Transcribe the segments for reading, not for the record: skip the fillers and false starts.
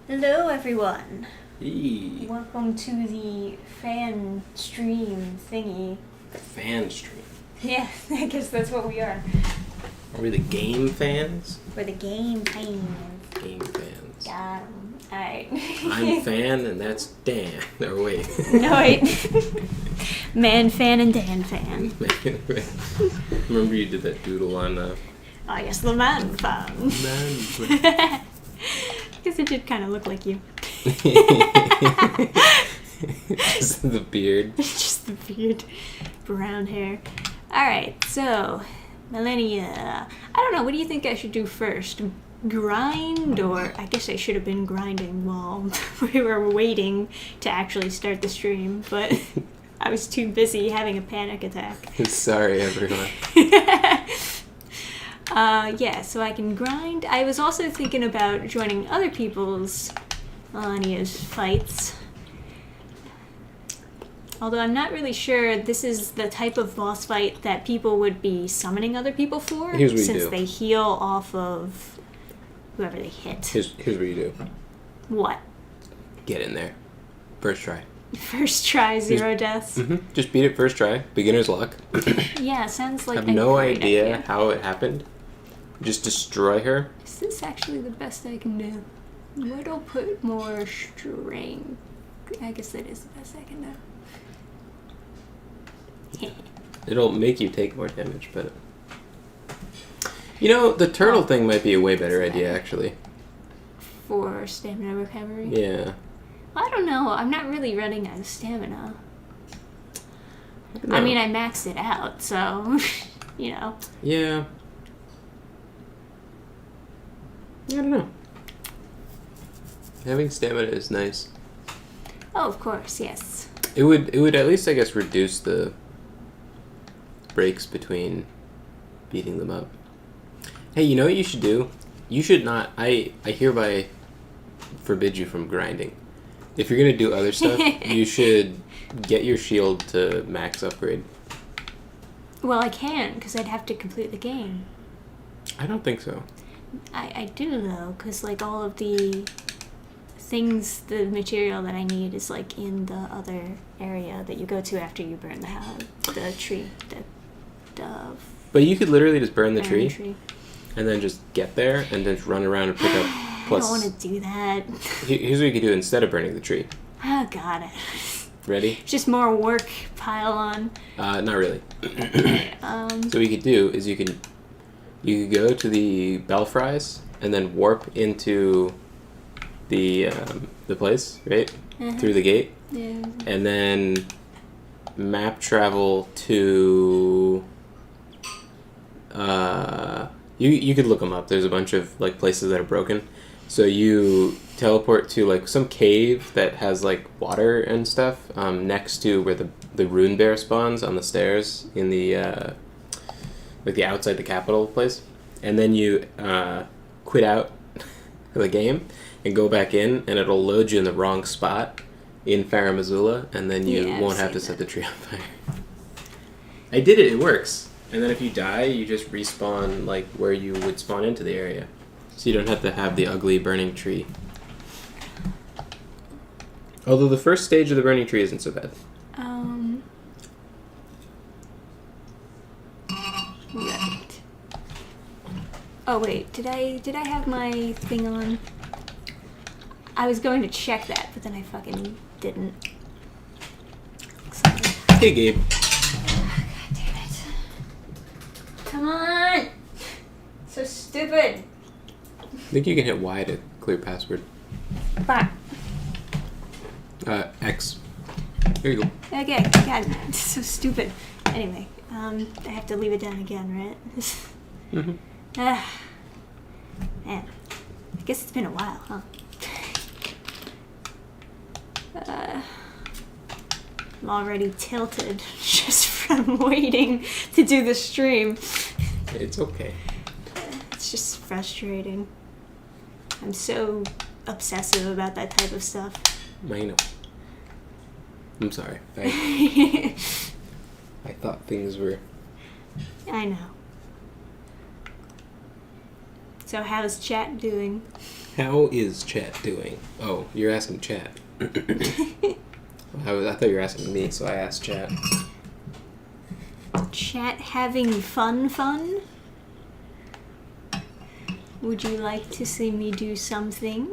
Hello, everyone. Hey. Welcome to the fan stream thingy. Fan stream. Yeah, I guess that's what we are. Are we the game fans? We're the game fans. Game fans. Got 'em. Alright. I'm fan and that's Dan. Or wait. No, wait. Man fan and Dan fan. Remember you did that doodle on Oh, yes, the man fan. Man. Guess it did kind of look like you. Just the beard. Just the beard. Brown hair. Alright, so, MALENIA. I don't know, what do you think I should do first? Grind, or I guess I should have been grinding while we were waiting to actually start the stream, but I was too busy having a panic attack. Sorry, everyone. Yeah, so I can grind. I was also thinking about joining other people's MALENIA's fights. Although I'm not really sure this is the type of boss fight that people would be summoning other people for. Here's what you since do. They heal off of whoever they hit. Here's what you do. What? Get in there. First try. First try, zero deaths? Just beat it first try. Beginner's luck. Yeah, sounds like I have a no great idea how it happened. Just destroy her. Is this actually the best I can do? What'll put more strength? I guess that is the best I can do. It'll make you take more damage, but... You know, the turtle thing might be a way better idea, actually. For stamina recovery? Yeah. I don't know. I'm not really running out of stamina. No. I mean, I maxed it out, so, you know. Yeah. I don't know. Having stamina is nice. Oh, of course, yes. It would at least, I guess, reduce the breaks between beating them up. Hey, you know what you should do? You should not... I hereby forbid you from grinding. If you're going to do other stuff, you should get your shield to max upgrade. Well, I can, because I'd have to complete the game. I don't think so. I do, though, because, like, all of the things, the material that I need is, like, in the other area that you go to after you burn the tree. But you could literally just burn the tree. And then just get there and then just run around and pick up plus... I don't want to do that. Here's what you could do instead of burning the tree. Oh, God. Ready? Just more work pile on. Not really. So what you could do is you could go to the belfries and then warp into the place, right? Through the gate. Yeah. And then map travel to... You could look them up. There's a bunch of like places that are broken. So you teleport to like some cave that has like water and stuff next to where the rune bear spawns on the stairs in the like the outside the capital place. And then you quit out the game and go back in, and it'll load you in the wrong spot in Farum Azula, and then you won't have to set the tree on fire. I did it. It works. And then if you die, you just respawn like where you would spawn into the area. So you don't have to have the ugly burning tree. Although the first stage of the burning tree isn't so bad. Right. Oh wait, did I have my thing on? I was going to check that, but then I fucking didn't. Sorry. Hey, Gabe. Come on! So stupid. I think you can hit Y to clear password. Fuck. X. There you go. Okay, God, it's so stupid. Anyway, I have to leave it down again, right? Man, I guess it's been a while, huh? I'm already tilted just from waiting to do the stream. It's okay. It's just frustrating. I'm so obsessive about that type of stuff. I know. I'm sorry. I thought things were... I know. So how's chat doing? How is chat doing? Oh, you're asking chat. I thought you were asking me, so I asked chat. Chat having fun? Would you like to see me do something?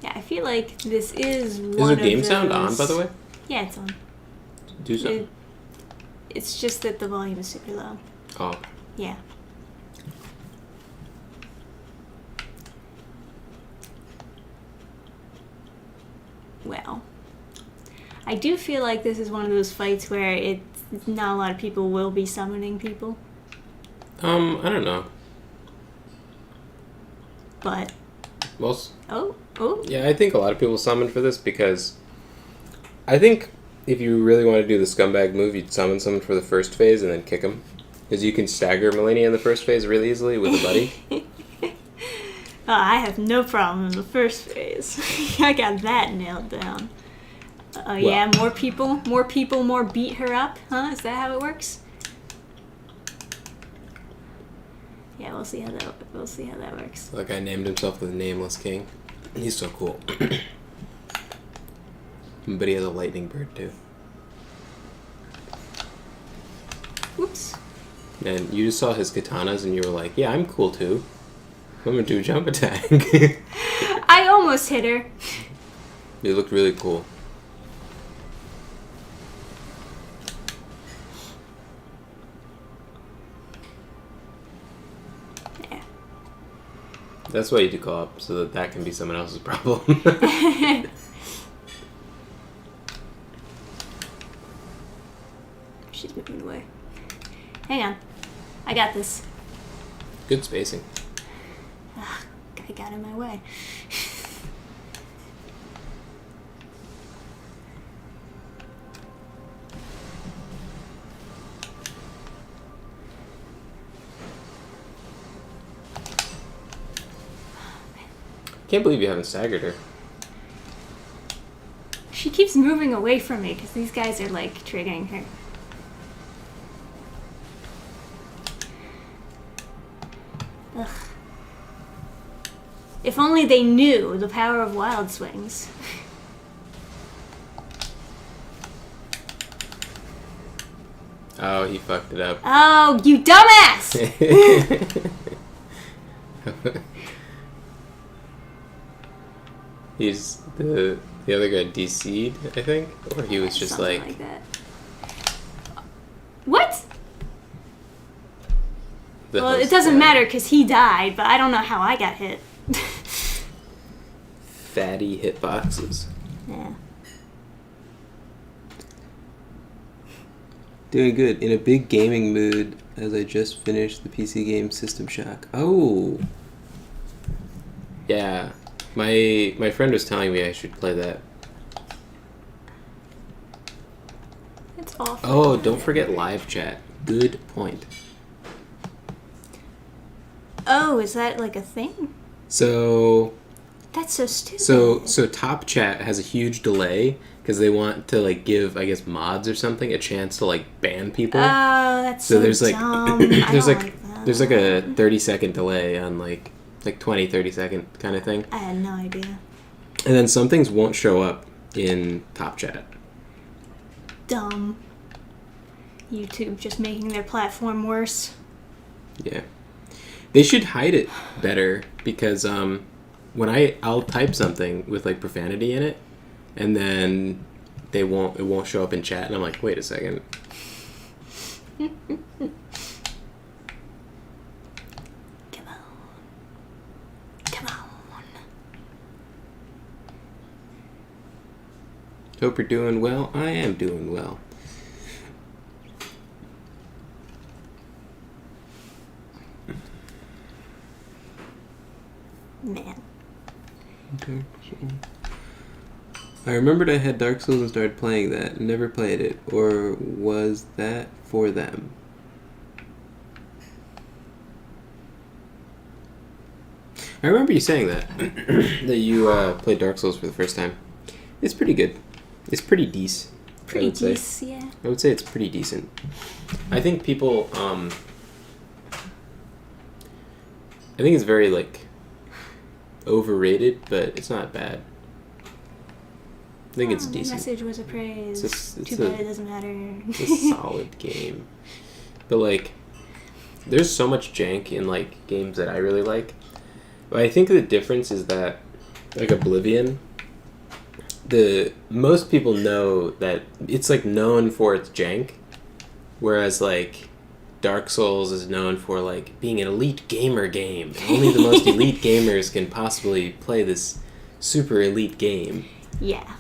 Yeah, I feel like this is one of those... Is the game sound on, by the way? Yeah, it's on. Do something. It's just that the volume is super low. Oh. Yeah. Well, I do feel like this is one of those fights where not a lot of people will be summoning people. I don't know. But... Well... Oh. Yeah, I think a lot of people summon for this because... I think if you really want to do the scumbag move, you'd summon someone for the first phase and then kick them. Because you can stagger Malenia in the first phase really easily with a buddy. I have no problem in the first phase. I got that nailed down. Yeah, more people, more beat her up, huh? Is that how it works? Yeah, we'll see how that works. The guy named himself the Nameless King. He's so cool. But he has a lightning bird too. Whoops. And you just saw his katanas and you were like, yeah, I'm cool too. I'm gonna do a jump attack. I almost hit her. They looked really cool. Yeah. That's why you do co-op, so that can be someone else's problem. She's moving away. Hang on. I got this. Good spacing. Ugh, guy got in my way. Can't believe you haven't staggered her. She keeps moving away from me because these guys are like triggering her. Ugh. If only they knew the power of wild swings. Oh, he fucked it up. Oh, you dumbass! He's the other guy DC'd, I think, or he was just Something like that. What? Well, it doesn't matter because he died, but I don't know how I got hit. fatty hitboxes. Yeah. Doing good. In a big gaming mood as I just finished the PC game System Shock. Oh. Yeah. My friend was telling me I should play that. It's awful. Oh, don't forget live chat. Good point. Oh, is that like a thing? So That's so stupid. so top chat has a huge delay because they want to like give, I guess, mods or something a chance to like ban people. Oh, that's so there's like dumb. there's I like don't like that. there's like a 30-second delay on like 20-30-second kind of thing. I had no idea. And then some things won't show up in top chat. Dumb. YouTube just making their platform worse. Yeah. They should hide it better because when I'll type something with like profanity in it and then it won't show up in chat and I'm like, wait a second. Come on. Hope you're doing well. I am doing well. Man. I remembered I had Dark Souls and started playing that. Never played it. Or was that for them? I remember you saying that. That you played Dark Souls for the first time. It's pretty good. It's pretty decent. Pretty decent, yeah. I would say it's pretty decent. I think people I think it's very like overrated, but it's not bad. I think it's The decent. message was a praise. It's Too bad it doesn't matter. It's a solid game. But like, there's so much jank in like games that I really like. But I think the difference is that like Oblivion, most people know that it's like known for its jank, whereas like Dark Souls is known for like being an elite gamer game. Only the most elite gamers can possibly play this super elite game. Yeah.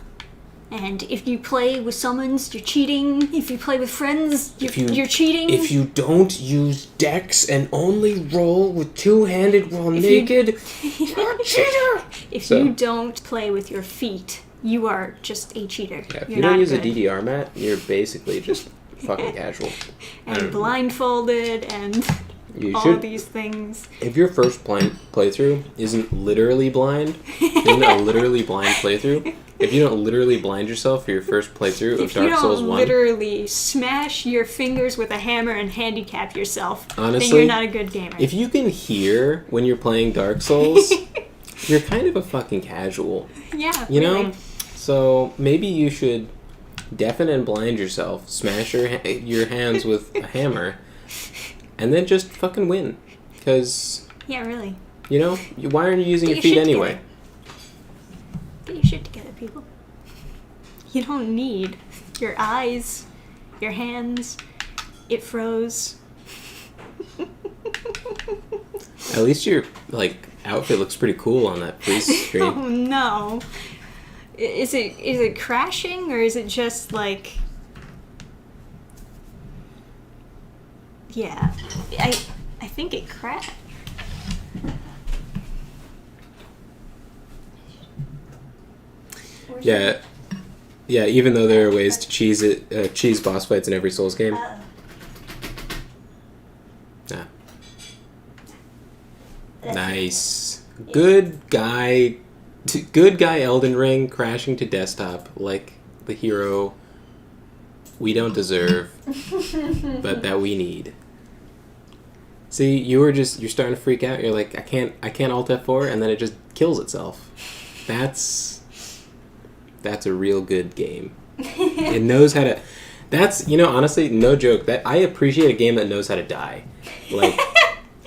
And if you play with summons, you're cheating. If you play with friends, you're cheating. If you don't use dex and only roll with two-handed while naked, you're a cheater! If you don't play with your feet, you are just a cheater. Yeah, if you're you don't not use good. a DDR mat, you're basically just fucking casual. And blindfolded and all these things. If your first playthrough isn't literally blind, isn't a literally blind playthrough, if you don't literally blind yourself for your first playthrough of Dark Souls 1... If you don't literally smash your fingers with a hammer and handicap yourself, honestly, then you're not a good gamer. If you can hear when you're playing Dark Souls, you're kind of a fucking casual. Yeah, you really. know? So maybe you should deafen and blind yourself, smash your hands with a hammer, and then just fucking win. Because... Yeah, really. You know? Why aren't you using your feet anyway? Get your shit together, people. You don't need your eyes, your hands. It froze. At least your like outfit looks pretty cool on that freeze screen. Oh no! Is it crashing or is it just like? Yeah, I think it crashed. Yeah, yeah. Even though there are ways to cheese boss fights in every Souls game. Nice, good guy Elden Ring crashing to desktop like the hero we don't deserve, but that we need. See, you're starting to freak out. You're like, I can't Alt F4, and then it just kills itself. That's a real good game. It knows how to. That's, honestly, no joke. That I appreciate a game that knows how to die. Like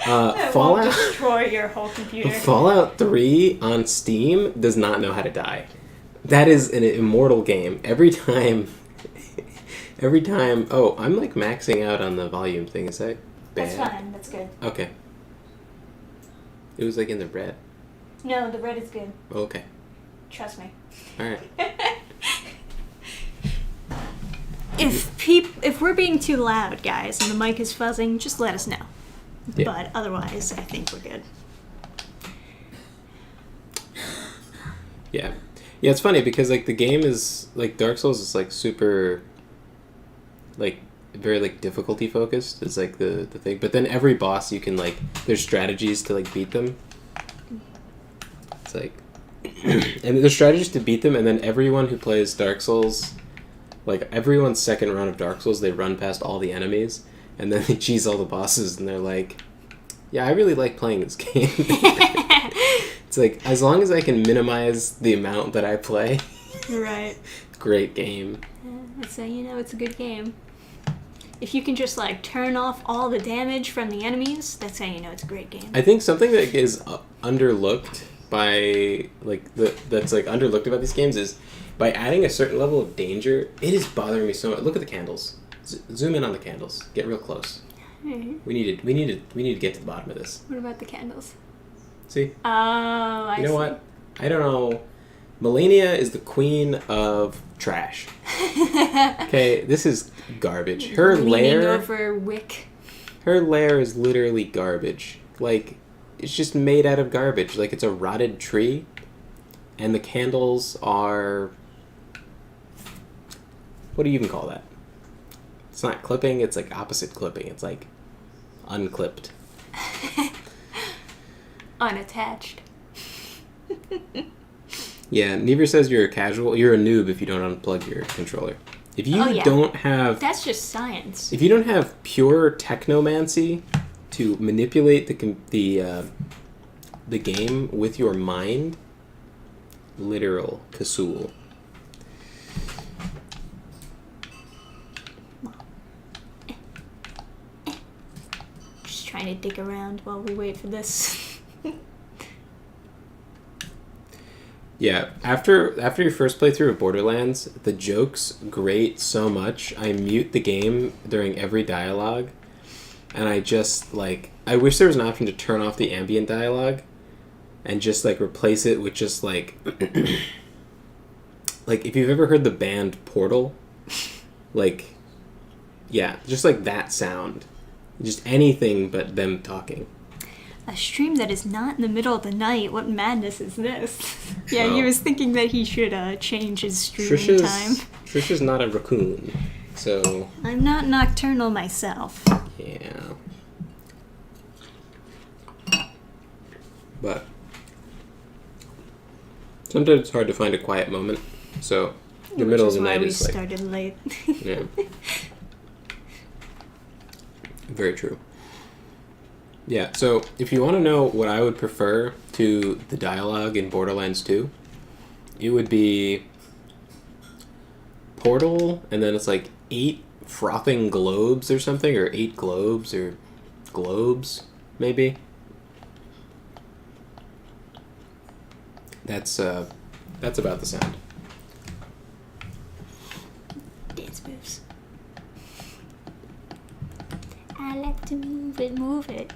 That Fallout. won't destroy your whole computer. Fallout 3 on Steam does not know how to die. That is an immortal game. Every time. Oh, I'm like maxing out on the volume thing. Is that bad? That's fine. That's good. Okay. It was like in the red. No, the red is good. Okay. Trust me. All right. If we're being too loud, guys, and the mic is fuzzing, just let us know. Yeah. But otherwise, I think we're good. Yeah. Yeah, it's funny because like the game is like Dark Souls is like super like very like difficulty focused. It's like the thing. But then every boss you can like there's strategies to like beat them. It's like and there's strategies to beat them, and then everyone who plays Dark Souls, like everyone's second round of Dark Souls, they run past all the enemies and then they cheese all the bosses and they're like, yeah, I really like playing this game. It's like, as long as I can minimize the amount that I play. Right. Great game. That's how you know it's a good game. If you can just like turn off all the damage from the enemies, that's how you know it's a great game. I think something that is underlooked by that's underlooked about these games is by adding a certain level of danger. It is bothering me so much. Look at the candles. Zoom in on the candles. Get real close. Mm-hmm. We need to get to the bottom of this. What about the candles? See? Oh, I see. You know what? I don't know. Malenia is the queen of trash. Okay, this is garbage. Her Leaning lair over Wick. Her lair is literally garbage. Like, it's just made out of garbage. Like, it's a rotted tree. And the candles are... What do you even call that? It's not clipping, it's like opposite clipping. It's like unclipped. Unattached. Yeah, Never says you're a casual. You're a noob if you don't unplug your controller. If you don't have... That's just science. If you don't have pure technomancy to manipulate the game with your mind. Literal Kasul. Just trying to dig around while we wait for this. Yeah, after your first playthrough of Borderlands, the jokes grate so much. I mute the game during every dialogue, and I just like I wish there was an option to turn off the ambient dialogue, and just like replace it with just like like if you've ever heard the band Portal, like yeah, just like that sound, just anything but them talking. A stream that is not in the middle of the night. What madness is this? Yeah, Well, he was thinking that he should change his streaming time. Trisha's not a raccoon, so I'm not nocturnal myself. yeah. But sometimes it's hard to find a quiet moment, so the middle of the night is like... Which is why we started late. Yeah. Very true. Yeah, so if you want to know what I would prefer to the dialogue in Borderlands 2, it would be Portal, and then it's like 8 frothing globes or something, or 8 globes, or globes, maybe. That's about the sound. Dance moves. I like to move it, move it.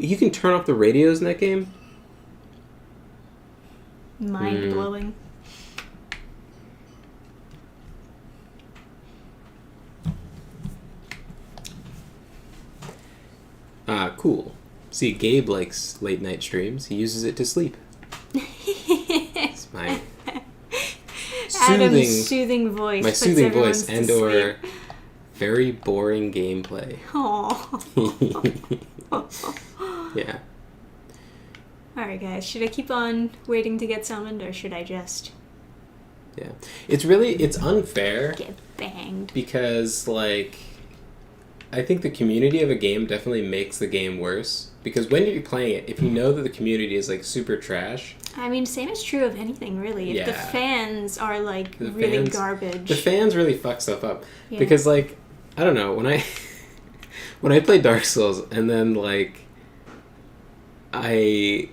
You can turn off the radios in that game? Mind blowing. Ah, cool. See, Gabe likes late night streams. He uses it to sleep. It's my Adam's soothing voice. My puts soothing everyone voice to and sleep. or very boring gameplay. Aw. Yeah. Alright guys, should I keep on waiting to get summoned or should I just Yeah. It's unfair get banged? because, like, I think the community of a game definitely makes the game worse. Because when you're playing it, if you know that the community is, like, super trash... I mean, same is true of anything, really. If the Yeah. fans are, like, really garbage. The fans really fuck stuff up. Yeah. Because, like, I don't know, when I play Dark Souls and then, like, I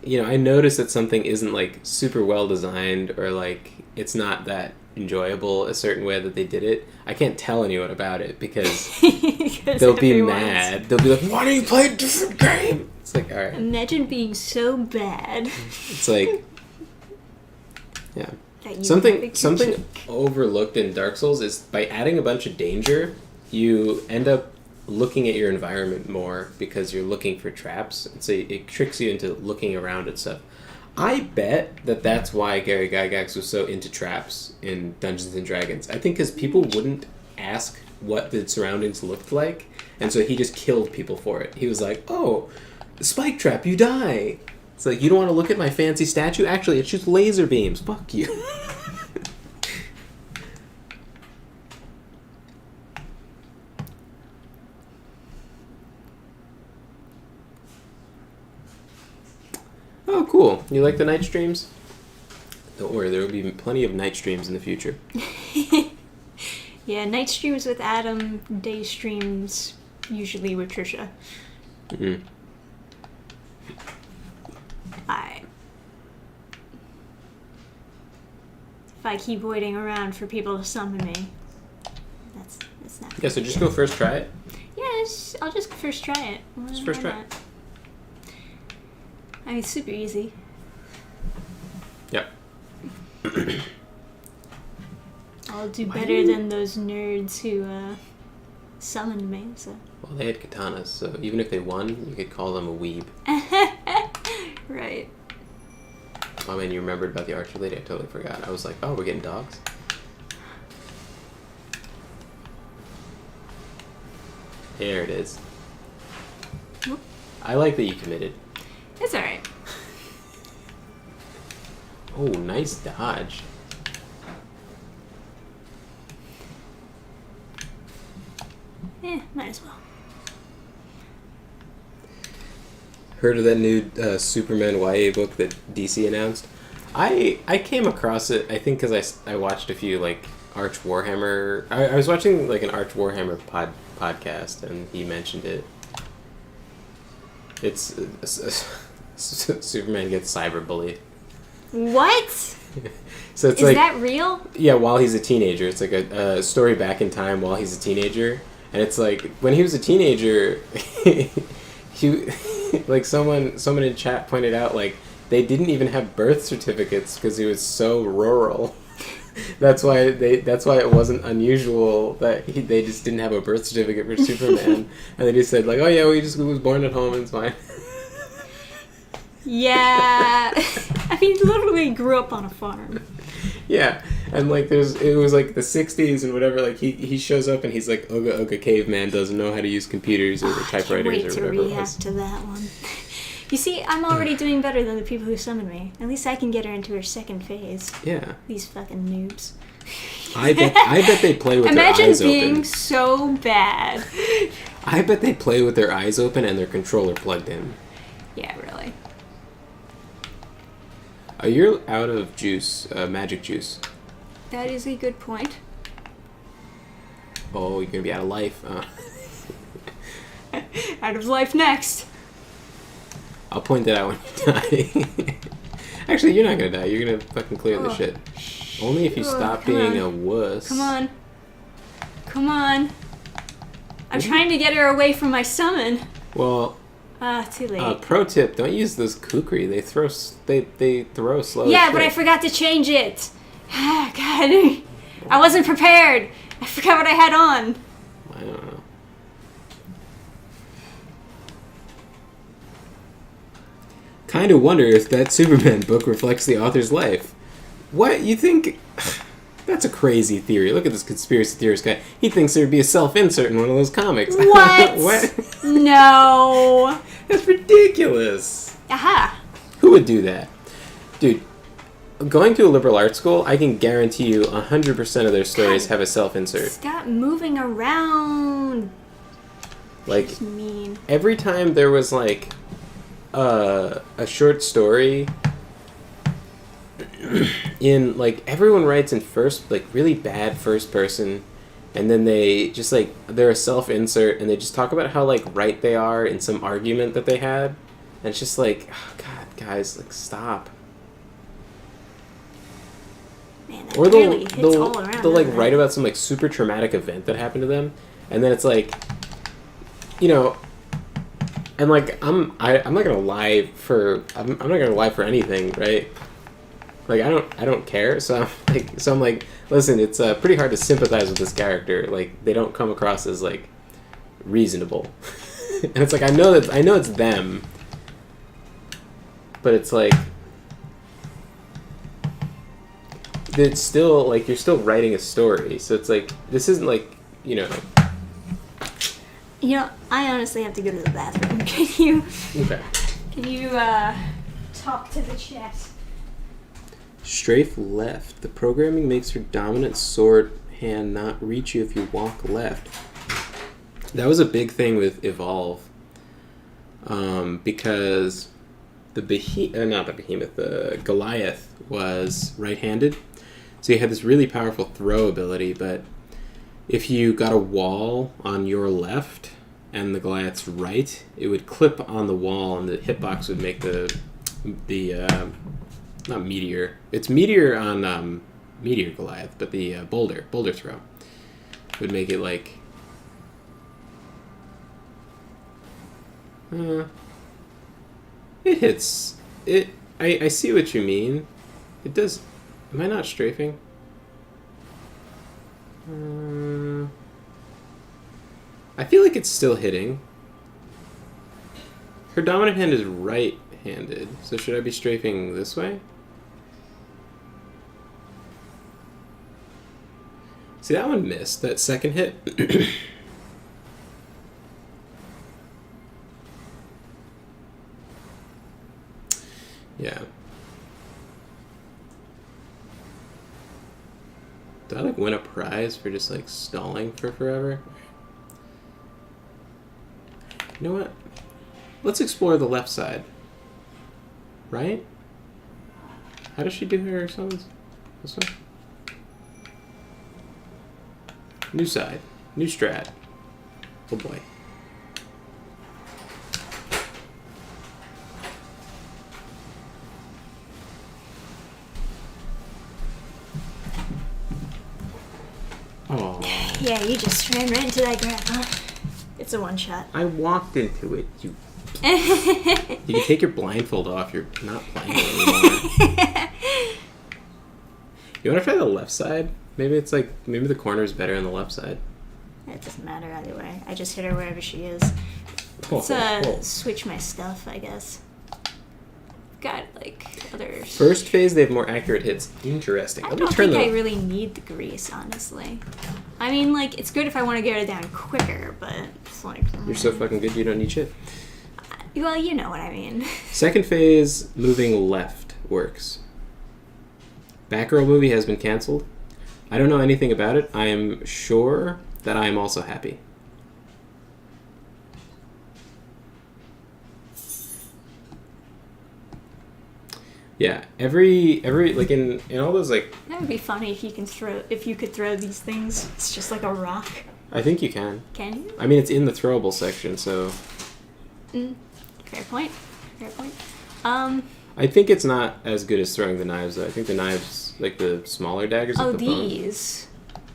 notice that something isn't, like, super well designed or, like, it's not that enjoyable a certain way that they did it, I can't tell anyone about it because they'll be mad. They'll be like, why don't you play a different game? It's like, alright. Imagine being so bad. It's like, yeah. That you Something overlooked in Dark Souls is by adding a bunch of danger, you end up looking at your environment more because you're looking for traps. And so it tricks you into looking around at stuff. I bet that that's why Gary Gygax was so into traps in Dungeons and Dragons. I think because people wouldn't ask what the surroundings looked like, and so he just killed people for it. He was like, oh, spike trap, you die. It's like, you don't want to look at my fancy statue? Actually, it shoots laser beams. Fuck you. Oh, cool. You like the night streams? Don't worry, there will be plenty of night streams in the future. Yeah, night streams with Adam, day streams usually with Trisha. Mm-hmm. If I keep waiting around for people to summon me, that's not Yeah, so just go first, try it. Yes, I'll just first try it. Just first Why try. not? I mean, it's super easy. Yep. I'll do better than those nerds who summoned me, so. Well, they had katanas, so even if they won, you could call them a weeb. Right. Oh man, you remembered about the archer lady? I totally forgot. I was like, oh, we're getting dogs? There it is. Whoop. I like that you committed. It's alright. Oh, nice dodge. Might as well. Heard of that new Superman YA book that DC announced? I came across it, I think, because I watched a few, like, Arch Warhammer... I was watching, like, an Arch Warhammer podcast, and he mentioned it. It's... Superman gets cyberbullied. What? So it's Is like... that real? Yeah, while he's a teenager. It's like a story back in time while he's a teenager. And it's like, when he was a teenager, he... like, someone in chat pointed out, like, they didn't even have birth certificates because he was so rural. That's why it wasn't unusual that they just didn't have a birth certificate for Superman, and they just said like, oh yeah, he was born at home and it's fine. Yeah, I mean, literally grew up on a farm. Yeah, and like it was like the '60s and whatever. Like he shows up and he's like, Oga caveman doesn't know how to use computers or typewriters or whatever. Can't wait to react to that one. You see, I'm already doing better than the people who summoned me. At least I can get her into her second phase. Yeah. These fucking noobs. I bet they play with their eyes open. Imagine being so bad. I bet they play with their eyes open and their controller plugged in. Yeah, really. You're out of juice, magic juice. That is a good point. Oh, you're gonna be out of life. Out of life next. I'll point that out when you die. Actually, you're not gonna die. You're gonna fucking clear the shit. Only if you stop being a wuss. Come on. Come on. I'm trying to get her away from my summon. Well... too late. Pro tip, don't use those kukri. They throw slow. Yeah, but I forgot to change it. God. I wasn't prepared. I forgot what I had on. I don't know. Kind of wonder if that Superman book reflects the author's life. What? You think... That's a crazy theory. Look at this conspiracy theorist guy. He thinks there would be a self-insert in one of those comics. What? What? No. That's ridiculous. Aha. Who would do that? Dude, going to a liberal arts school, I can guarantee you 100% of their stories have a self-insert. Stop moving around. Like, That's mean. every time there was, like, a short story... in, like, everyone writes in first, like, really bad first person, and then they just, like, they're a self-insert, and they just talk about how, like, right they are in some argument that they had, and it's just like, oh, God, guys, like, stop. Man, that Or really hits all around. they'll, like, write about some, like, super traumatic event that happened to them, and then it's like, you know, and, like, I'm not gonna lie for, I'm not gonna lie for anything, right? Like, I don't care, so I'm like, listen, it's pretty hard to sympathize with this character. Like, they don't come across as, like, reasonable. And it's like, I know it's them, but it's like, it's still, like, you're still writing a story, so it's like, this isn't, like, you know. You know, I honestly have to go to the bathroom. Can you... Okay. Can you, talk to the chat? Strafe left. The programming makes your dominant sword hand not reach you if you walk left. That was a big thing with Evolve. Because the Goliath was right-handed. So you had this really powerful throw ability, but if you got a wall on your left and the Goliath's right, it would clip on the wall and the hitbox would make the not meteor. It's meteor on Meteor Goliath, but the boulder throw would make it like it hits it. I see what you mean. It does. Am I not strafing? I feel like it's still hitting. Her dominant hand is right-handed, so should I be strafing this way? See, that one missed. That second hit. Yeah. Did I, like, win a prize for just, like, stalling for forever? You know what? Let's explore the left side. Right? How does she do her summons? This way? New side. New strat. Oh boy. Oh. Yeah, you just ran right into that grab, huh? It's a one shot. I walked into it. You can take your blindfold off. You're not playing anymore. You want to try the left side? Maybe it's like, maybe the corner is better on the left side. It doesn't matter either way. I just hit her wherever she is. Let's switch my stuff, I guess. Got, like, others. First phase, they have more accurate hits. Interesting. I don't think I really need the grease, honestly. I mean, like, it's good if I want to get it down quicker, but it's like... You're so fucking good, you don't need shit. Well, you know what I mean. Second phase, moving left works. Batgirl movie has been canceled. I don't know anything about it. I am sure that I am also happy. Yeah, every like in all those like. That would be funny if you could throw these things. It's just like a rock. I think you can. Can you? I mean, it's in the throwable section, so. Fair point. Fair point. I think it's not as good as throwing the knives, though. I think the knives, like the smaller daggers. Oh, the these.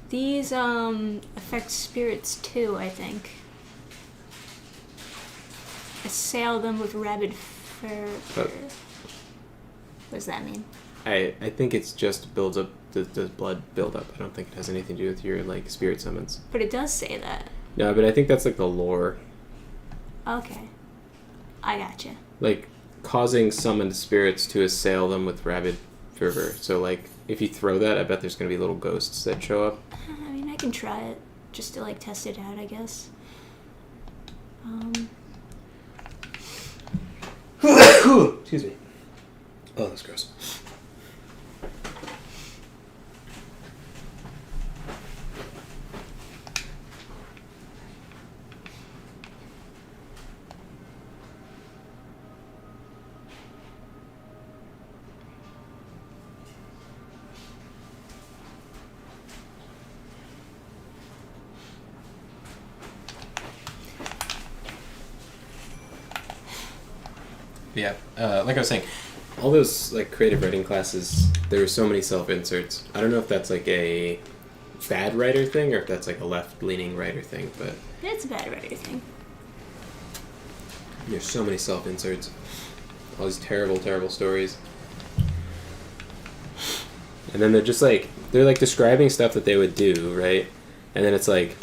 These affect spirits too, I think. Assail them with rabid fervor. What does that mean? I think it's just builds up the blood build up. I don't think it has anything to do with your like spirit summons. But it does say that. No, but I think that's like the lore. Okay. I gotcha. Like causing summoned spirits to assail them with rabid fervor. So like if you throw that, I bet there's gonna be little ghosts that show up. I mean, I can try it just to like test it out, I guess. Excuse me. Oh, that's gross. Yeah, like I was saying, all those like creative writing classes, there were so many self-inserts. I don't know if that's like a bad writer thing or if that's like a left-leaning writer thing, but It's a bad writer thing. there's so many self-inserts. All these terrible, terrible stories. And then they're like describing stuff that they would do, right? And then it's like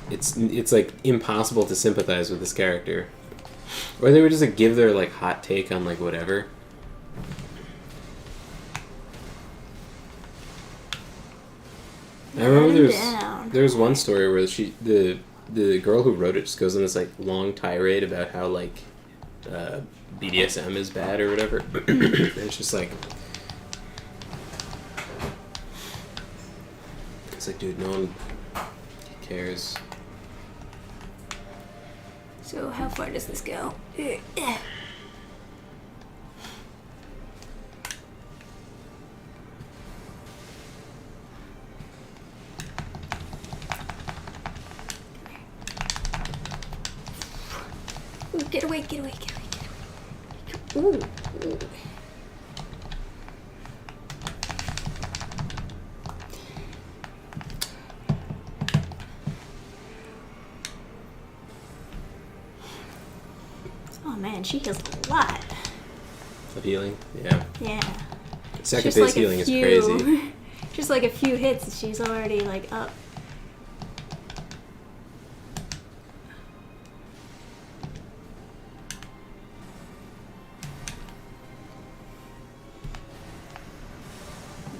it's like impossible to sympathize with this character. Or they would just like give their like hot take on like whatever. I remember there was one story where the girl who wrote it just goes on this like long tirade about how like BDSM is bad or whatever. And it's just like it's like, dude, no one cares. So how far does this go? Ooh, get away, get away, get away, get away. Ooh. Oh man, she heals a lot. Of healing? Yeah. Yeah. Second phase healing is crazy. Just like a few hits and she's already like up.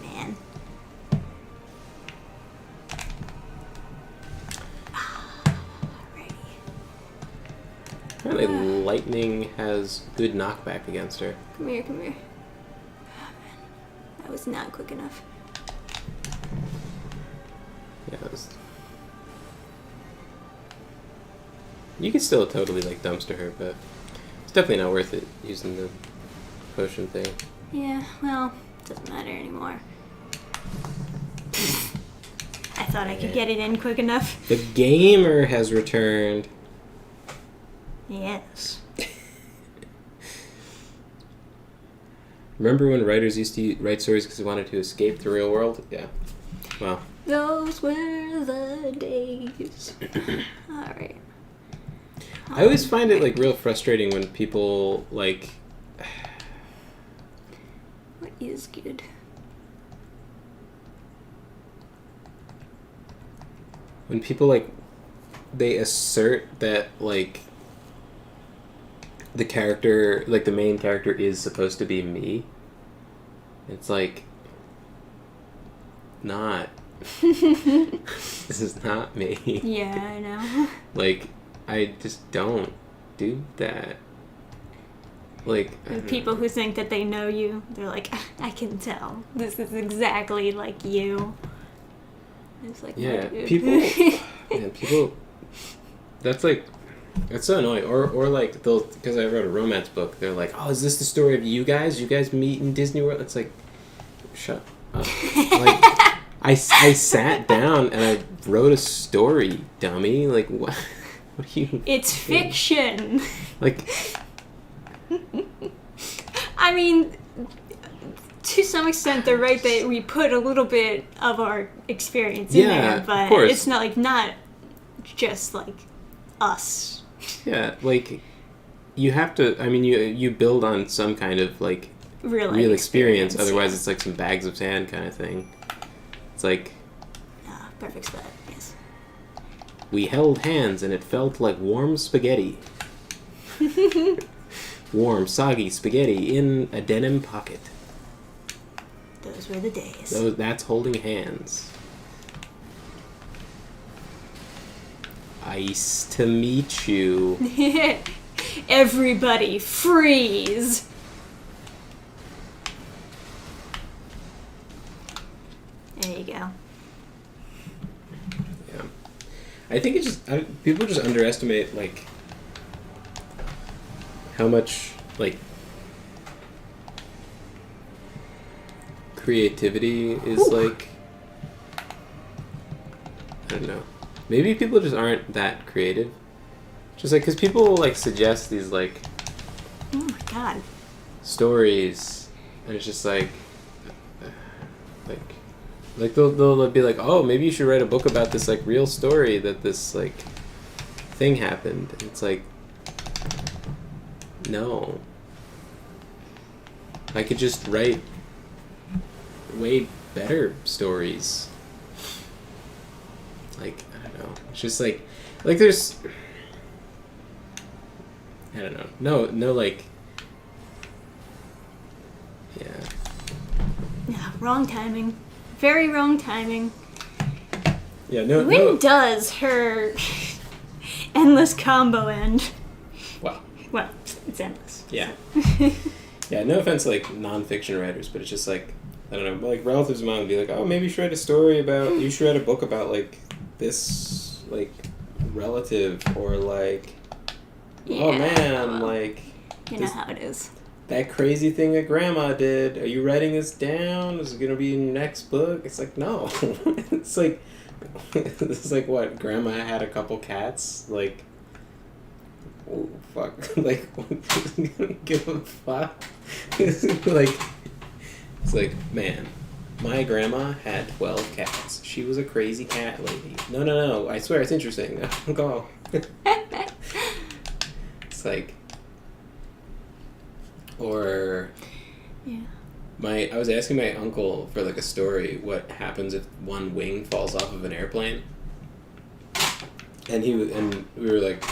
Man. Apparently lightning has good knockback against her. Come here, come here. Oh, man. That was not quick enough. Yeah, that was... You could still totally like dumpster her, but it's definitely not worth it using the potion thing. Yeah, well, doesn't matter anymore. I thought I could get it in quick enough. The gamer has returned. Yes. Remember when writers used to write stories because they wanted to escape the real world? Yeah. Well. Those were the days. Alright. I always find it like real frustrating when people like... What is good? When people like... They assert that like... The character, like the main character is supposed to be me. It's like... Not. This is not me. Yeah, I know. Like, I just don't do that. Like, The people who think that they know you, they're like, I can tell. This is exactly like you. It's like, yeah, no, dude. people, that's like, that's so annoying. Or like, they'll, because I wrote a romance book, they're like, oh, is this the story of you guys? You guys meet in Disney World? It's like, shut up. Like, I sat down and I wrote a story, dummy. Like, what? What are you... It's fiction. Like... I mean, to some extent, they're right that we put a little bit of our experience in there, of but course. it's not just like us. Yeah, like, you have to... I mean, you build on some kind of, like, real experience. Otherwise, yeah. it's like some bags of sand kind of thing. It's like... Perfect spot, yes. We held hands and it felt like warm spaghetti. Warm, soggy spaghetti in a denim pocket. Those were the days. That's holding hands. Ice to meet you. Everybody freeze! There you go. I think it's just people just underestimate like how much like creativity is like I don't know. Maybe people just aren't that creative. Just like because people will like suggest these like Oh my god. stories, and it's just like they'll be like, oh, maybe you should write a book about this like real story that this like thing happened. And it's like, no, I could just write way better stories. Like, I don't know, it's just like there's, I don't know, no like, yeah. Yeah, wrong timing. Very wrong timing. Yeah, no. When does her endless combo end? Wow. Well, it's endless. Yeah. Yeah, no offense to, like, nonfiction writers, but it's just, like, I don't know, like, relatives of mine would be like, oh, maybe you should write a story about, you should write a book about, like, this, like, relative, or, like, Yeah, oh, man, well, like... You know how it is. That crazy thing that Grandma did, are you writing this down? Is it going to be in your next book? It's like, no. It's like, this is like, what, Grandma had a couple cats? Like, oh, fuck. Like, give a fuck? Like, it's like, man, my grandma had 12 cats. She was a crazy cat lady. No, I swear, it's interesting. Go. It's like... Or, Yeah. I was asking my uncle for like a story. What happens if one wing falls off of an airplane? And we were like,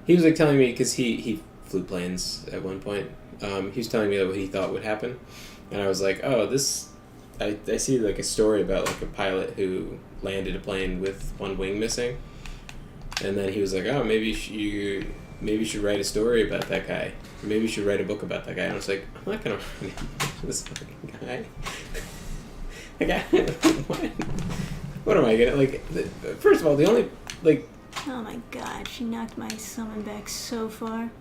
he was like telling me because he flew planes at one point. He was telling me what he thought would happen, and I was like, oh, this. I see like a story about like a pilot who landed a plane with one wing missing, and then he was like, oh, maybe you should write a story about that guy. Maybe you should write a book about that guy. And I was like, I'm not gonna write this fucking guy. Like, what am I gonna, like, first of all, the only, like, Oh my god, she knocked my summon back so far.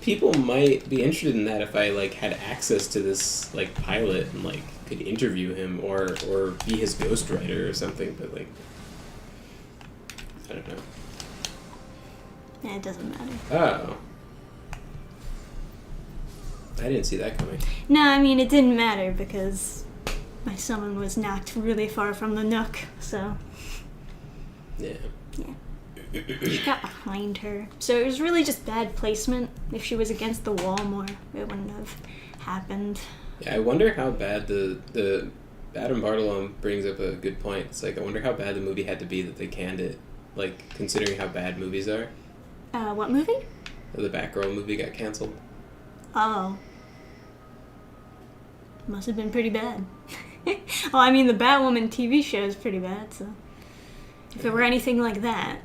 People might be interested in that if I like had access to this like pilot and like could interview him or be his ghostwriter or something, but like I don't know. Yeah, it doesn't matter. Oh. I didn't see that coming. No, I mean, it didn't matter because my summon was knocked really far from the nook, so... Yeah. Yeah. She got behind her. So it was really just bad placement. If she was against the wall more, it wouldn't have happened. Yeah, I wonder how bad the Adam Bartolome brings up a good point. It's like, I wonder how bad the movie had to be that they canned it. Like, considering how bad movies are. What movie? The Batgirl movie got canceled. Oh. Must have been pretty bad. Well, I mean, the Batwoman TV show is pretty bad, so... If it were anything like that...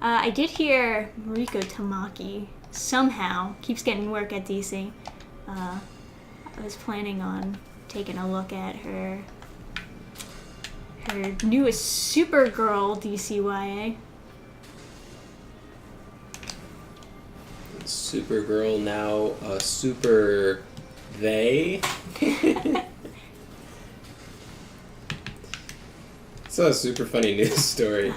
I did hear Mariko Tamaki somehow keeps getting work at DC. I was planning on taking a look at her newest Supergirl DCYA. Supergirl now a super they. Saw a super funny news story.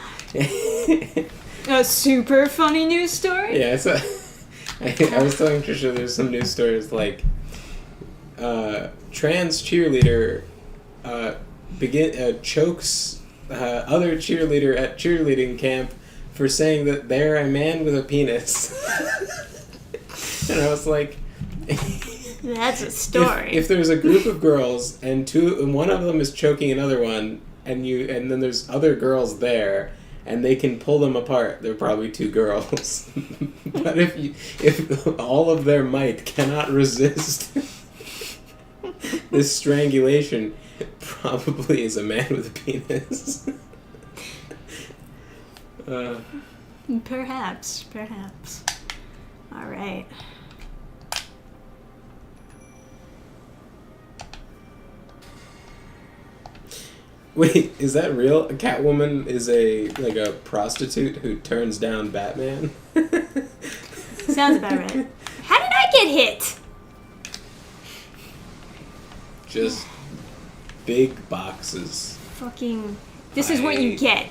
A super funny news story? Yeah, I was telling Trisha there's some news stories like trans cheerleader chokes other cheerleader at cheerleading camp for saying that they're a man with a penis. And I was like, that's a story. If there's a group of girls and one of them is choking another one, and then there's other girls there, and they can pull them apart, they're probably two girls. But if all of their might cannot resist this strangulation, it probably is a man with a penis. Perhaps. All right. Wait, is that real? A Catwoman is a prostitute who turns down Batman? Sounds about right. How did I get hit? Just big boxes. Fucking... This is what you get.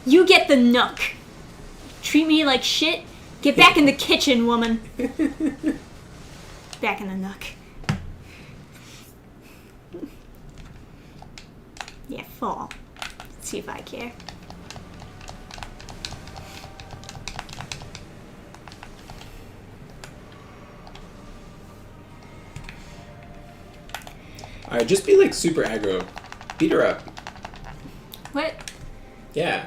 You get the nook. Treat me like shit. Get back in the kitchen, woman. Back in the nook. Yeah, fall. Let's see if I care. Alright, just be like super aggro. Beat her up. What? Yeah.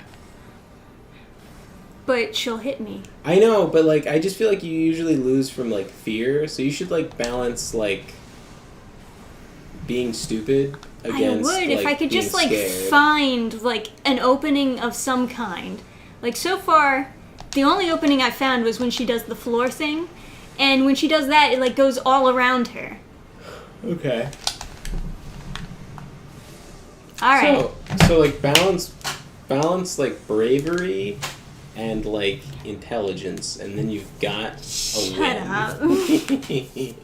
But she'll hit me. I know, but like I just feel like you usually lose from like fear, so you should like balance like being stupid against I would if I could just like find like an opening of some kind. Like so far, the only opening I found was when she does the floor thing, and when she does that, it like goes all around her. Okay. All right. So like balance like bravery and like intelligence, and then you've got a win.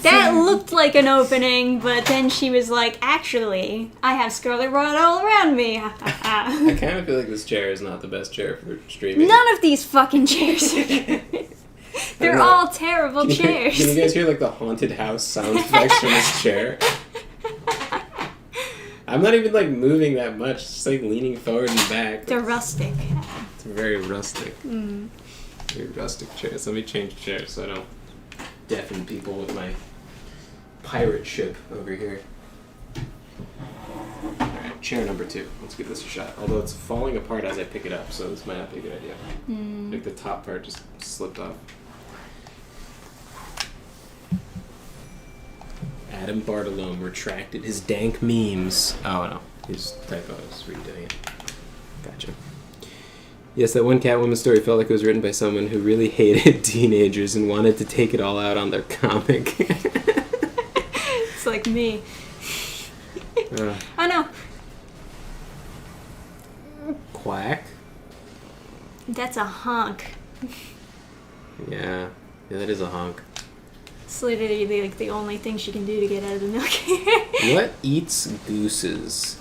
That looked like an opening, but then she was like, actually, I have Scarlet Rot all around me. I kind of feel like this chair is not the best chair for streaming. None of these fucking chairs are They're all terrible chairs. Can you guys hear like the haunted house sound effects from this chair? I'm not even like moving that much, just like leaning forward and back. They're rustic. It's very rustic. Very rustic chairs. Let me change chairs so I don't deafen people with my pirate ship over here. Alright, chair number 2. Let's give this a shot. Although it's falling apart as I pick it up, so this might not be a good idea. Like the top part just slipped off. Adam Bartolome retracted his dank memes. Oh no, his typos, redoing it. Gotcha. Yes, that one Catwoman story felt like it was written by someone who really hated teenagers and wanted to take it all out on their comic. It's like me. Oh no. Quack. That's a honk. Yeah, that is a honk. It's literally like the only thing she can do to get out of the milk. What eats gooses?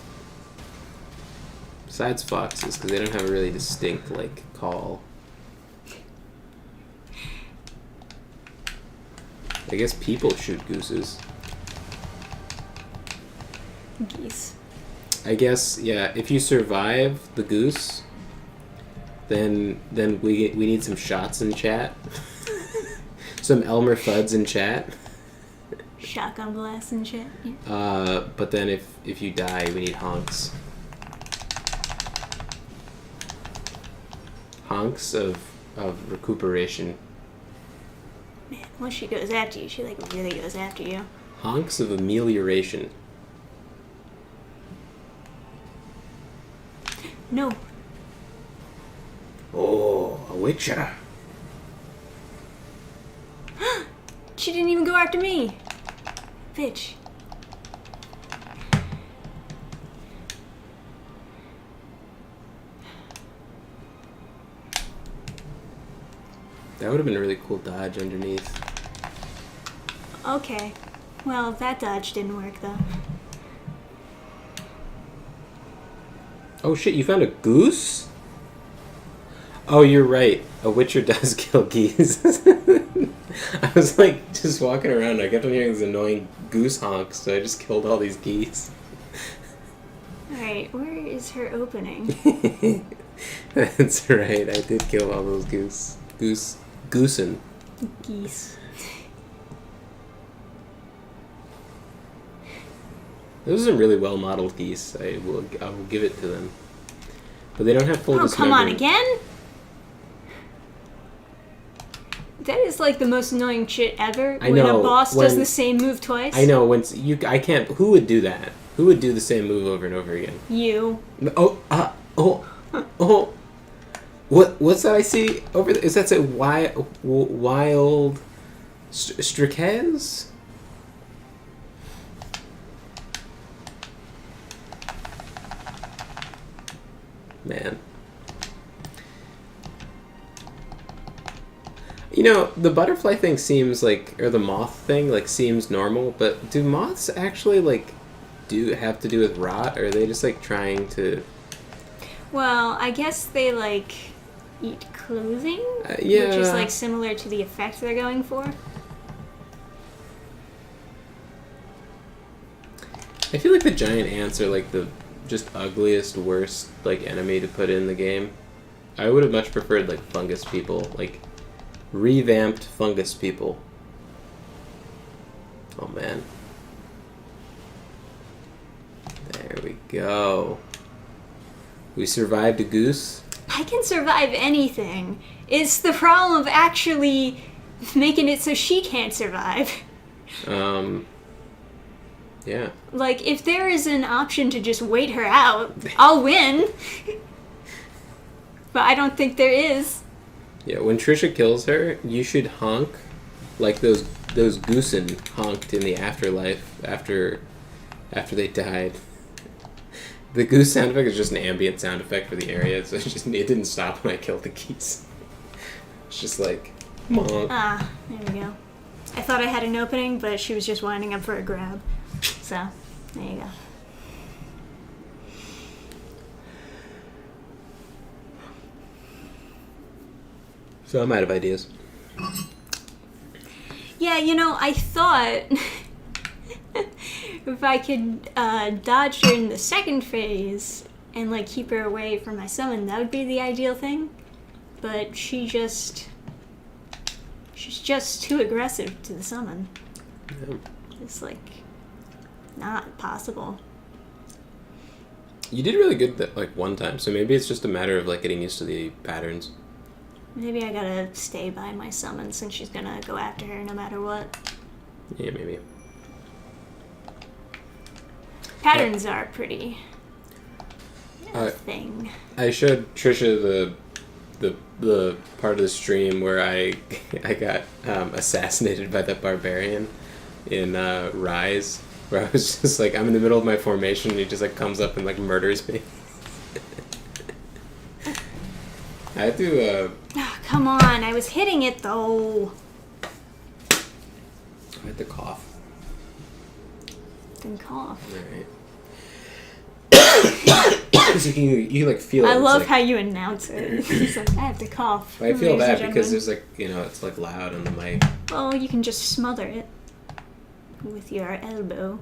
Besides foxes, because they don't have a really distinct, like, call. I guess people shoot gooses. Geese. I guess, yeah, if you survive the goose, then we need some shots in chat. Some Elmer Fuds in chat. Shotgun blast and shit. Yeah. But then if you die, we need honks. Honks of recuperation. Man, once she goes after you, she like really goes after you. Honks of amelioration. No. Oh, a witcher. She didn't even go after me. Bitch. That would have been a really cool dodge underneath. Okay. Well, that dodge didn't work though. Oh shit, you found a goose? Oh, you're right. A witcher does kill geese. I was like just walking around. I kept on hearing these annoying goose honks, so I just killed all these geese. Alright, where is her opening? That's right. I did kill all those goosen. Geese. Those are some really well modeled geese. I will give it to them. But they don't have full Oh, come on, dismemberment. again? That is like the most annoying shit ever. I when know, a boss does when- the same move twice. I know I can't. Who would do that? Who would do the same move over and over again? You. Oh. What's that I see over there? Is that a wild Strikez? Man. You know, the butterfly thing seems like, or the moth thing, like, seems normal, but do moths actually, like, have to do with rot, or are they just, like, trying to... Well, I guess they, like, eat clothing? Yeah. Which is, like, similar to the effect they're going for. I feel like the giant ants are, like, the just ugliest, worst, like, enemy to put in the game. I would have much preferred, like, fungus people, like, revamped fungus people. Oh, man. There we go. We survived a goose. I can survive anything. It's the problem of actually making it so she can't survive. Yeah. Like, if there is an option to just wait her out, I'll win. But I don't think there is. Yeah, when Trisha kills her, you should honk like those goosen honked in the afterlife after they died. The goose sound effect is just an ambient sound effect for the area, so it didn't stop when I killed the geese. It's just like, honk. Ah, there we go. I thought I had an opening, but she was just winding up for a grab. So, there you go. So I'm out of ideas. Yeah, you know, I thought if I could dodge her in the second phase and, like, keep her away from my summon, that would be the ideal thing. But she's just too aggressive to the summon. Yeah. It's, like, not possible. You did really good that, like, one time, so maybe it's just a matter of, like, getting used to the patterns. Maybe I gotta stay by my summon since she's gonna go after her no matter what. Yeah, maybe. Patterns are pretty thing. I showed Trisha the part of the stream where I got assassinated by that barbarian in Rise, where I was just like, I'm in the middle of my formation, and he just like comes up and like murders me. I had to. Oh, come on, I was hitting it though. I had to cough. Then cough. Alright. So you like feel it. I love like, how you announce it. It's like, I have to cough. I feel ladies that and because gentlemen. there's like, it's like loud on the mic. Well, you can just smother it with your elbow.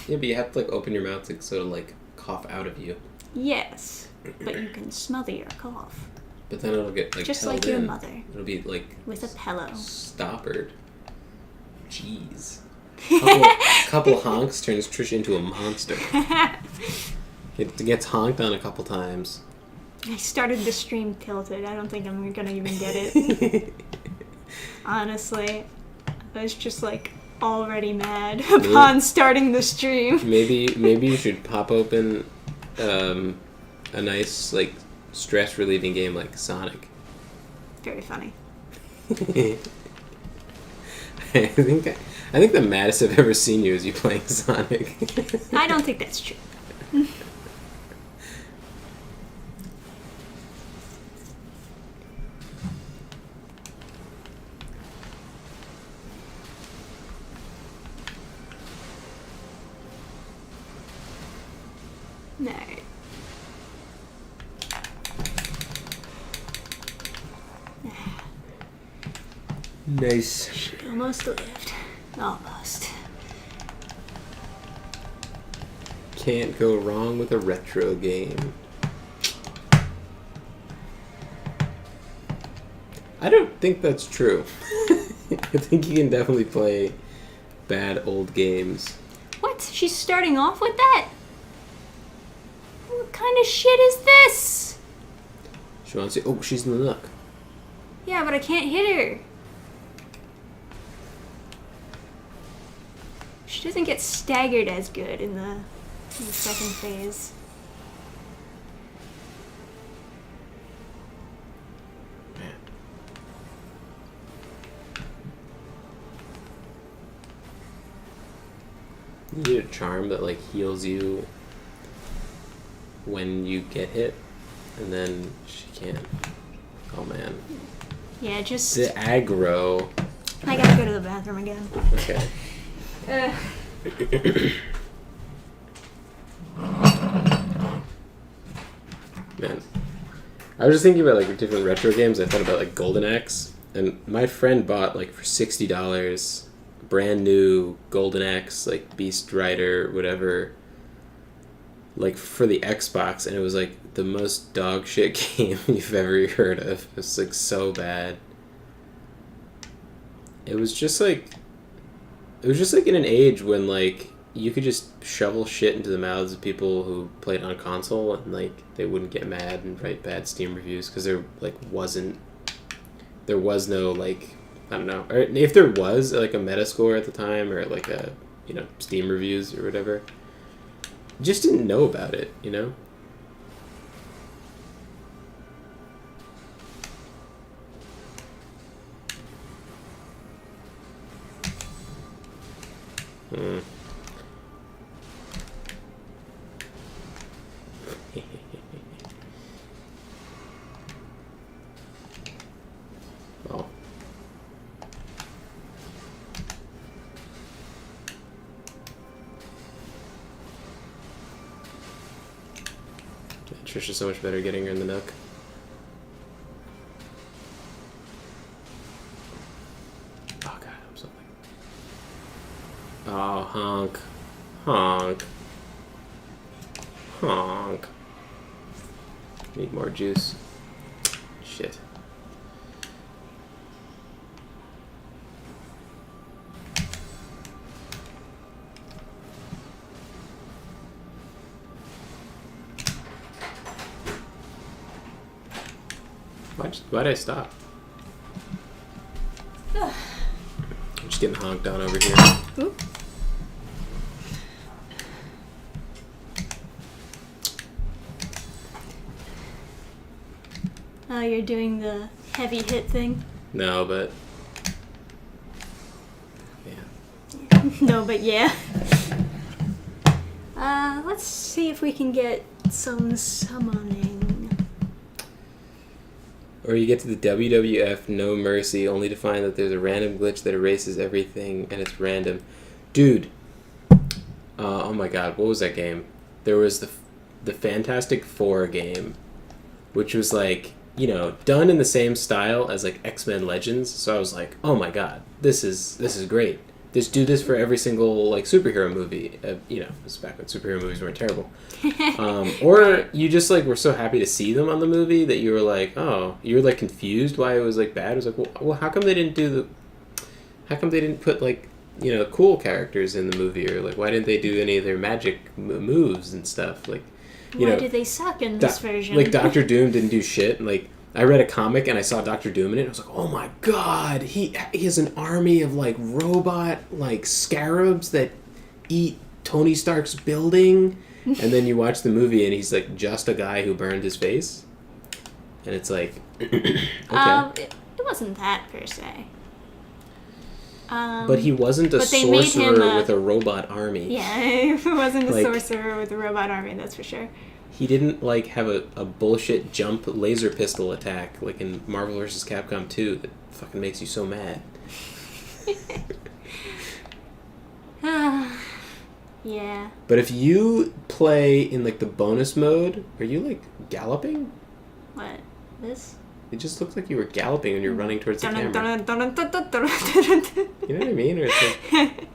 Yeah, but you have to like open your mouth to sort of like cough out of you. Yes, but you can smother your cough. But then it'll get like Just held like your in. mother. It'll be like With a pillow. stoppered. Jeez. Couple honks turns Trish into a monster. It gets honked on a couple times. I started the stream tilted. I don't think I'm gonna even get it. Honestly, I was just like already mad upon starting the stream. Maybe you should pop open a nice like stress relieving game like Sonic. Very funny. I think the maddest I've ever seen you is you playing Sonic. I don't think that's true. No. Nice. She almost lived. Almost. Can't go wrong with a retro game. I don't think that's true. I think you can definitely play bad old games. What? She's starting off with that? What kind of shit is this? She wants to. Oh, she's in the nook. Yeah, but I can't hit her. She doesn't get staggered as good in the second phase. Man. You need a charm that like heals you when you get hit, and then she can't. Oh man. Yeah, just... The aggro. I gotta go to the bathroom again. Okay. Man. I was just thinking about like different retro games. I thought about like Golden Axe, and my friend bought like for $60 brand new Golden Axe, like Beast Rider, whatever, like for the Xbox, and it was like the most dog shit game you've ever heard of. It was like so bad. It was just like in an age when like you could just shovel shit into the mouths of people who played on a console, and like they wouldn't get mad and write bad Steam reviews because there was no like, I don't know, or if there was like a Metascore at the time, or like a Steam reviews or whatever, you just didn't know about it, Well, Trisha's so much better getting her in the nook. Oh god, I'm so like... Oh, honk. Honk. Honk. Need more juice. Shit. Why'd I stop? I'm just getting honked on over here. Oop. Oh, you're doing the heavy hit thing? No, but... Yeah. No, but yeah. Let's see if we can get some summoning. Or you get to the WWF No Mercy, only to find that there's a random glitch that erases everything, and it's random. Dude. Oh my god, what was that game? There was the Fantastic Four game, which was like, you know, done in the same style as like X-Men Legends. So I was like, oh my god, this is great. Just do this for every single like superhero movie. You know, this is back when superhero movies weren't terrible. Or you just like were so happy to see them on the movie that you were like, oh, you were like confused why it was like bad. It was like, well, how come they didn't put like, you know, cool characters in the movie, or like why didn't they do any of their magic moves and stuff? Like, you know, why did they suck in this version? Like Doctor Doom didn't do shit. Like, I read a comic and I saw Doctor Doom in it. And I was like, oh my god, he has an army of like robot like scarabs that eat Tony Stark's building. And then you watch the movie and he's like just a guy who burned his face. And it's like, okay. It wasn't that per se. But he wasn't a sorcerer with a robot army. Yeah, he wasn't a sorcerer with a robot army, that's for sure. He didn't like have a bullshit jump laser pistol attack like in Marvel vs. Capcom 2 that fucking makes you so mad. Yeah. But if you play in like the bonus mode, are you like galloping? What? This? It just looks like you were galloping when you're running towards the camera. You know what I mean? Or it's like,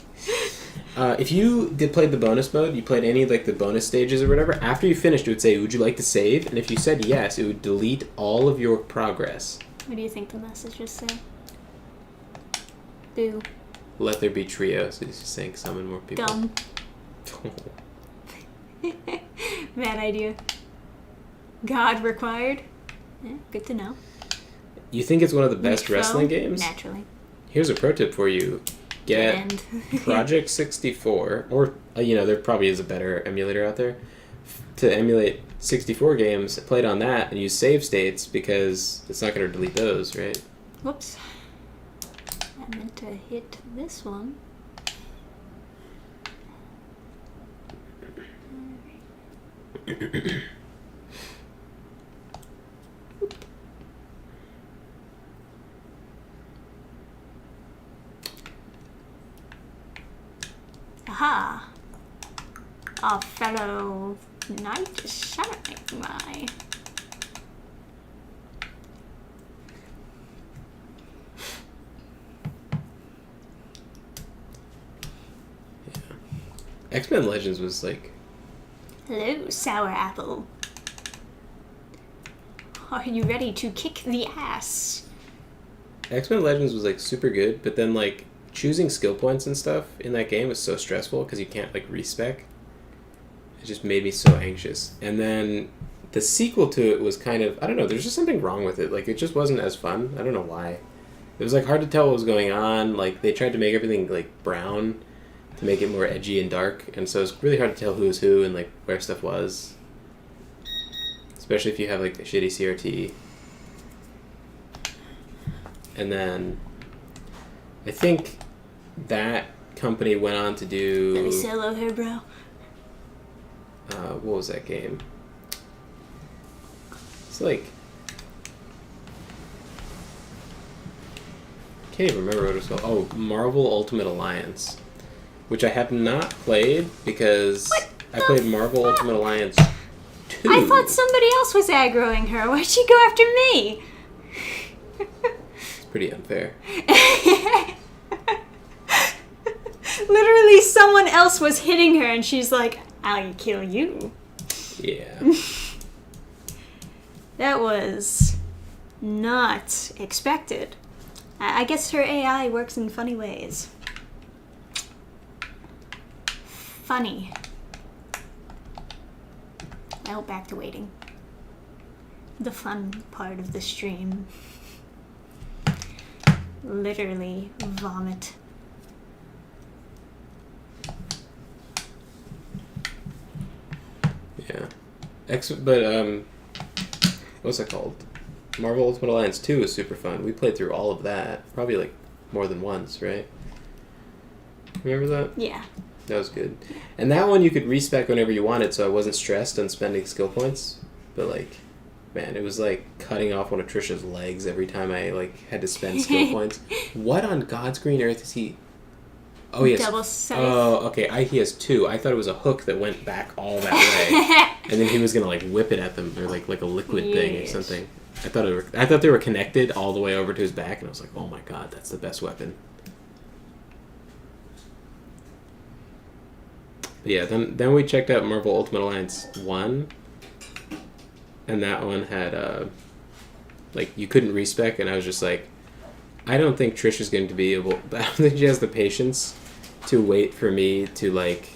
if you played the bonus mode, you played any of like the bonus stages or whatever, after you finished it would say, would you like to save? And if you said yes, it would delete all of your progress. What do you think the messages say? Boo. Let there be trios. It's just saying summon more people. Dumb. Bad idea. God required. Yeah, good to know. You think it's one of the best wrestling games? Naturally. Here's a pro tip for you. Get Project 64, or, you know, there probably is a better emulator out there, to emulate 64 games, play it on that, and use save states, because it's not going to delete those, right? Whoops. I meant to hit this one. Aha! Our fellow knight is summoning my... Yeah. X-Men Legends was like... Hello, Sour Apple. Are you ready to kick the ass? X-Men Legends was like super good, but then like choosing skill points and stuff in that game was so stressful because you can't like respec. It just made me so anxious. And then the sequel to it was kind of, I don't know, there's just something wrong with it. Like it just wasn't as fun. I don't know why. It was like hard to tell what was going on. Like they tried to make everything like brown to make it more edgy and dark, and so it's really hard to tell who was who and like where stuff was. Especially if you have like a shitty CRT. And then I think that company went on to do... Let me say hello here, bro. What was that game? It's like... I can't even remember what it was called. Oh, Marvel Ultimate Alliance. Which I have not played because I played Marvel Ultimate Alliance 2. I thought somebody else was aggroing her. Why'd she go after me? It's pretty unfair. Literally someone else was hitting her and she's like, I'll kill you. Yeah. That was not expected. I guess her AI works in funny ways. Funny. Well, back to waiting. The fun part of the stream. Literally vomit. Yeah. What's that called? Marvel Ultimate Alliance 2 is super fun. We played through all of that. Probably like more than once, right? Remember that? Yeah. That was good. And that one you could respec whenever you wanted, so I wasn't stressed on spending skill points. But, like, man, it was like cutting off one of Trisha's legs every time I, like, had to spend skill points. What on God's green earth is he... Oh, yes. Double scythe. Oh, okay. He has two. I thought it was a hook that went back all that way. And then he was going to, like, whip it at them, or, like a liquid thing or something. I thought they were connected all the way over to his back, and I was like, oh my God, that's the best weapon. But yeah, then we checked out Marvel Ultimate Alliance 1, and that one had, like, you couldn't respec, and I was just like, I don't think Trish is going to be able... I don't think she has the patience to wait for me to, like,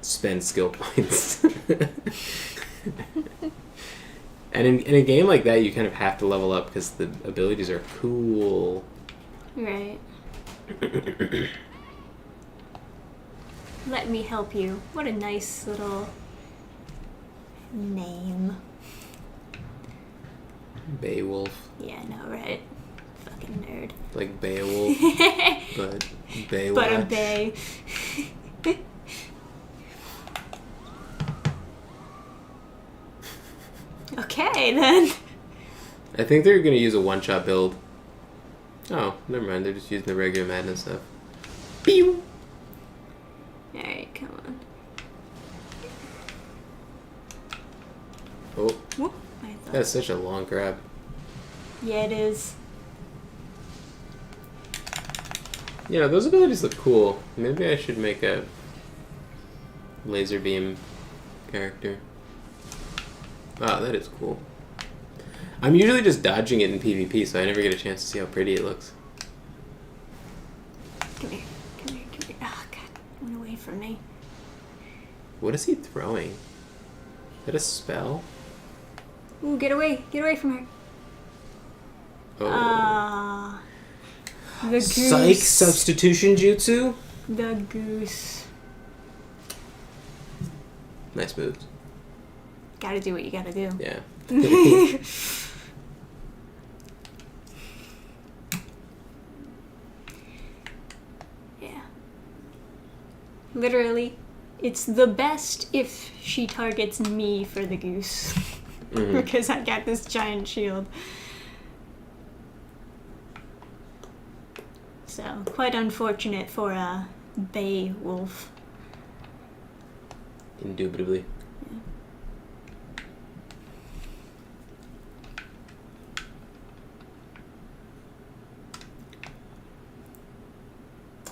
spend skill points. And in a game like that, you kind of have to level up because the abilities are cool. Right. Let me help you. What a nice little name. Beowulf. Yeah, I know, right? Fucking nerd. Like Beowulf, but Baywatch. But a bay. Okay, then. I think they're going to use a one-shot build. Oh, never mind. They're just using the regular madness stuff. Pew! Alright, come on. Oh, Whoop. I thought... that's such a long grab. Yeah, it is. Yeah, those abilities look cool. Maybe I should make a laser beam character. Wow, that is cool. I'm usually just dodging it in PvP, so I never get a chance to see how pretty it looks. Come here. Come here. Come here. Oh, God. Went away from me. What is he throwing? Is that a spell? Ooh, get away. Get away from her. Oh. The goose. Psych substitution jutsu? The goose. Nice moves. Gotta do what you gotta do. Yeah. Yeah. Literally, it's the best if she targets me for the goose. Mm-hmm. Because I got this giant shield. So, quite unfortunate for a Beowulf. Indubitably.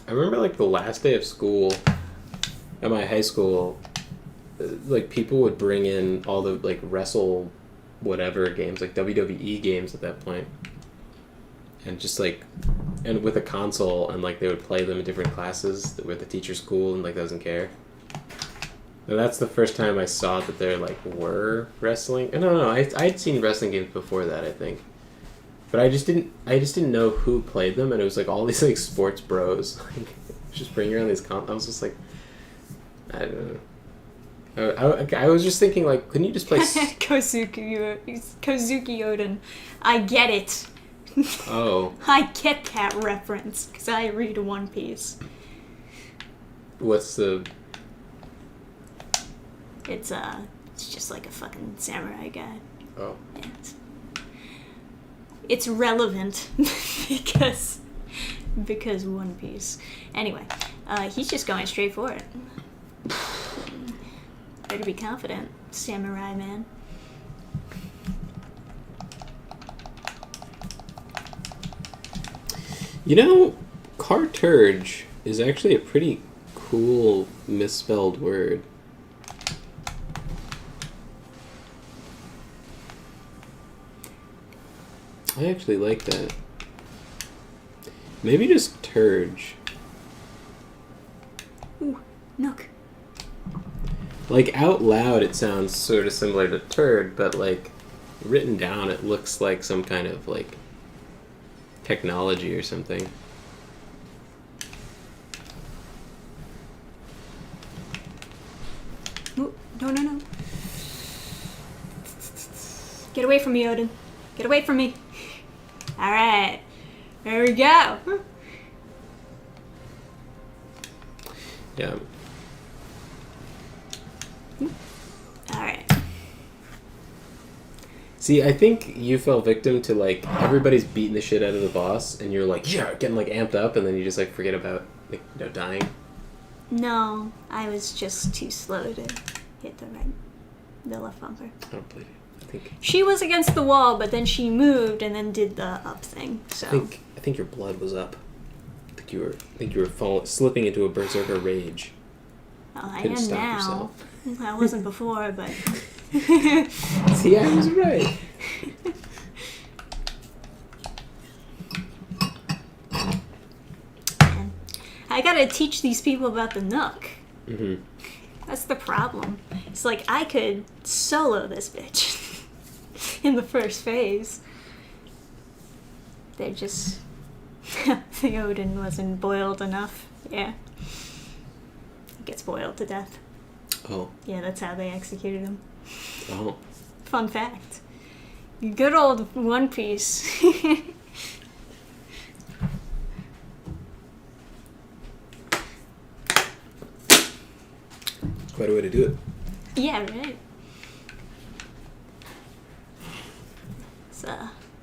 I remember, like, the last day of school at my high school, like, people would bring in all the, like, wrestle whatever games, like WWE games at that point. And just, like, and with a console, and, like, they would play them in different classes where the teacher's cool and, like, doesn't care. And that's the first time I saw that there, like, were wrestling. I don't know, I'd seen wrestling games before that, I think. But I just didn't know who played them, and it was like all these like sports bros, like just bring around these I was just like, I don't know. I was just thinking, like, couldn't you just play? Kozuki Odin. I get it. Oh. I get that reference because I read One Piece. What's the? It's just like a fucking samurai guy. Oh. Yeah, it's relevant because One Piece. Anyway, he's just going straight for it. Better be confident, samurai man. You know, carturge is actually a pretty cool misspelled word. I actually like that. Maybe just turge. Ooh, nook. Like, out loud it sounds sort of similar to turd, but, like, written down it looks like some kind of, like, technology or something. Ooh, no. Get away from me, Odin. Get away from me. Alright. There we go. Yeah. All right. See, I think you fell victim to, like, everybody's beating the shit out of the boss, and you're like, yeah, getting, like, amped up, and then you just, like, forget about, like, dying. No, I was just too slow to hit the left bumper. I don't believe you. I think She was against the wall, but then she moved and then did the up thing. So I think your blood was up. I think you were slipping into a berserker rage. well, I Couldn't am stop now. yourself. I wasn't before, but See, I was right. I gotta teach these people about the Nook. Mm-hmm. That's the problem. It's like I could solo this bitch in the first phase. They just the Odin wasn't boiled enough. Yeah, he gets boiled to death. Oh. Yeah, that's how they executed him. Oh. Fun fact. Good old One Piece. Quite a way to do it. Yeah, right.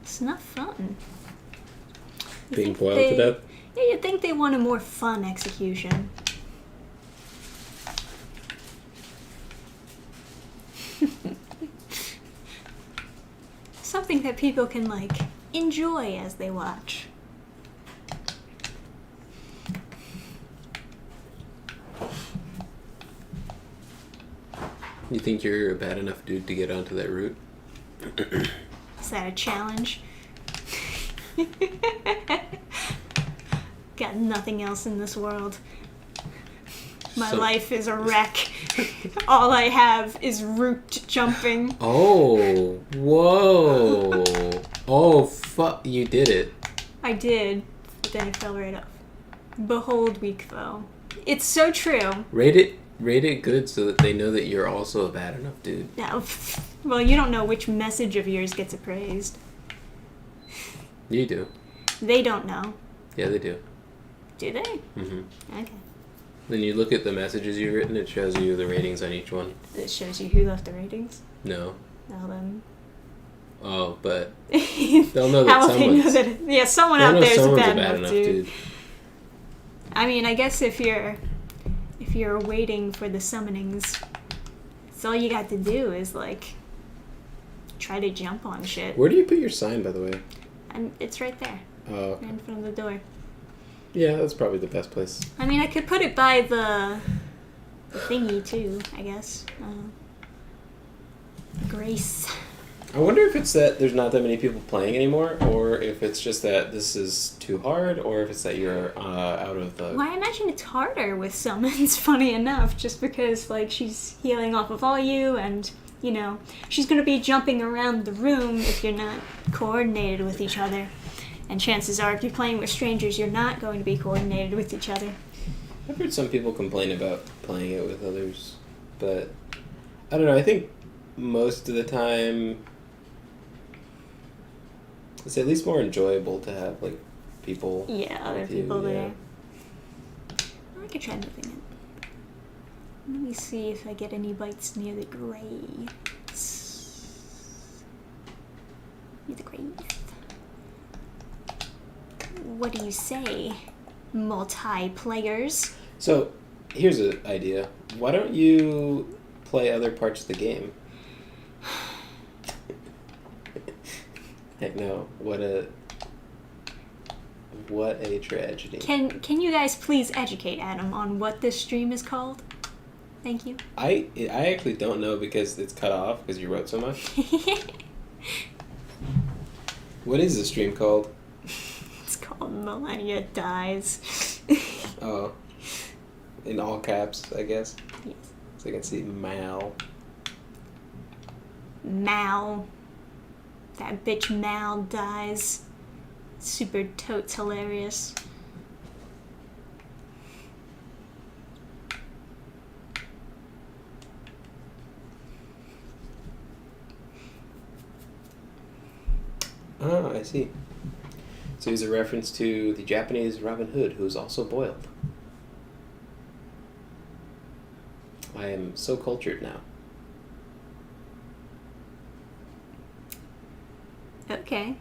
It's not fun. You Being think boiled to death? Yeah, you'd think they want a more fun execution. Something that people can, like, enjoy as they watch. You think you're a bad enough dude to get onto that route? Is that a challenge? Got nothing else in this world. My life is a wreck. All I have is root jumping. Oh, whoa. Oh, fuck, you did it. I did, but then it fell right off. Behold, weak foe. It's so true. Rate it good so that they know that you're also a bad enough dude. Now, well, you don't know which message of yours gets appraised. You do. They don't know. Yeah, they do. Do they? Mm-hmm. Okay. When you look at the messages you've written, it shows you the ratings on each one. It shows you who left the ratings. No. Well, then. Oh, but they'll know that How will they know someone's... that? Yeah, someone They'll out know there is a someone's bad enough dude. I mean, I guess if you're waiting for the summonings, it's all you got to do is, like, try to jump on shit. Where do you put your sign, by the way? And it's right there, Oh, okay. right in front of the door. Yeah, that's probably the best place. I mean, I could put it by the thingy too, I guess. Grace. I wonder if it's that there's not that many people playing anymore, or if it's just that this is too hard, or if it's that you're out of the... Well, I imagine it's harder with summons, funny enough, just because, like, she's healing off of all you, and, you know, she's going to be jumping around the room if you're not coordinated with each other. And chances are, if you're playing with strangers, you're not going to be coordinated with each other. I've heard some people complain about playing it with others, but I don't know, I think most of the time it's at least more enjoyable to have, like, people... Yeah, other with you, people yeah. there. I could try moving it. Let me see if I get any bites near the grave. Near the grave. What do you say, multi-players? So, here's an idea. Why don't you play other parts of the game? Heck no. What a tragedy. Can you guys please educate Adam on what this stream is called? Thank you. I actually don't know because it's cut off because you wrote so much. What is the stream called? It's called MALENIA Dies. Oh. In all caps, I guess. Yes. So I can see Mal. Mal. That bitch Mal dies. Super totes hilarious. Oh, I see. So he's a reference to the Japanese Robin Hood, who's also boiled. I am so cultured now. Okay.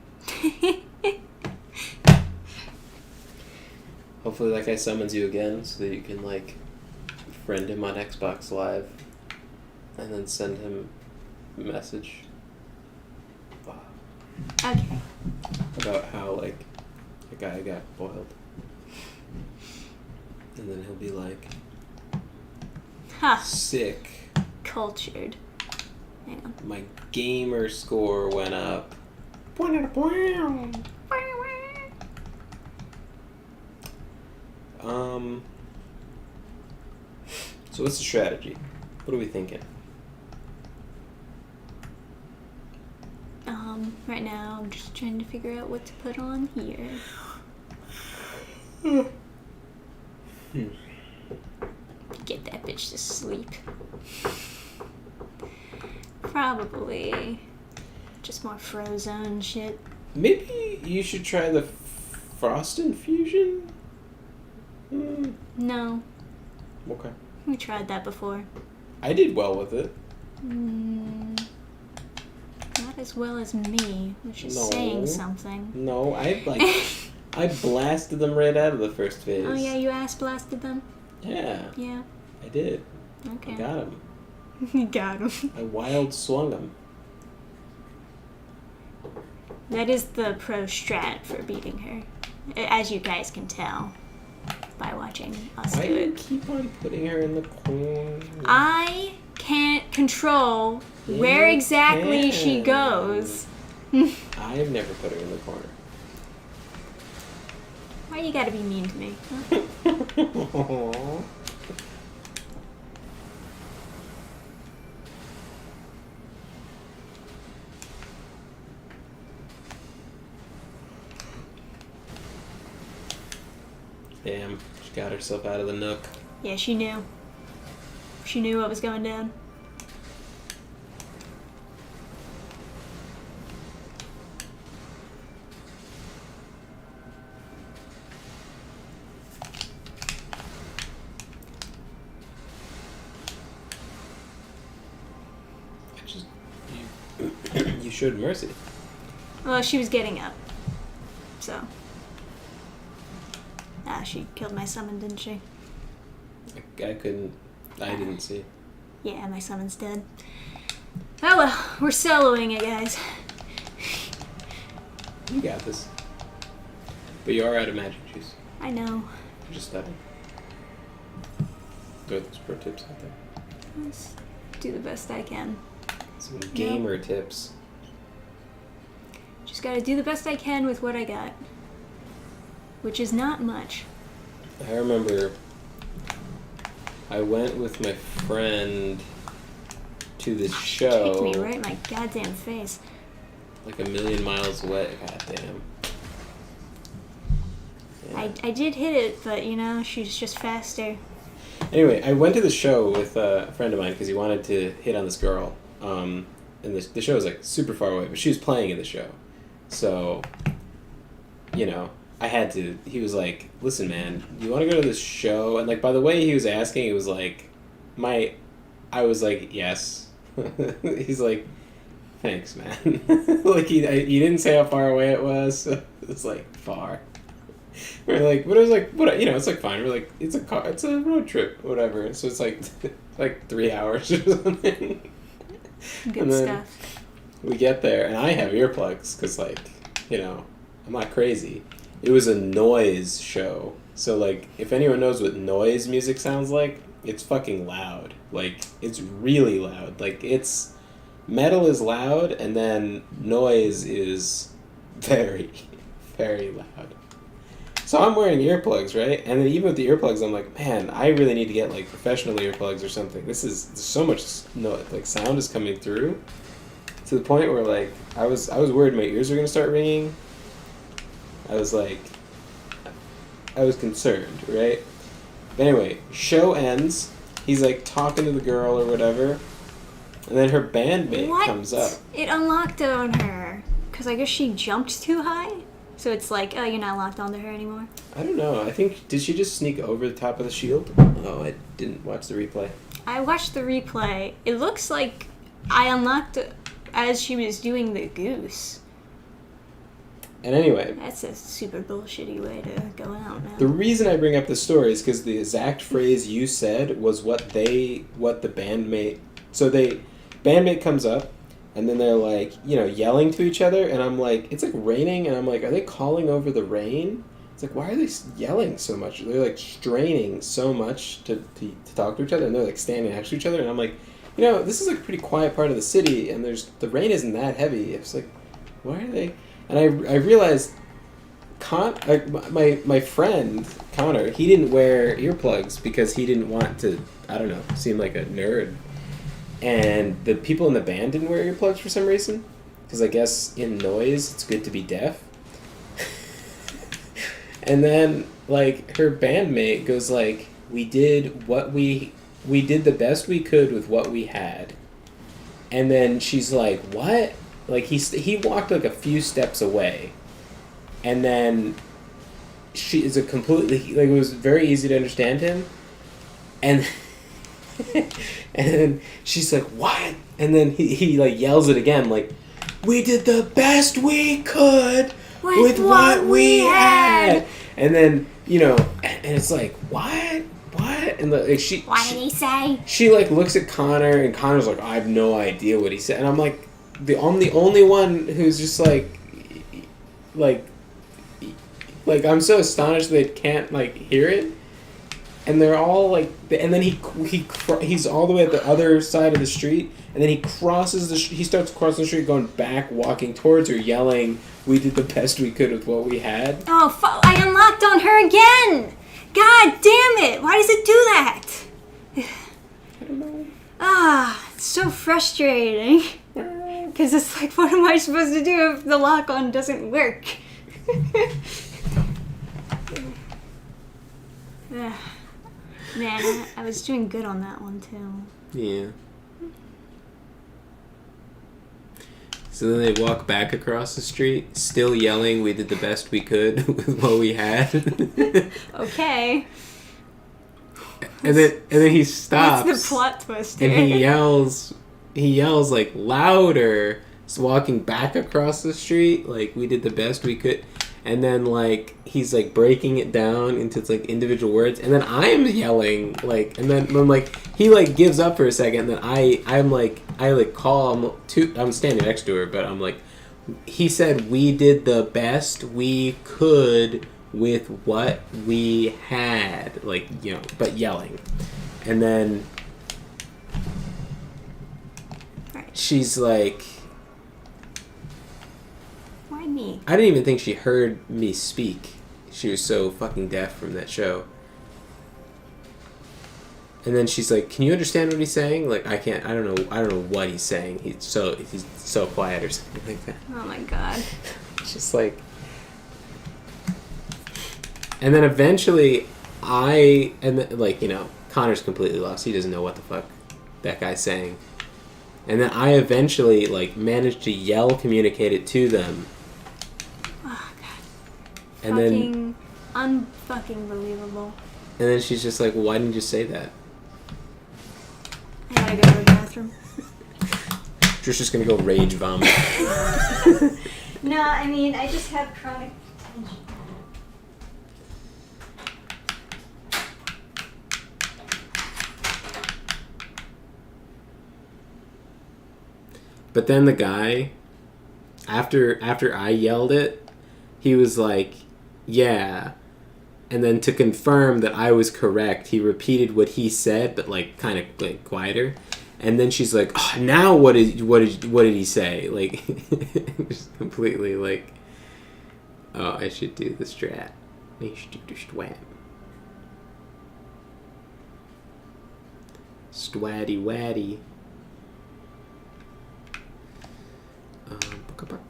Hopefully that guy summons you again so that you can, like, friend him on Xbox Live and then send him a message. Okay. About how, like, a guy got boiled. And then he'll be like, Ha. sick. Cultured. Hang on. My gamer score went up. So what's the strategy? What are we thinking? Right now I'm just trying to figure out what to put on here. Get that bitch to sleep. Probably just more Frozone shit. Maybe you should try the Frost Infusion? No, Okay. we tried that before. I did well with it. Not as well as me, which is No. saying something. No, I blasted them right out of the first phase. Oh yeah, you ass blasted them? Yeah, Yeah. I did. Okay. I got him. You got him. I wild swung him. That is the pro strat for beating her, as you guys can tell by watching us Why do do you it. keep on putting her in the corner? I can't control where You exactly she can. goes. I've never put her in the corner. Why you gotta be mean to me? Huh? Aww. Damn, she got herself out of the nook. Yeah, she knew. She knew what was going down. You showed mercy. Well, she was getting up. So. She killed my summon, didn't she? I didn't see. Yeah, my summon's dead. Oh well, we're soloing it, guys. You got this. But you are out of magic juice. I know. Just stubborn. Throw those pro tips out there. Let's do the best I can. Some gamer tips. Just gotta do the best I can with what I got. Which is not much. I remember I went with my friend to this show. Kicked me right in my goddamn face. Like a million miles away. Goddamn. Yeah. I did hit it, but you know, she's just faster. Anyway, I went to the show with a friend of mine because he wanted to hit on this girl. And the show was like super far away, but she was playing in the show. So, you know, I had to. He was like, "Listen, man, you want to go to this show?" And like by the way he was asking, it was like, I was like, "Yes." He's like, "Thanks, man." Like he didn't say how far away it was. So it was like far. We're like, but it was like, what, you know, it's like fine. We're like, it's a road trip, whatever. So it's like 3 hours or something. Good And then stuff. we get there, and I have earplugs because, like, you know, I'm not crazy. It was a noise show, so like, if anyone knows what noise music sounds like, it's fucking loud. Like, it's really loud. Like, metal is loud, and then noise is very, very loud. So I'm wearing earplugs, right? And then even with the earplugs, I'm like, man, I really need to get like professional earplugs or something. There's so much like sound is coming through, to the point where like I was worried my ears were gonna start ringing. I was concerned, right? But anyway, show ends. He's like talking to the girl or whatever, and then her bandmate comes up. It unlocked on her because I guess she jumped too high. So it's like, oh, you're not locked onto her anymore. I don't know. I think, did she just sneak over the top of the shield? Oh, I didn't watch the replay. I watched the replay. It looks like I unlocked it as she was doing the goose. And anyway, That's a super bullshitty way to go out now. the reason I bring up the story is because the exact phrase you said was what the bandmate... So bandmate comes up, and then they're like, yelling to each other, and I'm like, it's like raining, and I'm like, are they calling over the rain? It's like, why are they yelling so much? They're like straining so much to talk to each other, and they're like standing next to each other, and I'm like, this is like a pretty quiet part of the city, and the rain isn't that heavy. It's like, why are they... And I realized, my friend Connor, he didn't wear earplugs because he didn't want to, I don't know, seem like a nerd. And the people in the band didn't wear earplugs for some reason, because I guess in noise it's good to be deaf. And then like her bandmate goes like, we did the best we could with what we had. And then she's like, what? Like, he walked, like, a few steps away. And then she is a completely... Like, it was very easy to understand him. And then she's like, what? And then he like, yells it again, like, we did the best we could with what we had. And then, and it's like, what? What? And like, What did he say? She, like, looks at Connor, and Connor's like, I have no idea what he said. And I'm like... I'm the only one who's just like I'm so astonished they can't like hear it, and they're all like, and then he's all the way at the other side of the street, and then he starts crossing the street, going back, walking towards her, yelling, "We did the best we could with what we had." Oh, I unlocked on her again! God damn it! Why does it do that? I don't know. It's so frustrating. Because it's like, what am I supposed to do if the lock-on doesn't work? Man, I was doing good on that one, too. Yeah. So then they walk back across the street, still yelling, we did the best we could with what we had. Okay. And then he stops. What's the plot twist here? And he yells like louder, walking back across the street, like we did the best we could. And then like he's like breaking it down into like individual words, and then I'm yelling like, and then like he like gives up for a second, and then I call him to, I'm standing next to her, but I'm like, he said we did the best we could with what we had, like, but yelling. And then she's like, why me? I didn't even think she heard me speak. She was so fucking deaf from that show. And then she's like, can you understand what he's saying? Like, I don't know what he's saying. He's so quiet or something like that. Oh my god. It's just like... And then eventually Connor's completely lost. He doesn't know what the fuck that guy's saying. And then I eventually, like, managed to communicate it to them. Oh, God. And then... Unfucking believable. And then she's just like, well, why didn't you say that? I gotta go to the bathroom. Trisha's gonna go rage vomit. No, I mean, I just have chronic tension. But then the guy, after I yelled it, he was like, yeah. And then to confirm that I was correct, he repeated what he said, but like kind of like quieter. And then she's like, oh, now what did he say? Like, just completely like, oh, I should do the strat. I should do the stwat. Stwatty waddy. Buck.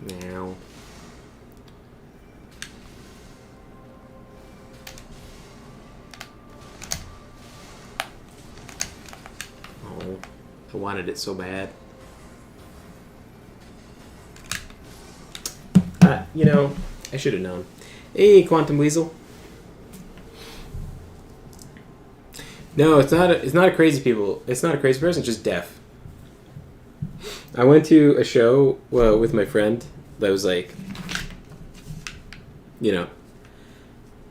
Now. Oh, I wanted it so bad. You know, I should have known. Hey, Quantum Weasel. No, it's not. It's not a crazy people. It's not a crazy person. It's just deaf. I went to a show with my friend that was like, you know,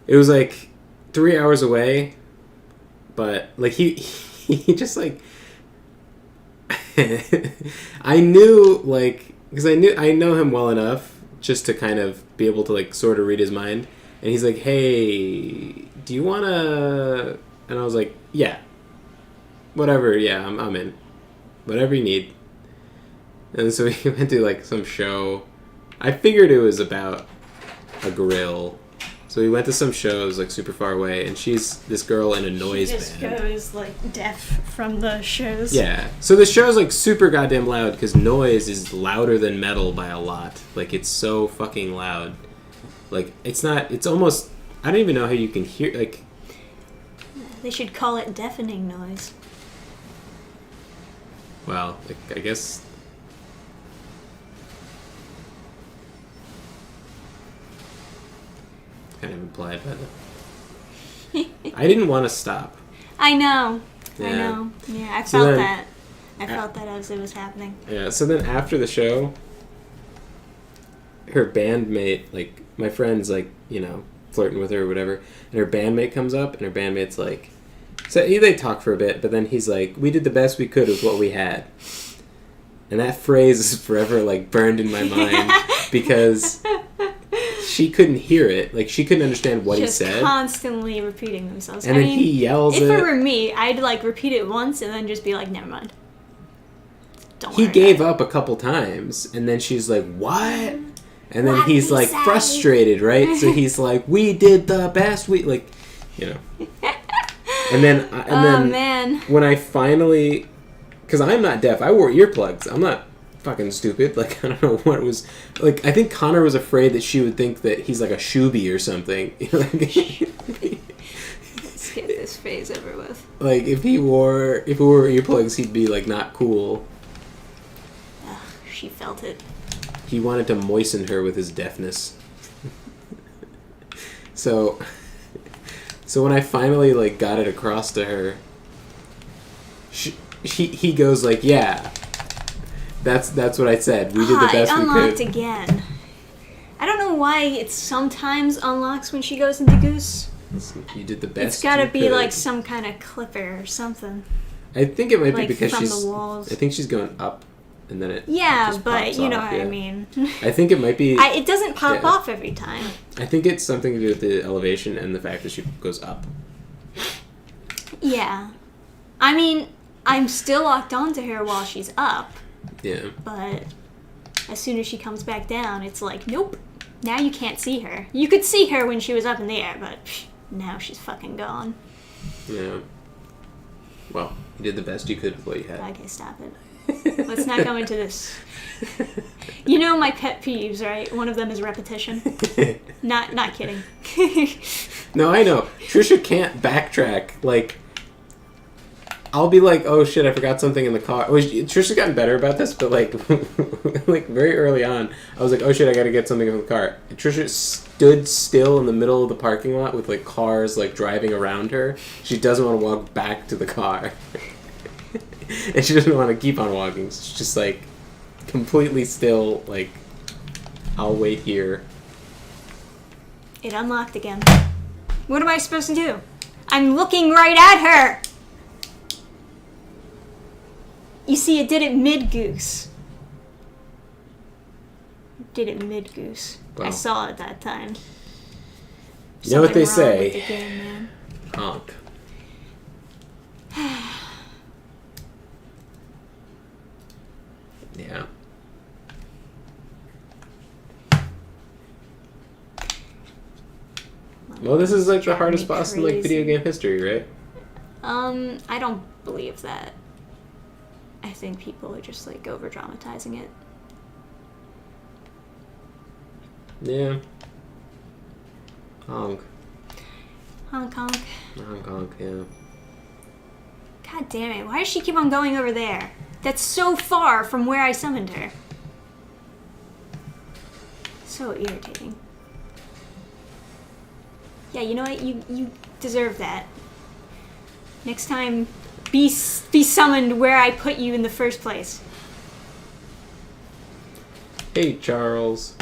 it was like 3 hours away, but like he just like I knew like because I know him well enough just to kind of be able to like sort of read his mind, and he's like, "Hey, do you wanna?" And I was like, "Yeah, whatever. Yeah, I'm in. Whatever you need." And so we went to like some show. I figured it was about a grill. So we went to some shows like super far away, and she's this girl in a noise band. She just goes like deaf from the shows. Yeah. So the show's like super goddamn loud because noise is louder than metal by a lot. Like it's so fucking loud. Like it's not. It's almost. I don't even know how you can hear. Like they should call it deafening noise. Well, like, I guess. Kind of implied by the. I didn't want to stop. I know. Yeah. I know. Yeah, I So felt then- that. I felt that as it was happening. Yeah, so then after the show, her bandmate, like, my friend's, like, you know, flirting with her or whatever, and her bandmate comes up, and her bandmate's like, so they talk for a bit, but then he's like, we did the best we could with what we had. And that phrase is forever, like, burned in my mind, because she couldn't hear it. Like, she couldn't understand what Just he said. constantly repeating themselves. And then he yells if it. it were me, I'd, like, repeat it once and then just be like, never mind. Don't He worry gave about up a couple times, and then she's like, what? And then What he's he like say? frustrated, right? So he's like, we did the best we, like, you know. And then, man. when I finally, because I'm not deaf, I wore earplugs. I'm not fucking stupid. Like, I don't know what it was. Like, I think Connor was afraid that she would think that he's like a shoobie or something. Let's get this phase over with. Like, if he wore earplugs, he'd be like not cool. Ugh, she felt it. He wanted to moisten her with his deafness. So when I finally like got it across to her, he goes like, "Yeah, that's what I said. We did the best we unlocked could." again. I don't know why it sometimes unlocks when she goes into Goose. You did the best. It's gotta you be could. like some kind of clipper or something. I think it might be like because from she's. the walls. I think she's going up, and then it. Yeah, just but pops you know off, what yeah. I mean. I think it might be. It doesn't pop Yeah. off every time. I think it's something to do with the elevation and the fact that she goes up. Yeah. I mean, I'm still locked onto her while she's up, Yeah. but as soon as she comes back down, it's like, nope. Now you can't see her. You could see her when she was up in the air, but now she's fucking gone. Yeah. Well, you did the best you could with what you had. Okay, stop it. Let's not go into this. You know my pet peeves, right? One of them is repetition. Not kidding. No, I know. Trisha can't backtrack. Like, I'll be like, oh shit, I forgot something in the car. Trisha's gotten better about this, but like, like very early on, I was like, oh shit, I gotta get something from the car. And Trisha stood still in the middle of the parking lot with like cars like driving around her. She doesn't want to walk back to the car. And she doesn't want to keep on walking. So she's just like completely still, like, I'll wait here. It unlocked again. What am I supposed to do? I'm looking right at her! You see, it did it mid-goose. Did it mid-goose. I Wow. saw it that time. You know what they Something wrong with say? the game, man. Honk. Yeah. Well, this is like the hardest boss in like video game history, right? I don't believe that. I think people are just like over dramatizing it. Yeah. Honk. Honk honk. Honk honk, yeah. God damn it. Why does she keep on going over there? That's so far from where I summoned her. So irritating. Yeah, you know what? You deserve that. Next time, be summoned where I put you in the first place. Hey, Charles.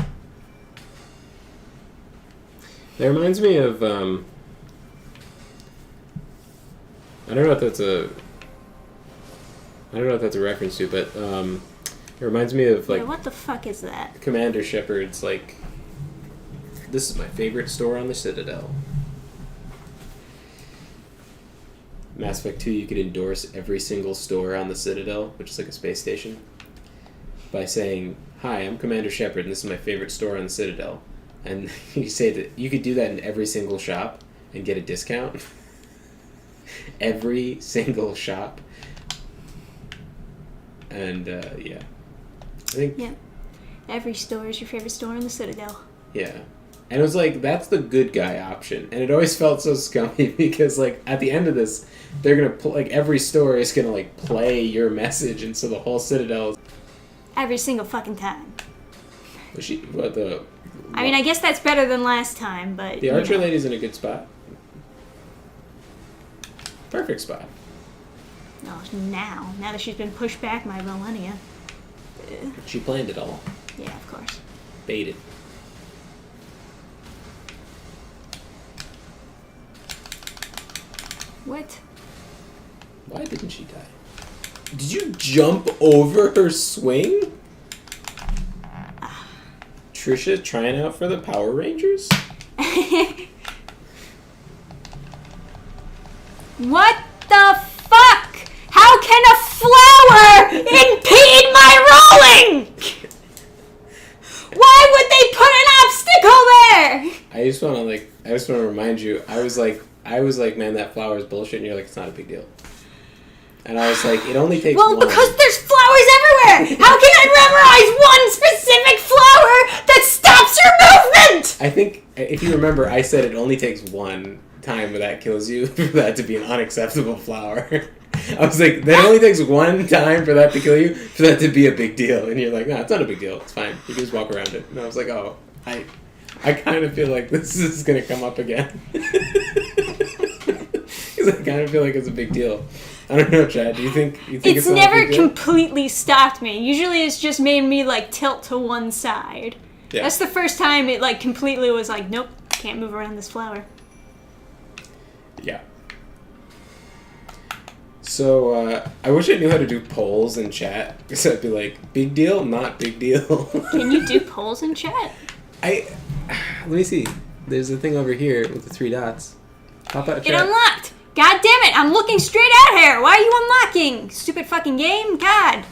That reminds me of, I don't know if that's a reference to, but, it reminds me of, like... Yeah, what the fuck is that? Commander Shepard's, like... This is my favorite store on the Citadel. Mass Effect 2, you could endorse every single store on the Citadel, which is like a space station, by saying, "Hi, I'm Commander Shepard, and this is my favorite store on the Citadel." And you say that you could do that in every single shop and get a discount. Every single shop. And, yeah. I think... Yeah. Every store is your favorite store in the Citadel. Yeah. And it was like, that's the good guy option. And it always felt so scummy because, like, at the end of this, they're going to, like, every store is going to, like, play your message, and so the whole Citadel... Every single fucking time. I mean, I guess that's better than last time, but... The Archer Lady's in a good spot. Perfect spot. No, now that she's been pushed back by MALENIA. She planned it all. Yeah, of course. Baited. What? Why didn't she die? Did you jump over her swing? Trisha trying out for the Power Rangers? What the fuck? How can a flower impede my rolling? Why would they put an obstacle there? I just want to remind you, I was like, man, that flower is bullshit, and you're like, it's not a big deal. And I was like, it only takes one. Well, because there's flowers everywhere! How can I memorize one specific flower that stops your movement? I think, if you remember, I said it only takes one time where that kills you for that to be an unacceptable flower. I was like, that only takes one time for that to kill you, for that to be a big deal. And you're like, no, it's not a big deal. It's fine. You can just walk around it. And I was like, oh, I kind of feel like this is going to come up again. Because I kind of feel like it's a big deal. I don't know, Chad. Do you think it's not never a big deal? completely stopped me. Usually it's just made me, like, tilt to one side. Yeah. That's the first time it, like, completely was like, nope, can't move around this flower. Yeah. So, I wish I knew how to do polls in chat. Because I'd be like, big deal, not big deal. Can you do polls in chat? Let me see. There's a thing over here with the 3 dots. Pop out chat. It unlocked! God damn it! I'm looking straight at her! Why are you unlocking? Stupid fucking game? God!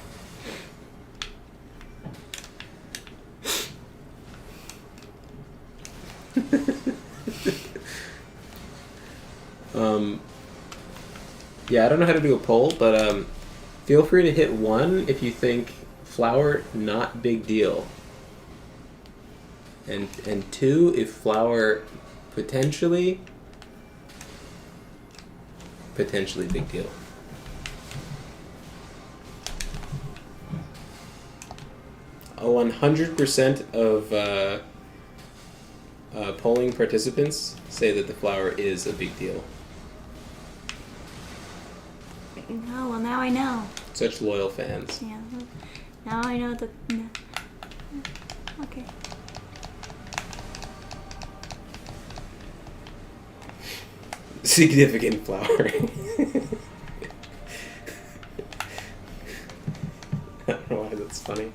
Yeah, I don't know how to do a poll, but feel free to hit 1 if you think flower not big deal, and 2 if flower potentially big deal. A 100% of polling participants say that the flower is a big deal. Oh, well, now I know. Such loyal fans. Yeah. Now I know that... No. Okay. Significant flowering. I don't know why that's funny.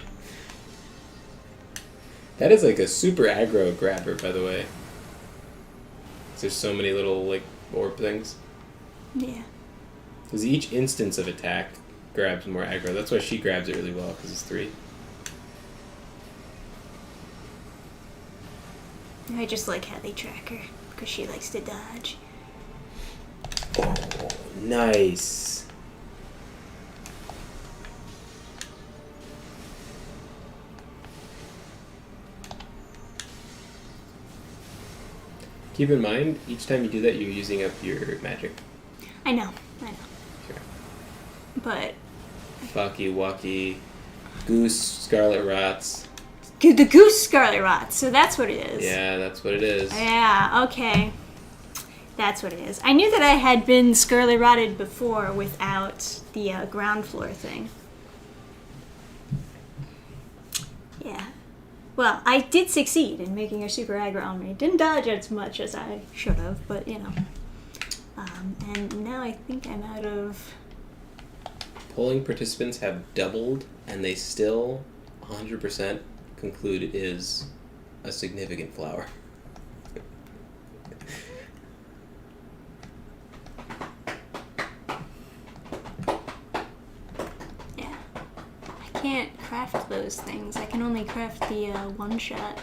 That is like a super aggro grabber, by the way. There's so many little, like, orb things. Yeah. Because each instance of attack grabs more aggro. That's why she grabs it really well, because it's 3. I just like how they track her, because she likes to dodge. Oh, nice. Keep in mind, each time you do that, you're using up your magic. I know. Sure. But... Fucky, Wacky, Goose, Scarlet Rots. The goose scarlet rot, so that's what it is. Yeah, that's what it is. Yeah, okay. That's what it is. I knew that I had been scarlet rotted before without the ground floor thing. Yeah. Well, I did succeed in making her super aggro on me. Didn't dodge as much as I should have, but you know. And now I think I'm out of... Polling participants have doubled, and they still 100% conclude it is a significant flower. Yeah. I can't craft those things. I can only craft the one-shot.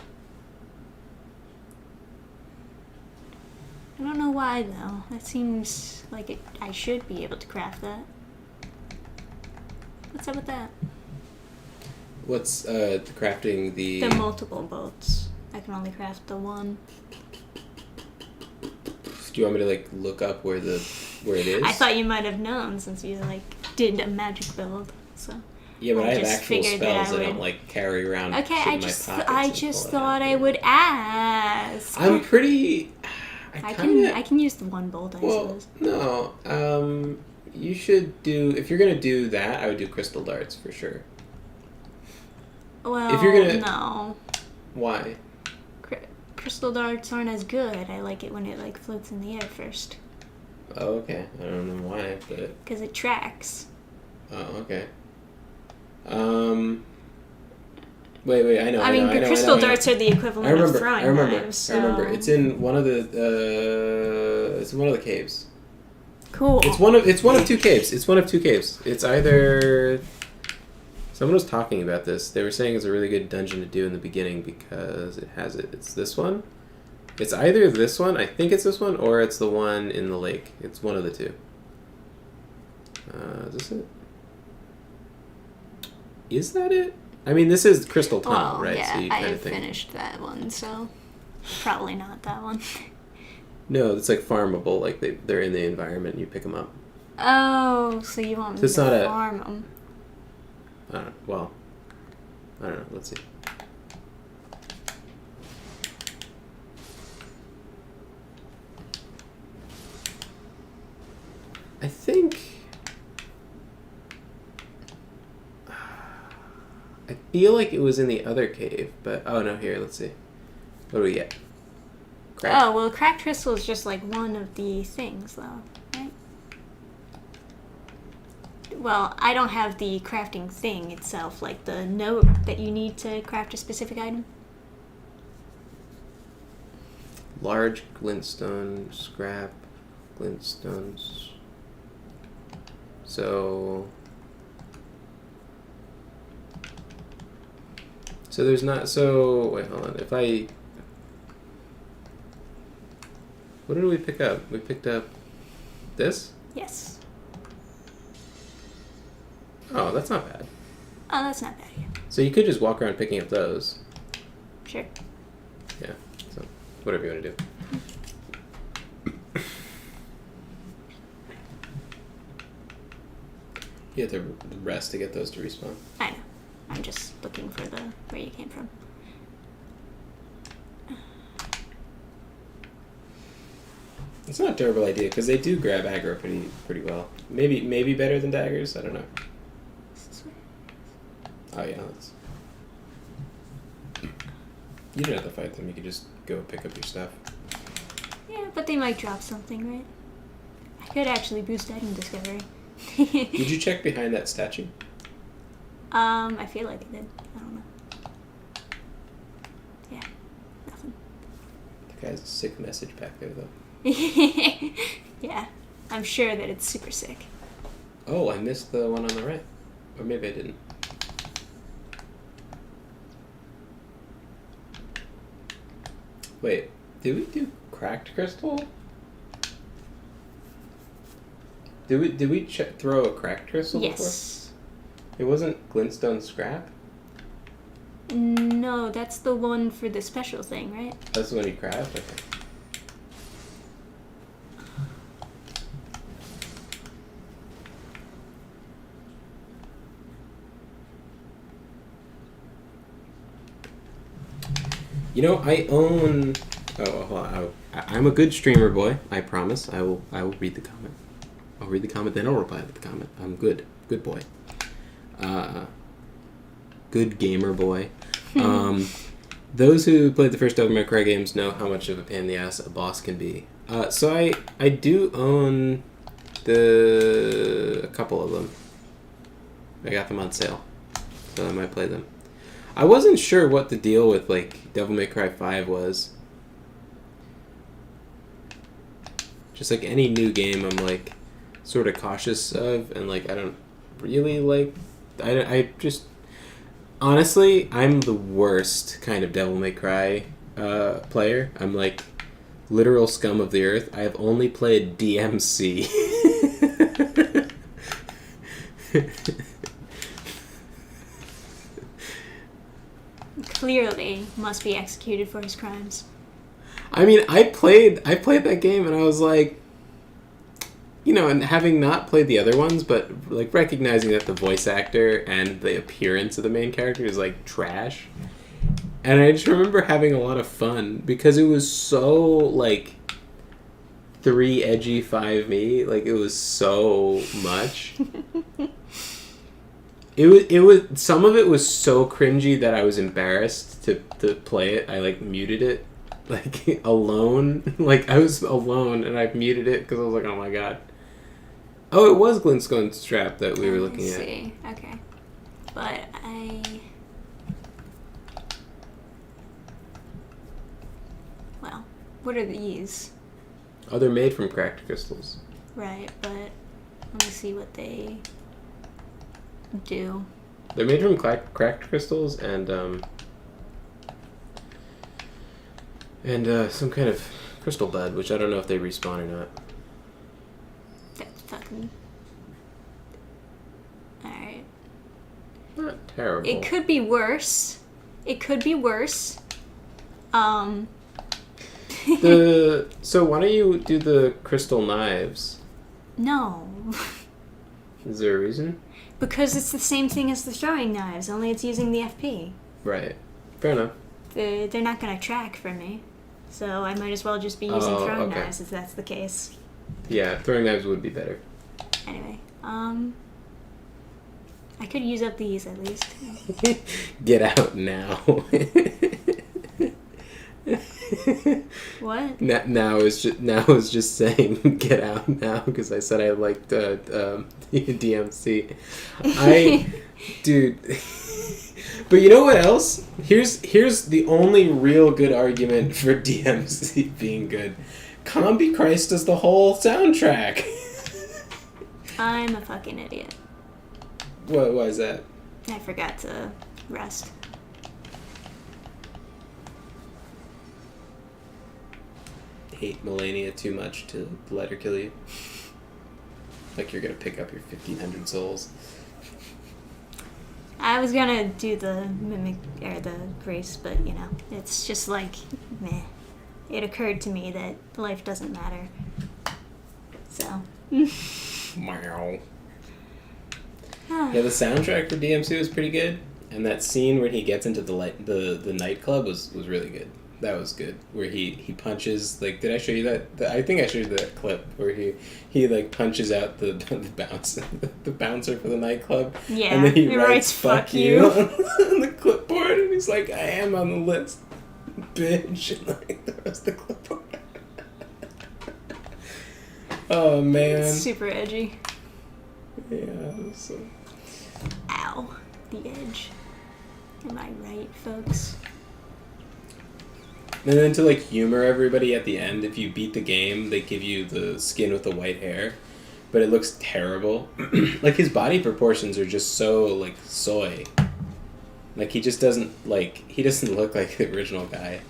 I don't know why, though. That seems like I should be able to craft that. What's up with that? What's crafting the... The multiple boats. I can only craft the one. Do you want me to, like, look up where it is? I thought you might have known since you, like, did a magic build, so... Yeah, but I have just actual figured that spells I I don't, would- like, carry around Okay, shit I in my just pockets I and just pull it thought out. I would ask. I'm pretty... I can use the one bolt, I Well, suppose. no. You should do... If you're gonna do that, I would do crystal darts, for sure. Well, if you're gonna- no. Why? Crystal darts aren't as good. I like it when it, like, floats in the air first. Oh, okay. I don't know why, but... Because it tracks. Oh, okay. Wait, I know. I mean, crystal darts are the equivalent of throwing knives. So... I remember. It's in one of the. It's in one of the caves. Cool. It's one of two caves. It's either. Someone was talking about this. They were saying it's a really good dungeon to do in the beginning because it has it. It's this one. It's either this one. I think it's this one, or it's the one in the lake. It's one of the two. Is this it? Is that it? I mean, this is Crystal Tunnel, right? Yeah, So you I kind of have think. finished that one, so probably not that one. No, it's like farmable. Like they're in the environment, and you pick them up. Oh, so you want me So it's to not a- farm them? Well, I don't know. Let's see. I think. I feel like it was in the other cave, but oh no, here, let's see. What do we get? Cracked. Oh, well, cracked crystal is just like one of the things, though, right? Well, I don't have the crafting thing itself, like the note that you need to craft a specific item. Large glintstone, scrap, glintstones. So there's not, so, wait, hold on. If I, what did we pick up? We picked up this? Yes. Oh, that's not bad. Oh, that's not bad, yeah. So you could just walk around picking up those. Sure. Yeah, so whatever you want to do. You have to rest to get those to respawn. I know. I'm just looking for where you came from. It's not a terrible idea because they do grab aggro pretty well. Maybe better than daggers. I don't know. Oh yeah, that's. You don't have to fight them. You can just go pick up your stuff. Yeah, but they might drop something, right? I could actually boost item discovery. Did you check behind that statue? I feel like I did. I don't know. Yeah, nothing. The guy has a sick message back there, though. Yeah, I'm sure that it's super sick. Oh, I missed the one on the right. Or maybe I didn't. Wait, did we do cracked crystal? Did we throw a cracked crystal Yes. before? It wasn't glintstone scrap? No, that's the one for the special thing, right? That's the one you craft? Okay. You know, I own. Oh, hold on. I'm a good streamer boy. I promise. I will read the comment. I'll read the comment, then I'll reply to the comment. I'm good. Good boy. Good gamer boy. Those who played the first Devil May Cry games know how much of a pain in the ass a boss can be. So I do own a couple of them. I got them on sale, so I might play them. I wasn't sure what the deal with like Devil May Cry 5 was. Just like any new game, I'm like sort of cautious of, and like I don't really like. I just honestly, I'm the worst kind of Devil May Cry player. I'm like literal scum of the earth. I have only played DMC. Clearly must be executed for his crimes. I mean, I played that game and I was like, you know, and having not played the other ones, but like recognizing that the voice actor and the appearance of the main character is like trash. And I just remember having a lot of fun because it was so like 3 edgy 5 me, like it was so much. It was some of it was so cringy that I was embarrassed to play it. I like muted it, like alone. Like I was alone and I muted it because I was like, oh my god. Oh, it was Glinskone's Trap that we were looking at. I see. Okay, but well, what are these? Oh, they're made from cracked crystals. Right, but let me see what they do. They're made from cracked crystals and some kind of crystal bud, which I don't know if they respawn or not. That's fucking... Alright. Not terrible. It could be worse. It could be worse. So why don't you do the crystal knives? No. Is there a reason? Because it's the same thing as the throwing knives, only it's using the FP. Right. Fair enough. They're not going to track for me. So I might as well just be using throwing knives if that's the case. Yeah, throwing knives would be better. Anyway, I could use up these at least. Get out now. What? Now is just saying get out now because I said I liked DMC. Dude. But you know what else? Here's the only real good argument for DMC being good. Combi Christ does the whole soundtrack. I'm a fucking idiot. Why is that? I forgot to rest. Hate MALENIA too much to let her kill you. Like you're gonna pick up your 1,500 souls. I was gonna do the mimic or the grace, but you know, it's just like meh. It occurred to me that life doesn't matter. So. Meow. Yeah, the soundtrack for DMC was pretty good, and that scene where he gets into the nightclub was really good. That was good. Where he punches, like, did I show you that? I think I showed you that clip where he like punches out the bouncer for the nightclub. Yeah. And then he writes "fuck you" on the clipboard, and he's like, I am on the list, bitch, and like the rest of the clipboard. Oh man. It's super edgy. Yeah. So. Ow. The edge. Am I right, folks? And then to like humor everybody at the end, if you beat the game, they give you the skin with the white hair, but it looks terrible. Like his body proportions are just so like soy. Like he just doesn't look like the original guy.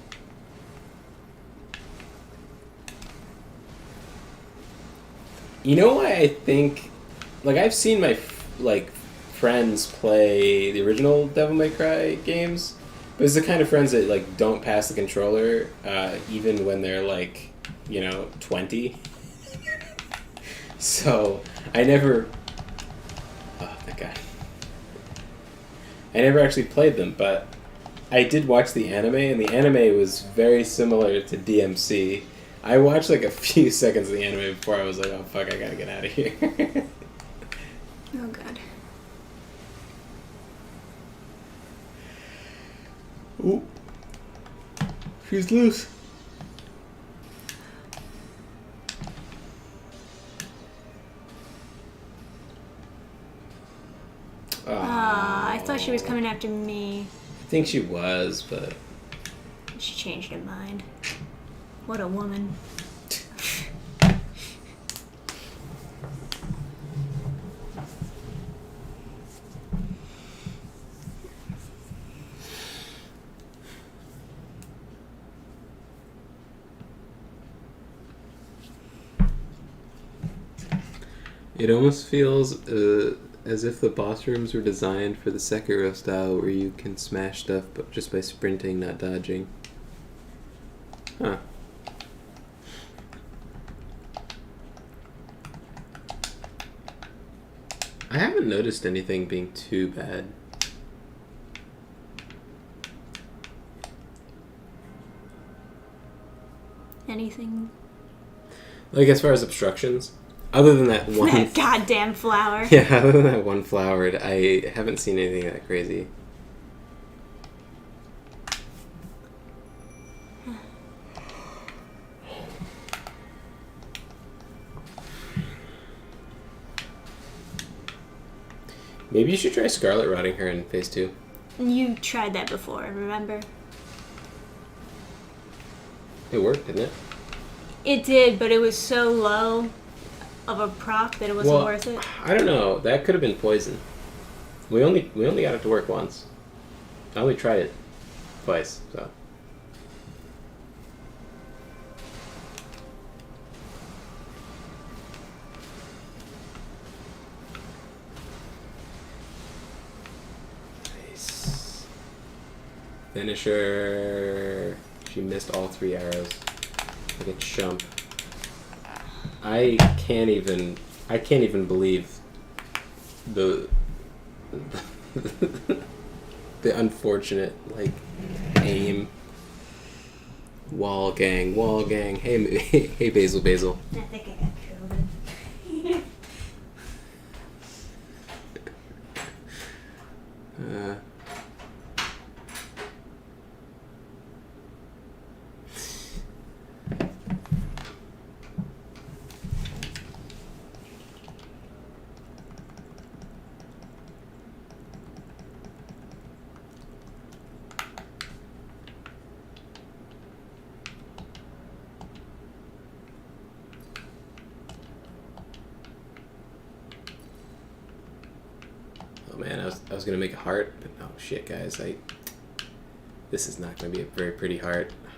You know why I think, like I've seen my friends play the original Devil May Cry games. But it's the kind of friends that, like, don't pass the controller, even when they're, like, 20. So, I never... Oh, that guy. I never actually played them, but I did watch the anime, and the anime was very similar to DMC. I watched like a few seconds of the anime before I was like, oh fuck, I gotta get out of here. Oh god. Ooh. She's loose. I thought she was coming after me. I think she was, but... She changed her mind. What a woman. It almost feels as if the boss rooms were designed for the Sekiro style where you can smash stuff but just by sprinting, not dodging. Huh. I haven't noticed anything being too bad. Anything? Like as far as obstructions? Other than that one... That goddamn flower. Yeah, other than that one flower, I haven't seen anything that crazy. Maybe you should try Scarlet Rotting her in phase 2. You tried that before, remember? It worked, didn't it? It did, but it was so low of a proc that it wasn't worth it. I don't know. That could have been poison. We only got it to work once. I only tried it twice, so. Nice. Finisher. She missed all 3 arrows. Like a chump. I can't even believe the the unfortunate like aim. Wall gang. Hey, hey, Basil. I think I got COVID. Oh man, I was gonna make a heart, but oh shit, guys, this is not gonna be a very pretty heart. Oh,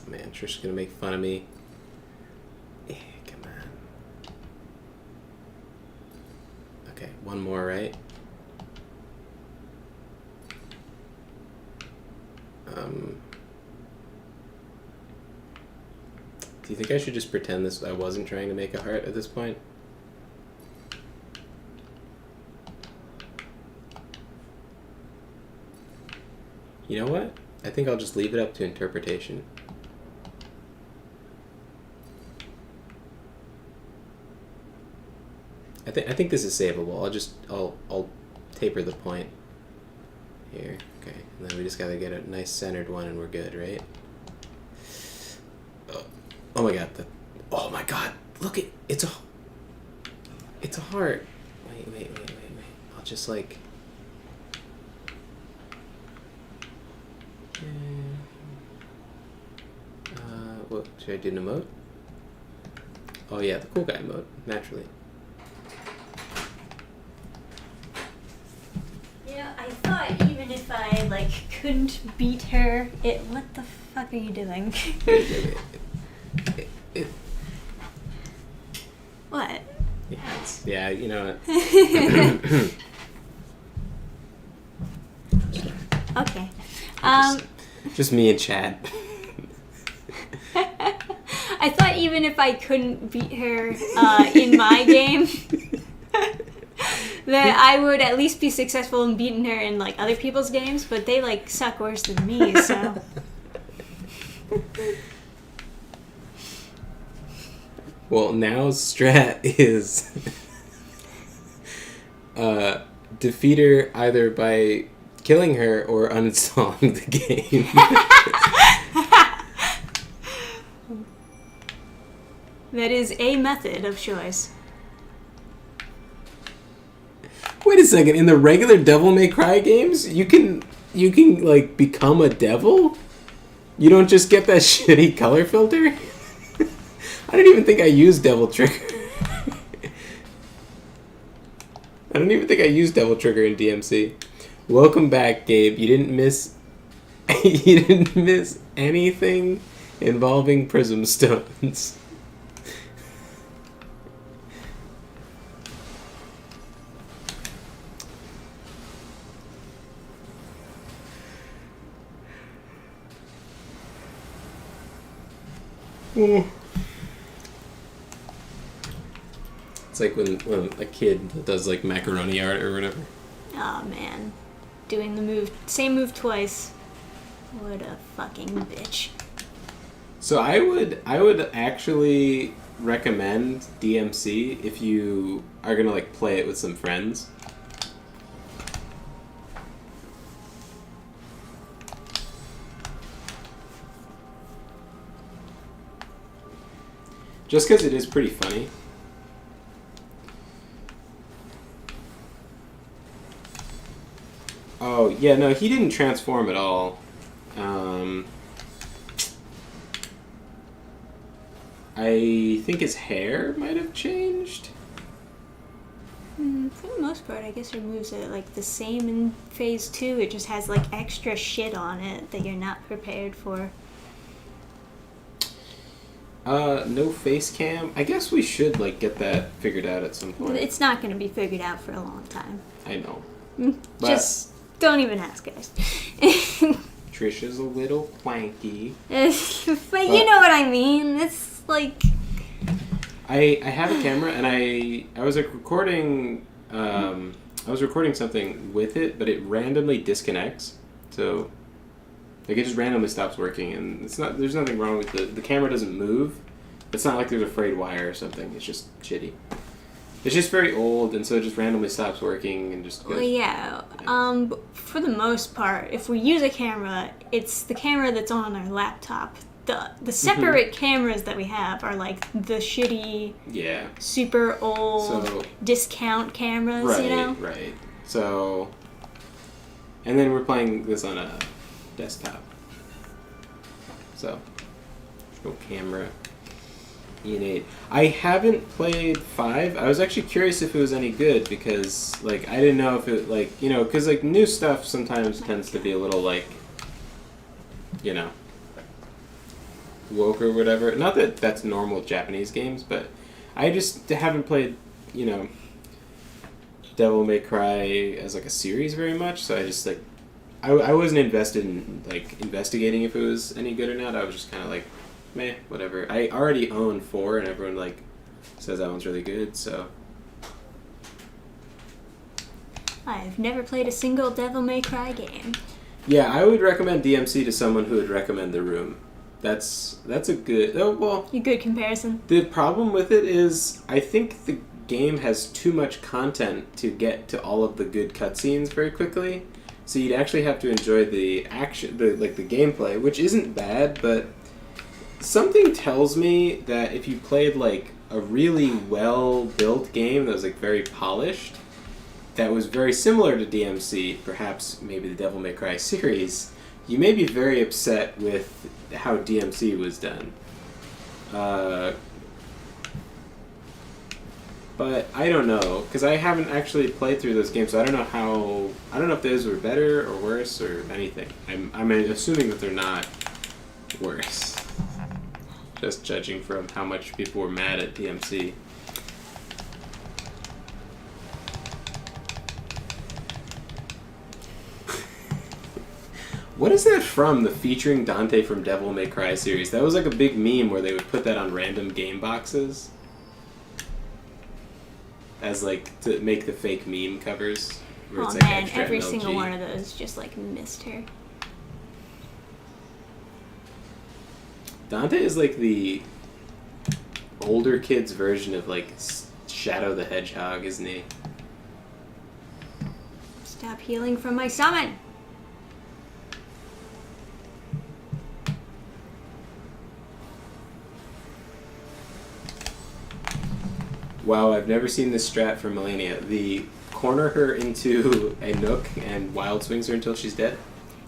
God. Man, Trish's gonna make fun of me. Yeah, come on. Okay, one more, right? Do you think I should just pretend I wasn't trying to make a heart at this point? You know what? I think I'll just leave it up to interpretation. I think this is savable. I'll taper the point here. Okay, and then we just gotta get a nice centered one, and we're good, right? Oh my god! Oh my god! Look it! It's a heart. Wait. I'll just like. What should I do? No mode? Oh yeah, the cool guy mode, naturally. Yeah, I thought even if I like couldn't beat her, what the fuck are you doing? What? Yeah, you know what? Okay. Just me and Chad. I thought even if I couldn't beat her in my game, that I would at least be successful in beating her in like other people's games, but they like suck worse than me, so. Well, now strat is defeat her either by killing her or uninstalling the game. That is a method of choice. Wait a second, in the regular Devil May Cry games, you can like become a devil? You don't just get that shitty color filter? I don't even think I used Devil Trigger. I don't even think I used Devil Trigger in DMC. Welcome back, Gabe. You didn't miss anything involving prism stones. It's like when a kid does like macaroni art or whatever. Oh man, doing the same move twice. What a fucking bitch. So I would actually recommend DMC if you are gonna like play it with some friends. Just because it is pretty funny. Oh, yeah, no, he didn't transform at all. I think his hair might have changed. For the most part, I guess her moves are like the same in phase 2. It just has like extra shit on it that you're not prepared for. No face cam. I guess we should like get that figured out at some point. It's not going to be figured out for a long time. I know. Just don't even ask, guys. Trisha's a little clanky. But you know what I mean. It's like... I have a camera and I was like recording I was recording something with it, but it randomly disconnects. So like it just randomly stops working, and there's nothing wrong with the camera doesn't move. It's not like there's a frayed wire or something. It's just shitty. It's just very old, and so it just randomly stops working and just goes. Well, yeah. For the most part, if we use a camera, it's the camera that's on our laptop. The separate cameras that we have are like the shitty, super old discount cameras, right, you know? Right. So, and then we're playing this on a desktop. So, there's no camera in it. I haven't played 5. I was actually curious if it was any good because, like, I didn't know if it, like, you know, because, like, new stuff sometimes tends to be a little, like, you know, woke or whatever. Not that that's normal Japanese games, but I just haven't played, you know, Devil May Cry as like a series very much, so I just like I wasn't invested in like investigating if it was any good or not. I was just kind of like, meh, whatever. I already own 4 and everyone like says that one's really good, so I've never played a single Devil May Cry game. yeah, I would recommend DMC to someone who would recommend The Room. That's a good... Oh, well... A good comparison. The problem with it is, I think the game has too much content to get to all of the good cutscenes very quickly. So you'd actually have to enjoy the action, the gameplay, which isn't bad, but something tells me that if you played, like, a really well-built game that was, like, very polished, that was very similar to DMC, perhaps maybe the Devil May Cry series, you may be very upset with how DMC was done. But I don't know, because I haven't actually played through those games, so I don't know if those were better or worse or anything. I'm assuming that they're not worse. Just judging from how much people were mad at DMC. What is that from, the featuring Dante from Devil May Cry series? That was like a big meme where they would put that on random game boxes. as like to make the fake meme covers. Where Oh it's like man, extra every MLG. single one of those just like missed her. Dante is like the older kid's version of like Shadow the Hedgehog, isn't he? Stop healing from my summon. Wow, I've never seen this strat for Malenia. The corner her into a nook and wild swings her until she's dead.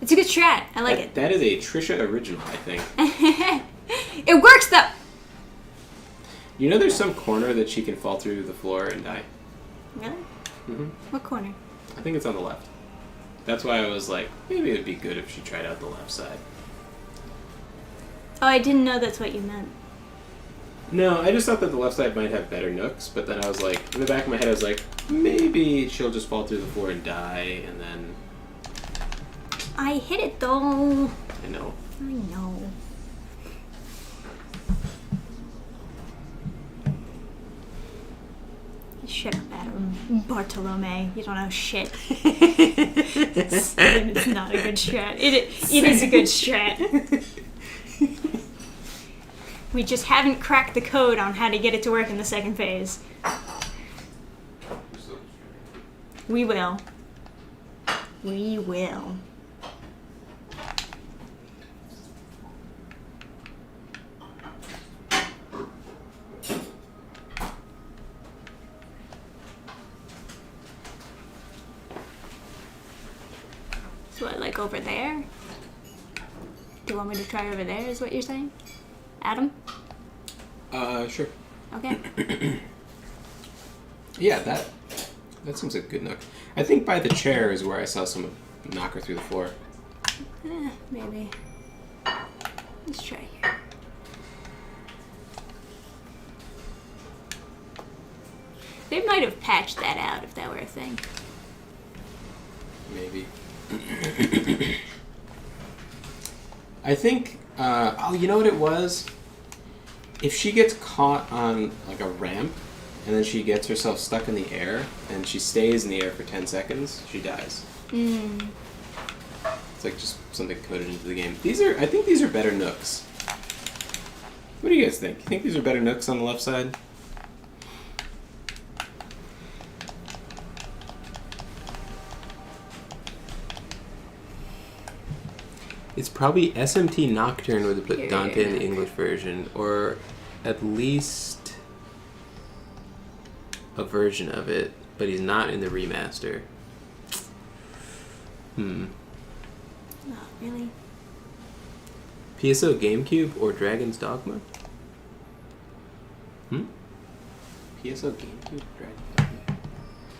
It's a good strat. I like That is a Trisha original, I think. it. It works though. You know there's some corner that she can fall through the floor and die? Really? Mm-hmm. What corner? I think it's on the left. That's why I was like, maybe it would be good if she tried out the left side. Oh, I didn't know that's what you meant. No, I just thought that the left side might have better nooks, but then I was like, in the back of my head I was like, maybe she'll just fall through the floor and die, and then... I hit it though. I know. I know. Shut up, Adam. Bartolome. You don't know shit. It's not a good strat. It is a good strat. We just haven't cracked the code on how to get it to work in the second phase. We will. We will. So what, like over there? Do you want me to try over there, is what you're saying? Adam? Sure. Okay. Yeah, that seems like a good nook. I think by the chair is where I saw someone knock her through the floor. Maybe. Let's try here. They might have patched that out if that were a thing. Maybe. I think, you know what it was? If she gets caught on, like, a ramp, and then she gets herself stuck in the air, and she stays in the air for 10 seconds, she dies. Mm. It's like just something coded into the game. I think these are better nooks. What do you guys think? You think these are better nooks on the left side? It's probably SMT Nocturne would have put Dante in the English version, or at least a version of it, but he's not in the remaster. Not really. PSO GameCube or Dragon's Dogma? PSO GameCube, Dragon's Dogma.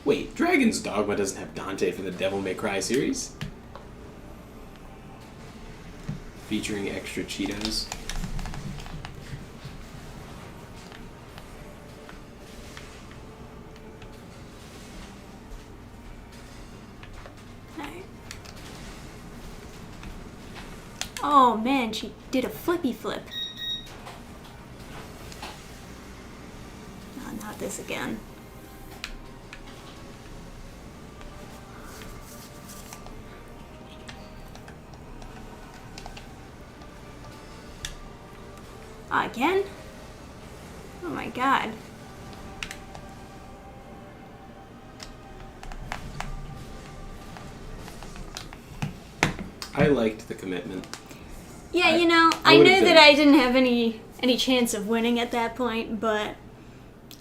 Wait, Dragon's Dogma doesn't have Dante for the Devil May Cry series? Featuring extra Cheetos. Alright. Oh man, she did a flippy flip. Oh, not this again. Again? Oh my god. I liked the commitment. Yeah, I you know, I I would've knew done- that I didn't have any chance of winning at that point, but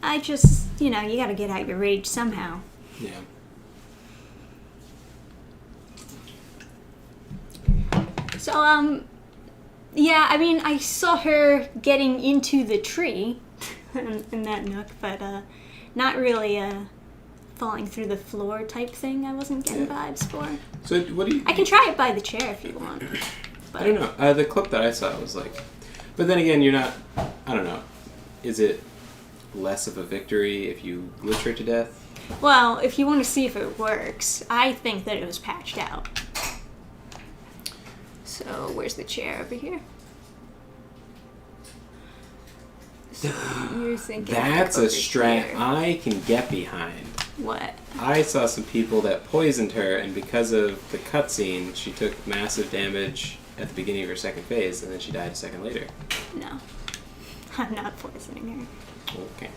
I just, you know, you gotta get out your rage somehow. Yeah. So, yeah, I mean, I saw her getting into the tree in that nook, but not really a falling through the floor type thing. I wasn't getting vibes for. So what do you... I can try it by the chair if you want. But I don't know. The clip that I saw was like... But then again, you're not... I don't know. Is it less of a victory if you glitch her to death? Well, if you want to see if it works, I think that it was patched out. So, where's the chair over here? You're thinking. That's a over strat here. I can get behind. What? I saw some people that poisoned her, and because of the cutscene, she took massive damage at the beginning of her second phase, and then she died a second later. No. I'm not poisoning Okay.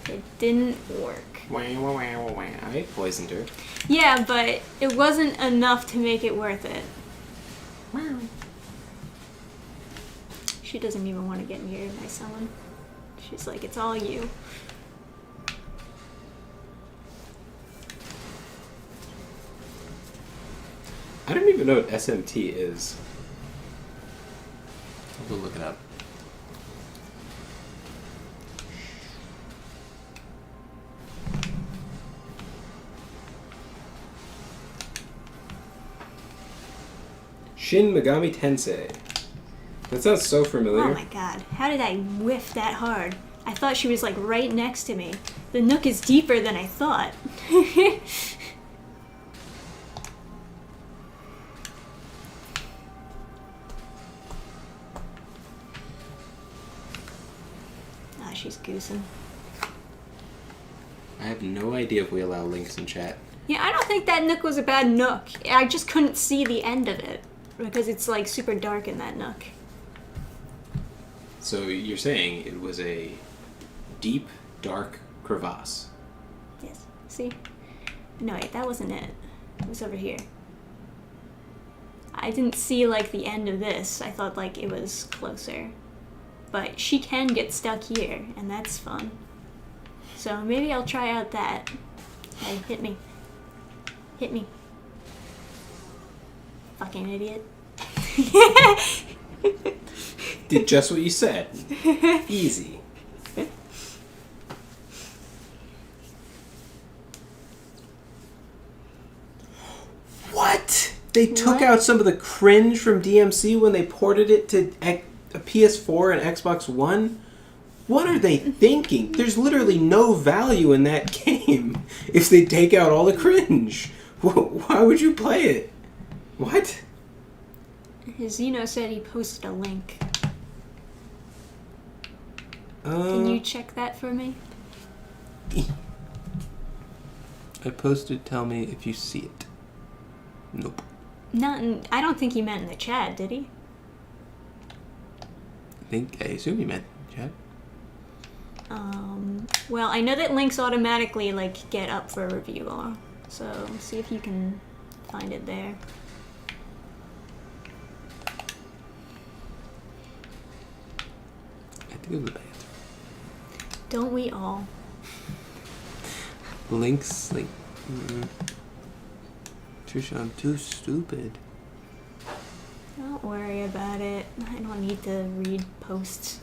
her. It didn't work. I poisoned her. Yeah, but it wasn't enough to make it worth it. She doesn't even want to get near my son. She's like, it's all you. I don't even know what SMT is. I'll go look it up. Shin Megami Tensei. That sounds so familiar. Oh my god, how did I whiff that hard? I thought she was like right next to me. The nook is deeper than I thought. Ah, she's goosing. I have no idea if we allow links in chat. Yeah, I don't think that nook was a bad nook. I just couldn't see the end of it because it's like super dark in that nook. So you're saying it was a deep, dark crevasse. Yes. See? No, wait, that wasn't it. It was over here. I didn't see like the end of this. I thought like it was closer. But she can get stuck here, and that's fun. So maybe I'll try out that. Hey, hit me. Hit me. Fucking idiot. Did just what you said. Easy. What? They took What? out some of the cringe from DMC when they ported it to a PS4 and Xbox One? What are they thinking? There's literally no value in that game if they take out all the cringe. Why would you play it? What? Zeno said he posted a link. Can you check that for me? I posted, tell me if you see it. Nope. I don't think he meant in the chat, did he? I assume you meant chat. Well, I know that links automatically, like, get up for review, so see if you can find it there. I think it was the bad. Don't we all? Links, like... Trisha, I'm too stupid. Don't worry about it. I don't need to read posts.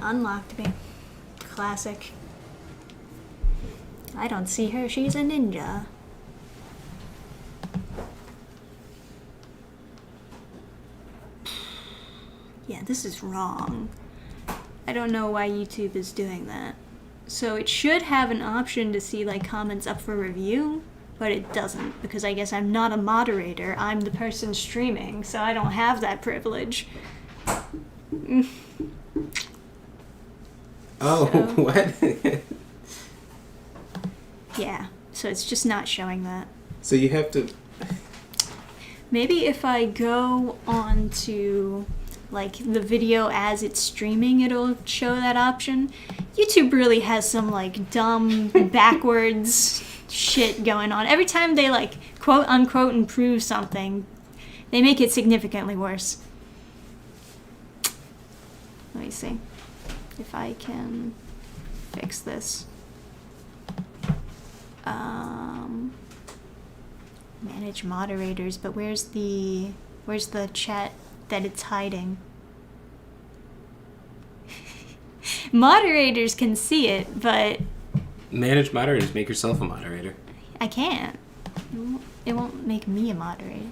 Unlocked me. Classic. I don't see her. She's a ninja. Yeah, this is wrong. I don't know why YouTube is doing that. So it should have an option to see like comments up for review, but it doesn't because I guess I'm not a moderator. I'm the person streaming, so I don't have that privilege. Oh, So- what? Yeah, so it's just not showing that. So you have to... Maybe if I go on to like the video as it's streaming, it'll show that option. YouTube really has some like dumb backwards shit going on. Every time they like quote unquote improve something, they make it significantly worse. Let me see if I can fix this. Manage moderators, but where's the chat that it's hiding? Moderators can see it, but Manage moderators. Make yourself a moderator. I can't. It won't make me a moderator.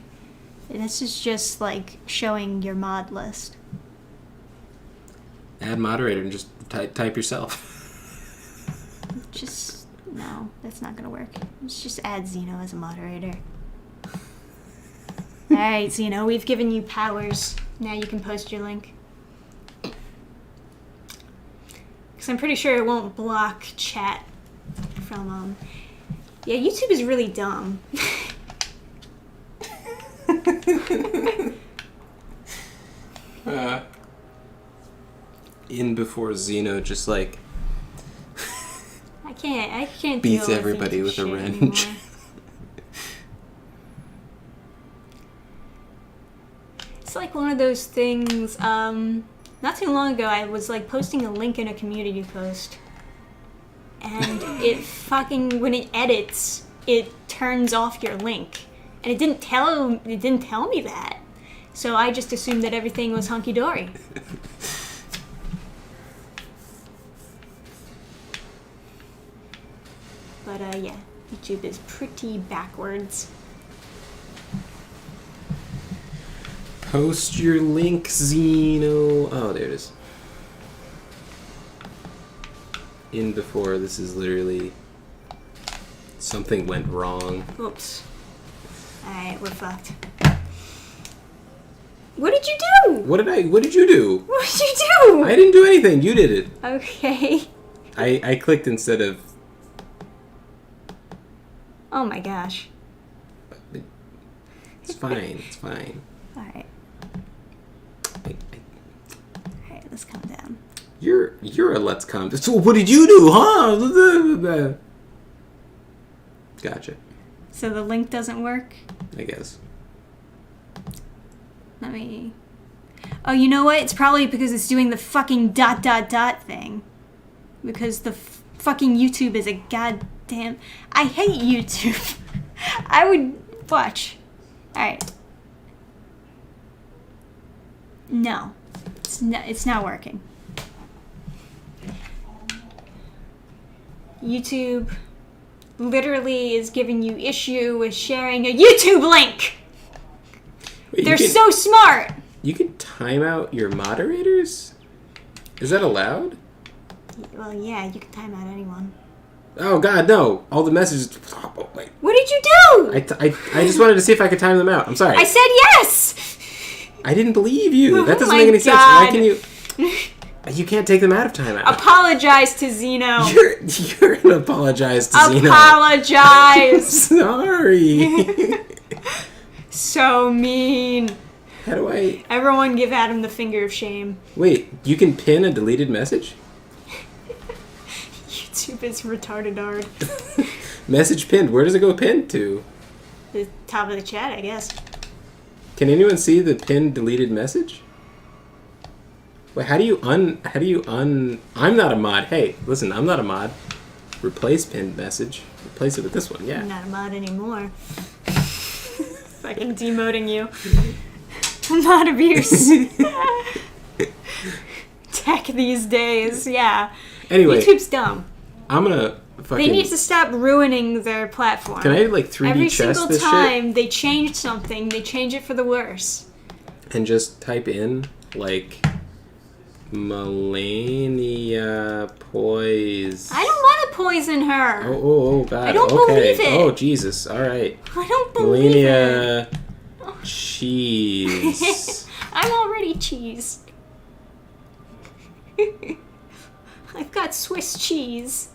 This is just like showing your mod list. Add moderator and just type yourself. Just No, that's not gonna work. Let's just add Zeno as a moderator. Alright, Zeno, we've given you powers. Now you can post your link. Because I'm pretty sure it won't block chat from, Yeah, YouTube is really dumb. In before Zeno just like I can't beats deal everybody with a YouTube shit wrench. anymore. It's like one of those things, not too long ago I was like posting a link in a community post and it fucking, when it edits, it turns off your link. And it didn't tell me that. So I just assumed that everything was hunky-dory. But yeah, YouTube is pretty backwards. Post your link, Zeno. Oh, there it is. In before, this is literally something went wrong. Oops. Alright, we're fucked. What did you do? What did you do? What did you do? I didn't do anything. You did it. Okay. I clicked instead of... Oh my gosh. It's fine. It's fine. Alright. Alright, let's calm down. You're a let's calm. So what did you do, huh? Gotcha. So the link doesn't work? I guess. Let me... Oh, you know what? It's probably because it's doing the fucking ... thing. Because the fucking YouTube is a goddamn... I hate YouTube. I would... Watch. Alright. No. It's not working. YouTube literally is giving you issue with sharing a YouTube link! Wait, They're so smart! You can time out your moderators? Is that allowed? Well, yeah, you can time out anyone. Oh god, no! All the messages... Oh, wait. What did you do? I just wanted to see if I could time them out. I'm sorry. I said yes! I didn't believe you. Oh That doesn't my make any sense. Why God. can you... You can't take them out of timeout. Apologize to Zeno. You're gonna apologize to Zeno. Apologize. Sorry. So mean. How do I... Everyone give Adam the finger of shame. Wait, you can pin a deleted message? YouTube is retarded hard. Message pinned. Where does it go pinned to? The top of the chat, I guess. Can anyone see the pinned deleted message? Wait, how do you I'm not a mod. Hey, listen, I'm not a mod. Replace pinned message. Replace it with this one, yeah. I'm not a mod anymore. Fucking demoting you. Mod abuse. Tech these days, yeah. Anyway. YouTube's dumb. I'm gonna fucking... They need to stop ruining their platform. Can I, like, 3D Every chess single this time shit? they change something, they change it for the worse. And just type in, like... MALENIA poise. I don't want to poison her. Oh, God. I don't okay. believe it. Oh, Jesus. All right. I don't believe it. MALENIA cheese. I'm already cheese. I've got Swiss cheese.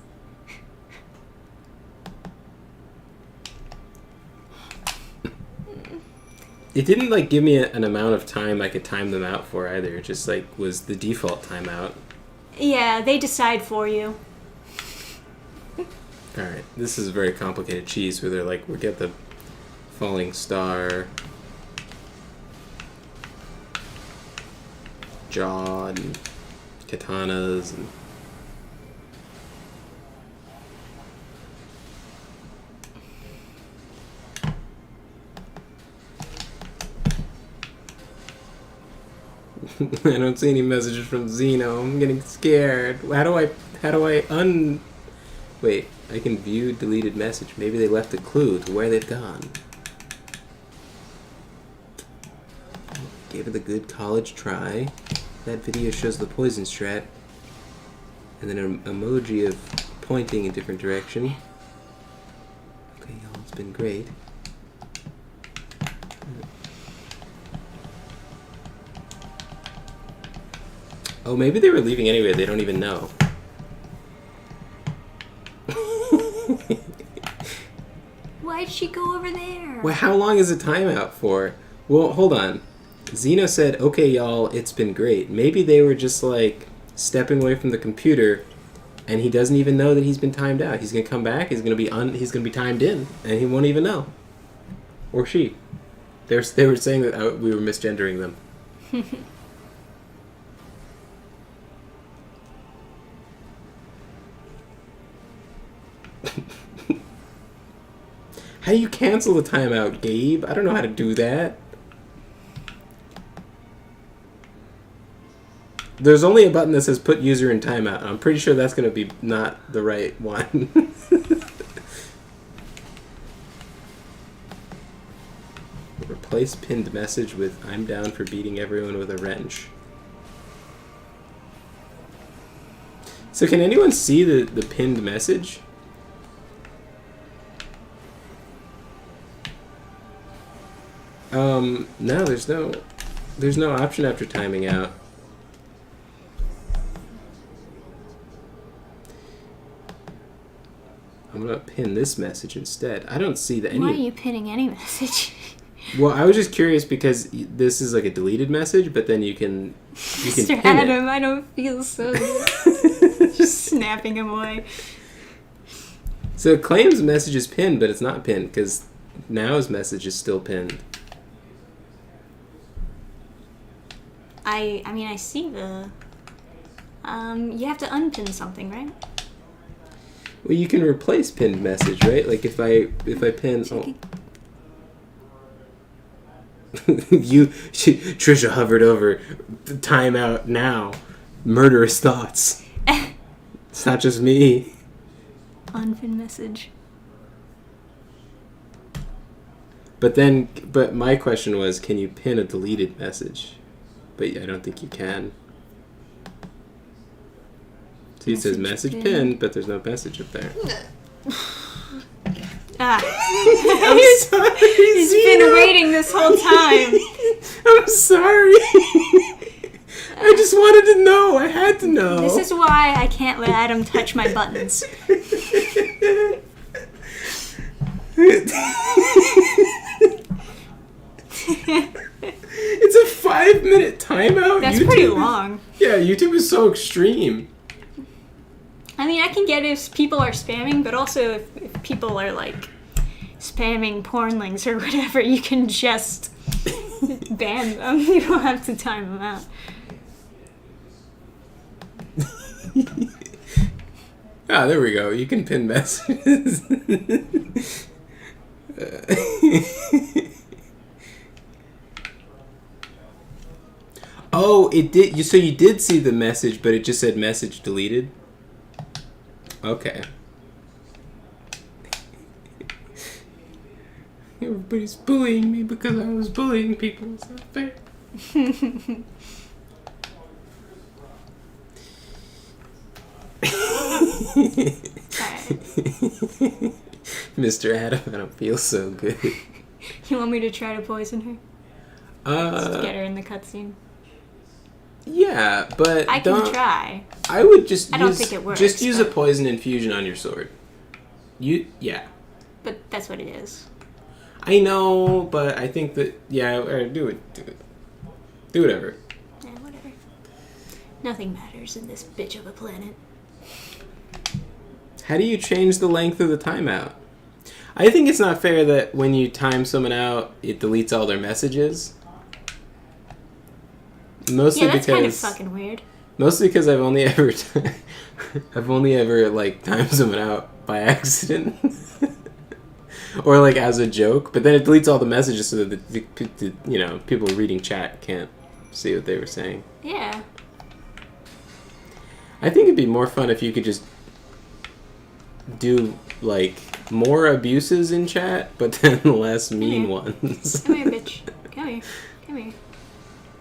It didn't, like, give me an amount of time I could time them out for either. It just, like, was the default timeout. Yeah, they decide for you. Alright, this is a very complicated cheese where they're like, we get the falling star, jaw, and katanas, and... I don't see any messages from Zeno. I'm getting scared. How do I Wait, I can view deleted message. Maybe they left a clue to where they've gone. Gave it a good college try. That video shows the poison strat. And then an emoji of pointing in different direction. been great. Oh, maybe they were leaving anyway. They don't even know. Why'd she go over there? Well, how long is the timeout for? Well, hold on. Zeno said, "Okay, y'all, it's been great." Maybe they were just like stepping away from the computer, and he doesn't even know that he's been timed out. He's gonna come back. He's gonna be timed in, and he won't even know. Or she. They were saying that we were misgendering them. How do you cancel the timeout, Gabe? I don't know how to do that. There's only a button that says put user in timeout. I'm pretty sure that's going to be not the right one. Replace pinned message with "I'm down for beating everyone with a wrench." So can anyone see the pinned message? No, there's no option after timing out. I'm gonna pin this message instead. I don't see that any. Why are you pinning any message? Well, I was just curious because this is like a deleted message, but then you can Mr. pin Adam, it. I don't feel so good. Just snapping him away. So it claims message is pinned, but it's not pinned because now's message is still pinned. I mean, I see the... you have to unpin something, right? Well, you can replace pinned message, right? Like if I pin... Oh. Trisha hovered over timeout now. Murderous thoughts. It's not just me. Unpin message. But my question was, can you pin a deleted message? But I don't think you can. See, it says message pinned, but there's no message up there. Ah. I'm sorry, He's been waiting this whole time. I'm sorry. I just wanted to know. I had to know. This is why I can't let Adam touch my buttons. It's a 5-minute timeout? That's YouTube pretty long. Yeah, YouTube is so extreme. I mean, I can get if people are spamming, but also if people are, like, spamming porn links or whatever, you can just ban them. You don't have to time them out. Ah, there we go. You can pin messages. Oh, it did. So you did see the message, but it just said message deleted? Okay. Everybody's bullying me because I was bullying people. It's not fair. Mr. Adam, I don't feel so good. You want me to try to poison her? Just to get her in the cutscene? Yeah, but I can try. I would just. I don't think it works. Just use a poison infusion on your sword. Yeah. But that's what it is. I know, but I think that do it. Do whatever. Yeah, whatever. Nothing matters in this bitch of a planet. How do you change the length of the timeout? I think it's not fair that when you time someone out, it deletes all their messages. Mostly yeah, that's because, kind of fucking weird. Mostly because I've only ever like timed someone out by accident, or like as a joke. But then it deletes all the messages so that the people reading chat can't see what they were saying. Yeah. I think it'd be more fun if you could just do like more abuses in chat, but then less mean ones. Come here, bitch. Come here. Come here.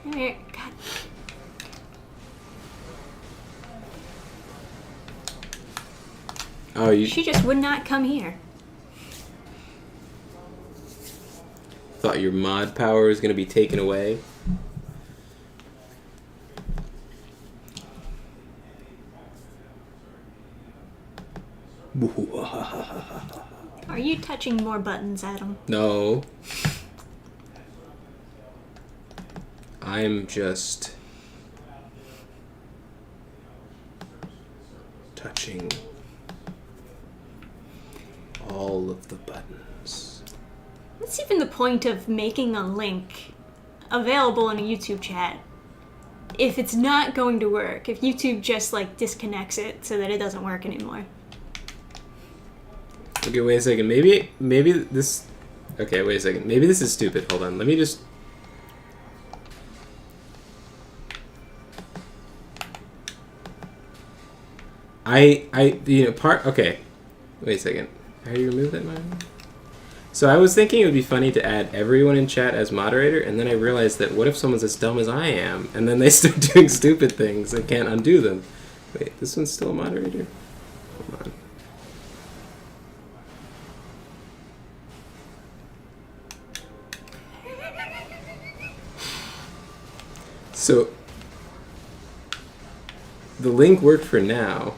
Come here. God. Oh, She just would not come here. thought your mod power was going to be taken away. Are you touching more buttons, Adam? No. I'm just touching all of the buttons. What's even the point of making a link available in a YouTube chat if it's not going to work? If YouTube just like disconnects it so that it doesn't work anymore? Okay, wait a second. Maybe this... Okay, wait a second. Maybe this is stupid. Hold on. Let me just... Okay. Wait a second. How do you remove that mod? So I was thinking it would be funny to add everyone in chat as moderator, and then I realized that what if someone's as dumb as I am, and then they start doing stupid things? I can't undo them. Wait, this one's still a moderator? Hold on. So, the link worked for now.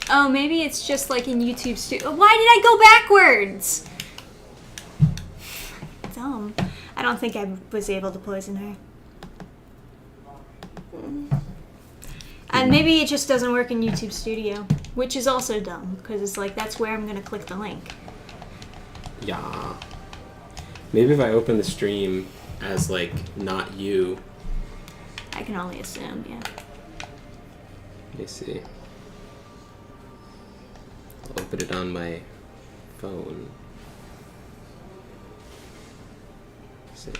Oh, maybe it's just like in YouTube Studio. Why did I go backwards? Dumb. I don't think I was able to poison her. And maybe it just doesn't work in YouTube Studio, which is also dumb, because it's like, that's where I'm going to click the link. Yeah. Maybe if I open the stream as, like, not you. I can only assume, yeah. Let me see. I'll open it on my phone. Let's see.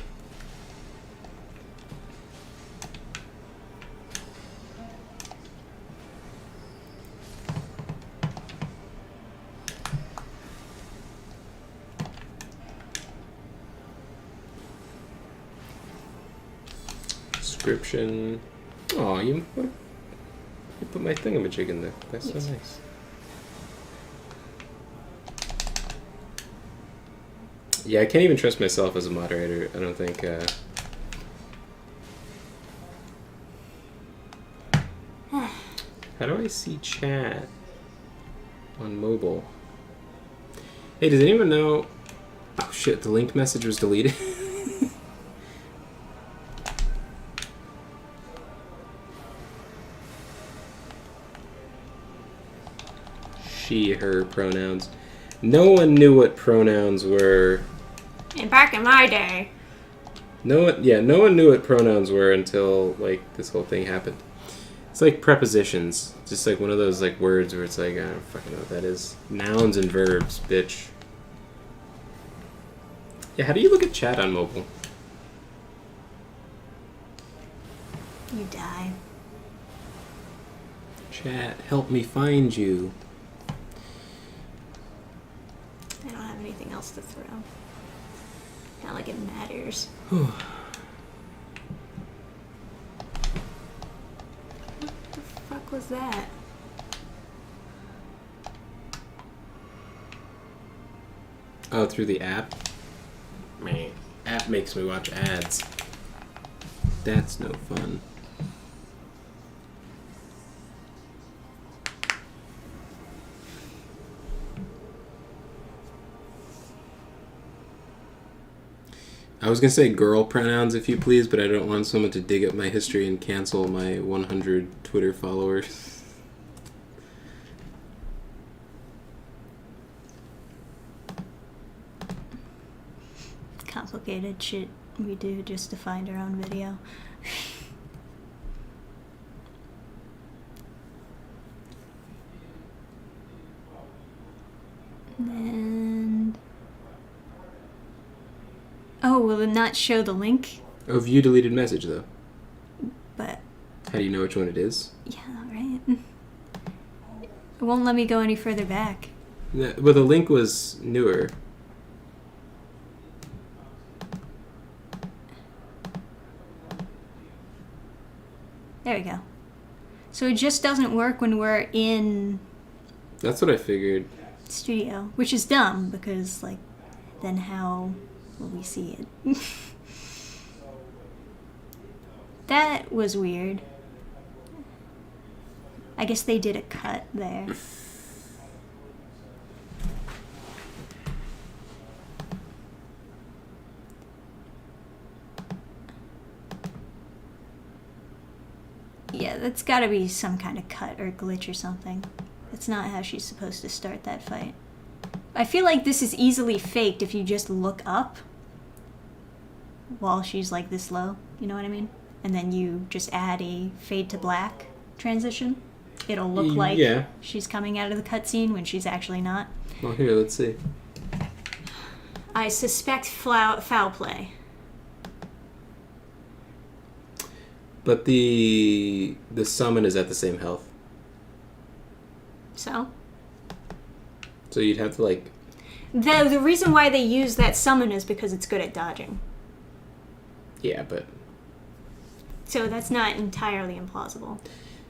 Description. Oh, you put my thingamajig in there. That's Yes. so nice. Yeah, I can't even trust myself as a moderator. I don't think. How do I see chat on mobile? Hey, does anyone know? Oh shit! The linked message was deleted. She, her pronouns. No one knew what pronouns were. And back in my day. No one knew what pronouns were until, like, this whole thing happened. It's like prepositions. Just like one of those, like, words where it's like, I don't fucking know what that is. Nouns and verbs, bitch. Yeah, how do you look at chat on mobile? You die. Chat, help me find you. I don't have anything else to throw. Not like it matters. Whew. What the fuck was that? Oh, through the app? Man, app makes me watch ads. That's no fun. I was gonna say girl pronouns if you please, but I don't want someone to dig up my history and cancel my 100 Twitter followers. Complicated shit we do just to find our own video. And... Oh, will it not show the link? Oh, view deleted message though. But... How do you know which one it is? Yeah, right? It won't let me go any further back. No, well, the link was newer. There we go. So it just doesn't work when we're in That's what I figured. studio, which is dumb because, like, then how will we see it. That was weird. I guess they did a cut there. Yeah, that's gotta be some kind of cut or glitch or something. That's not how she's supposed to start that fight. I feel like this is easily faked if you just look up while she's like this low, you know what I mean? And then you just add a fade to black transition. It'll look like she's coming out of the cutscene when she's actually not. Well, here, let's see. I suspect foul play. But the summon is at the same health. So you'd have to, like... The reason why they use that summon is because it's good at dodging. Yeah, but... So that's not entirely implausible.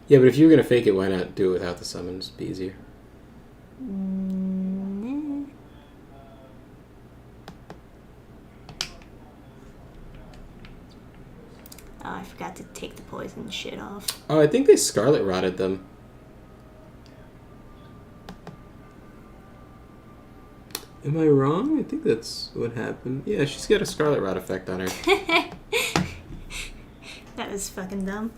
Yeah, but if you were going to fake it, why not do it without the summons? It'd be easier. Oh, I forgot to take the poison shit off. Oh, I think they Scarlet Rotted them. Am I wrong? I think that's what happened. Yeah, she's got a Scarlet Rot effect on her. That was fucking dumb.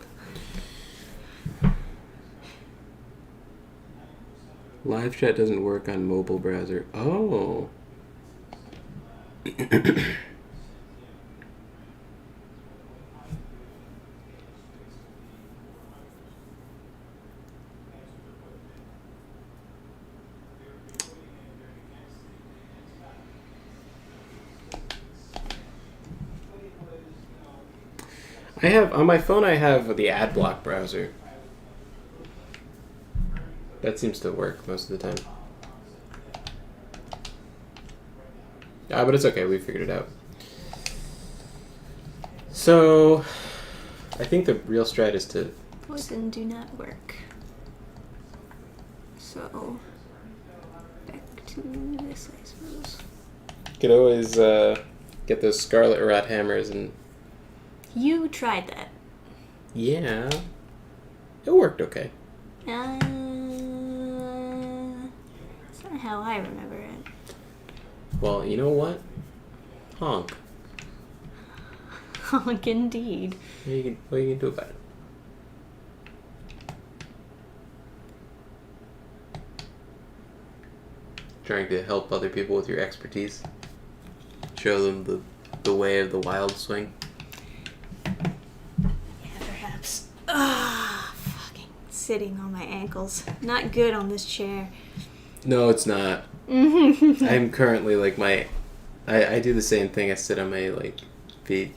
Live chat doesn't work on mobile browser. Oh. I have, on my phone I have the AdBlock browser. That seems to work most of the time. But it's okay, we figured it out. So, I think the real strat is to... Poison do not work. So, back to this, I suppose. You could always get those Scarlet Rot hammers and... You tried that. Yeah. It worked okay. That's not how I remember it. Well, you know what? Honk. Honk indeed. What are you gonna do about it? Trying to help other people with your expertise. Show them the way of the wild swing. Yeah, perhaps. Ah, fucking sitting on my ankles. Not good on this chair. No, it's not. I'm currently like I do the same thing. I sit on my feet,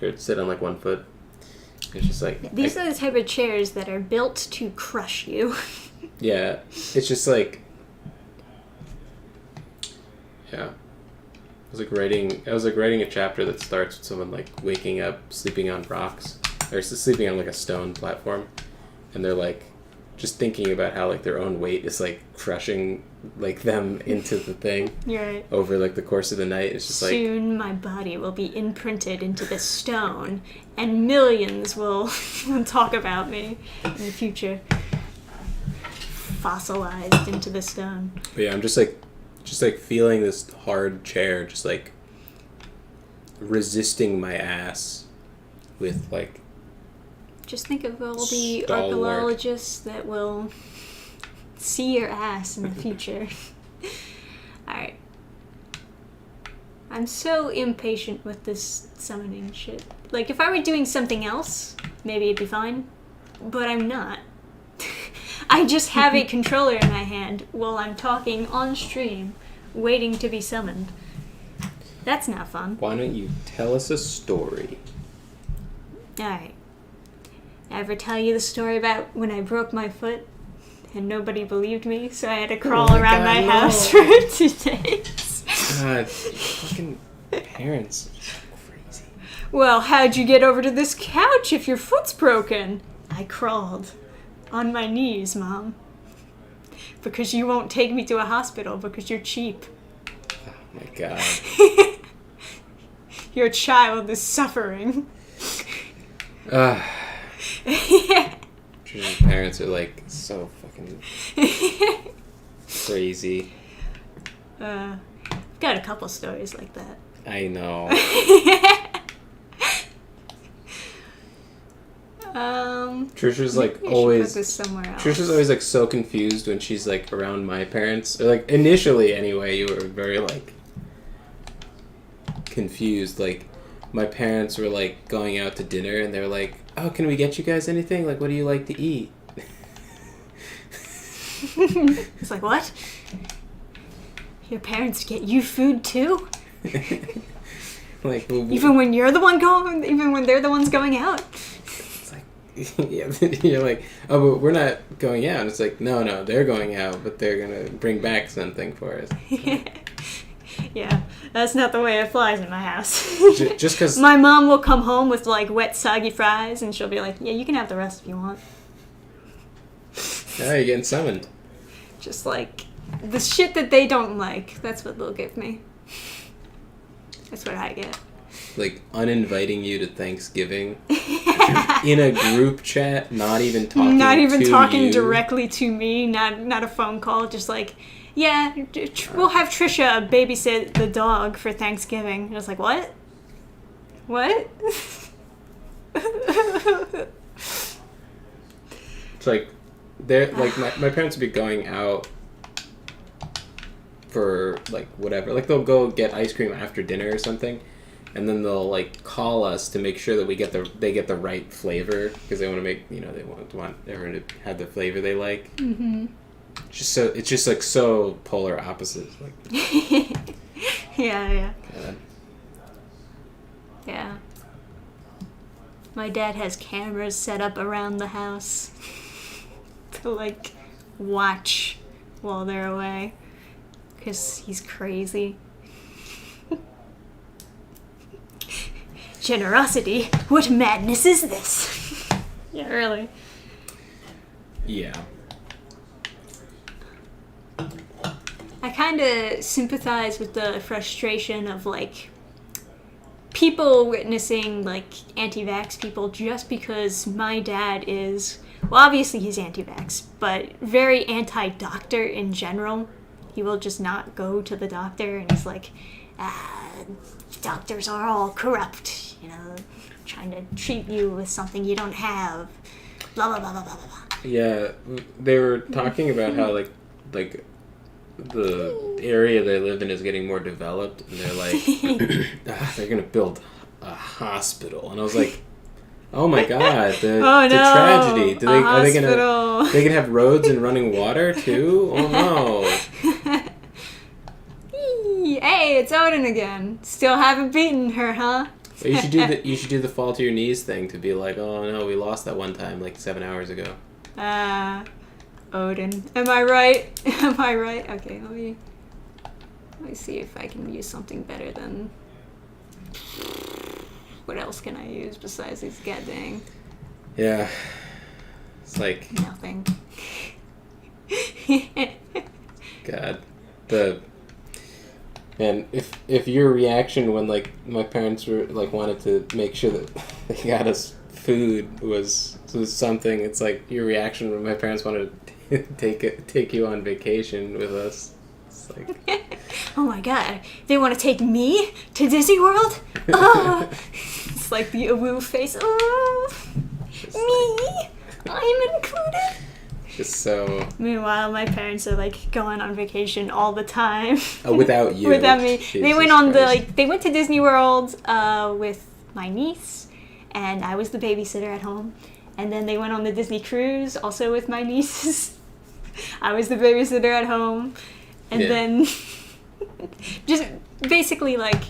or sit on one foot. It's just like these are the type of chairs that are built to crush you. Yeah, it's just yeah. I was writing a chapter that starts with someone waking up, sleeping on rocks, or sleeping on a stone platform, and they're just thinking about how their own weight is crushing them into the thing. You're right. Over the course of the night. It's just soon my body will be imprinted into the stone, and millions will talk about me in the future. Fossilized into the stone. But yeah, I'm just feeling this hard chair, just resisting my ass with Just think of all the stalwart archaeologists that will see your ass in the future. Alright. I'm so impatient with this summoning shit. If I were doing something else, maybe it'd be fine. But I'm not. I just have a controller in my hand while I'm talking on stream, waiting to be summoned. That's not fun. Why don't you tell us a story? Alright. Ever tell you the story about when I broke my foot and nobody believed me, so I had to crawl around my house for 2 days? God, fucking parents are crazy. Well, how'd you get over to this couch if your foot's broken? I crawled. On my knees, Mom. Because you won't take me to a hospital because you're cheap. Oh my God. Your child is suffering. Trisha's parents are like so fucking crazy. Got a couple stories like that. I know. Trisha's like always. Put this somewhere else. Trisha's always like so confused when she's like around my parents. Or like initially, anyway, you were very like confused. Like my parents were like going out to dinner, and they're like, "Oh, can we get you guys anything? Like, what do you like to eat?" It's like, what? Your parents get you food too? Like even when you're the one going, even when they're the ones going out. Yeah, you're like, oh, but we're not going out. It's like, no, they're going out, but they're gonna bring back something for us. Yeah, that's not the way it flies in my house. Just because my mom will come home with like wet, soggy fries, and she'll be like, "Yeah, you can have the rest if you want." Oh, you're getting summoned. Just like the shit that they don't like. That's what they'll give me. That's what I get. Like uninviting you to Thanksgiving in a group chat, not even talking you. Directly to me, not a phone call, just like, yeah, we'll have Trisha babysit the dog for Thanksgiving. And I was like, what? It's like they're like my parents would be going out for like whatever, like they'll go get ice cream after dinner or something. And then they'll like call us to make sure that they get the right flavor because they want to make they want everyone to have the flavor they like. Mm-hmm. It's just like so polar opposites. Like yeah. Yeah. My dad has cameras set up around the house to like watch while they're away because he's crazy. Generosity? What madness is this? Yeah, really. Yeah. I kind of sympathize with the frustration of, like, people witnessing, like, anti-vax people just because my dad is, well, obviously he's anti-vax, but very anti-doctor in general. He will just not go to the doctor, and he's like, doctors are all corrupt, trying to treat you with something you don't have, blah, blah, blah, blah, blah, blah. Yeah, they were talking about how, like the area they live in is getting more developed, and they're like, they're going to build a hospital. And I was like, oh my god, the tragedy. Are they going to have roads and running water, too? Oh, no. Hey, it's Odin again. Still haven't beaten her, huh? You should do the fall to your knees thing to be like, oh no, we lost that one time like 7 hours ago. Odin. Am I right? Okay, let me see if I can use something better than. What else can I use besides these goddamn? Yeah. It's like nothing. God. And if your reaction when like my parents were like wanted to make sure that they got us food was something, it's like your reaction when my parents wanted to take you on vacation with us. It's like, oh my god, they want to take me to Disney World? Oh, it's like the awoo face. Oh, me, like, I'm included. Just so. Meanwhile, my parents are like going on vacation all the time. Oh, without you. Without me. Jesus they went on Christ. they went to Disney World with my niece, and I was the babysitter at home. And then they went on the Disney cruise also with my nieces. I was the babysitter at home. And then just basically like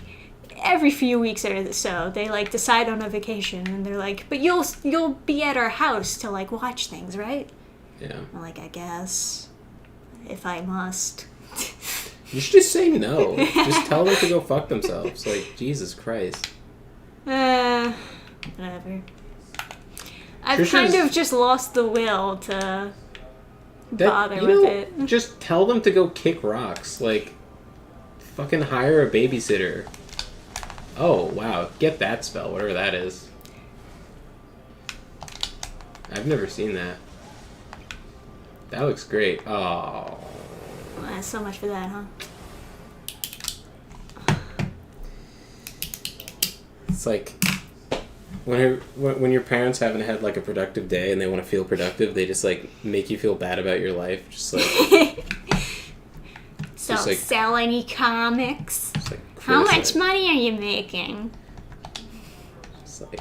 every few weeks or so they like decide on a vacation, and they're like, but you'll be at our house to like watch things, right? Yeah. I'm like, I guess, if I must. You should just say no. Just tell them to go fuck themselves. Like, Jesus Christ. Whatever. I've kind of just lost the will to bother with it. Just tell them to go kick rocks. Like, fucking hire a babysitter. Oh, wow. Get that spell, whatever that is. I've never seen that. That looks great. Oh. Well, so much for that, huh? It's like when your parents haven't had like a productive day and they want to feel productive, they just like make you feel bad about your life. Just like Don't like, sell any comics. Like how much money are you making? It's like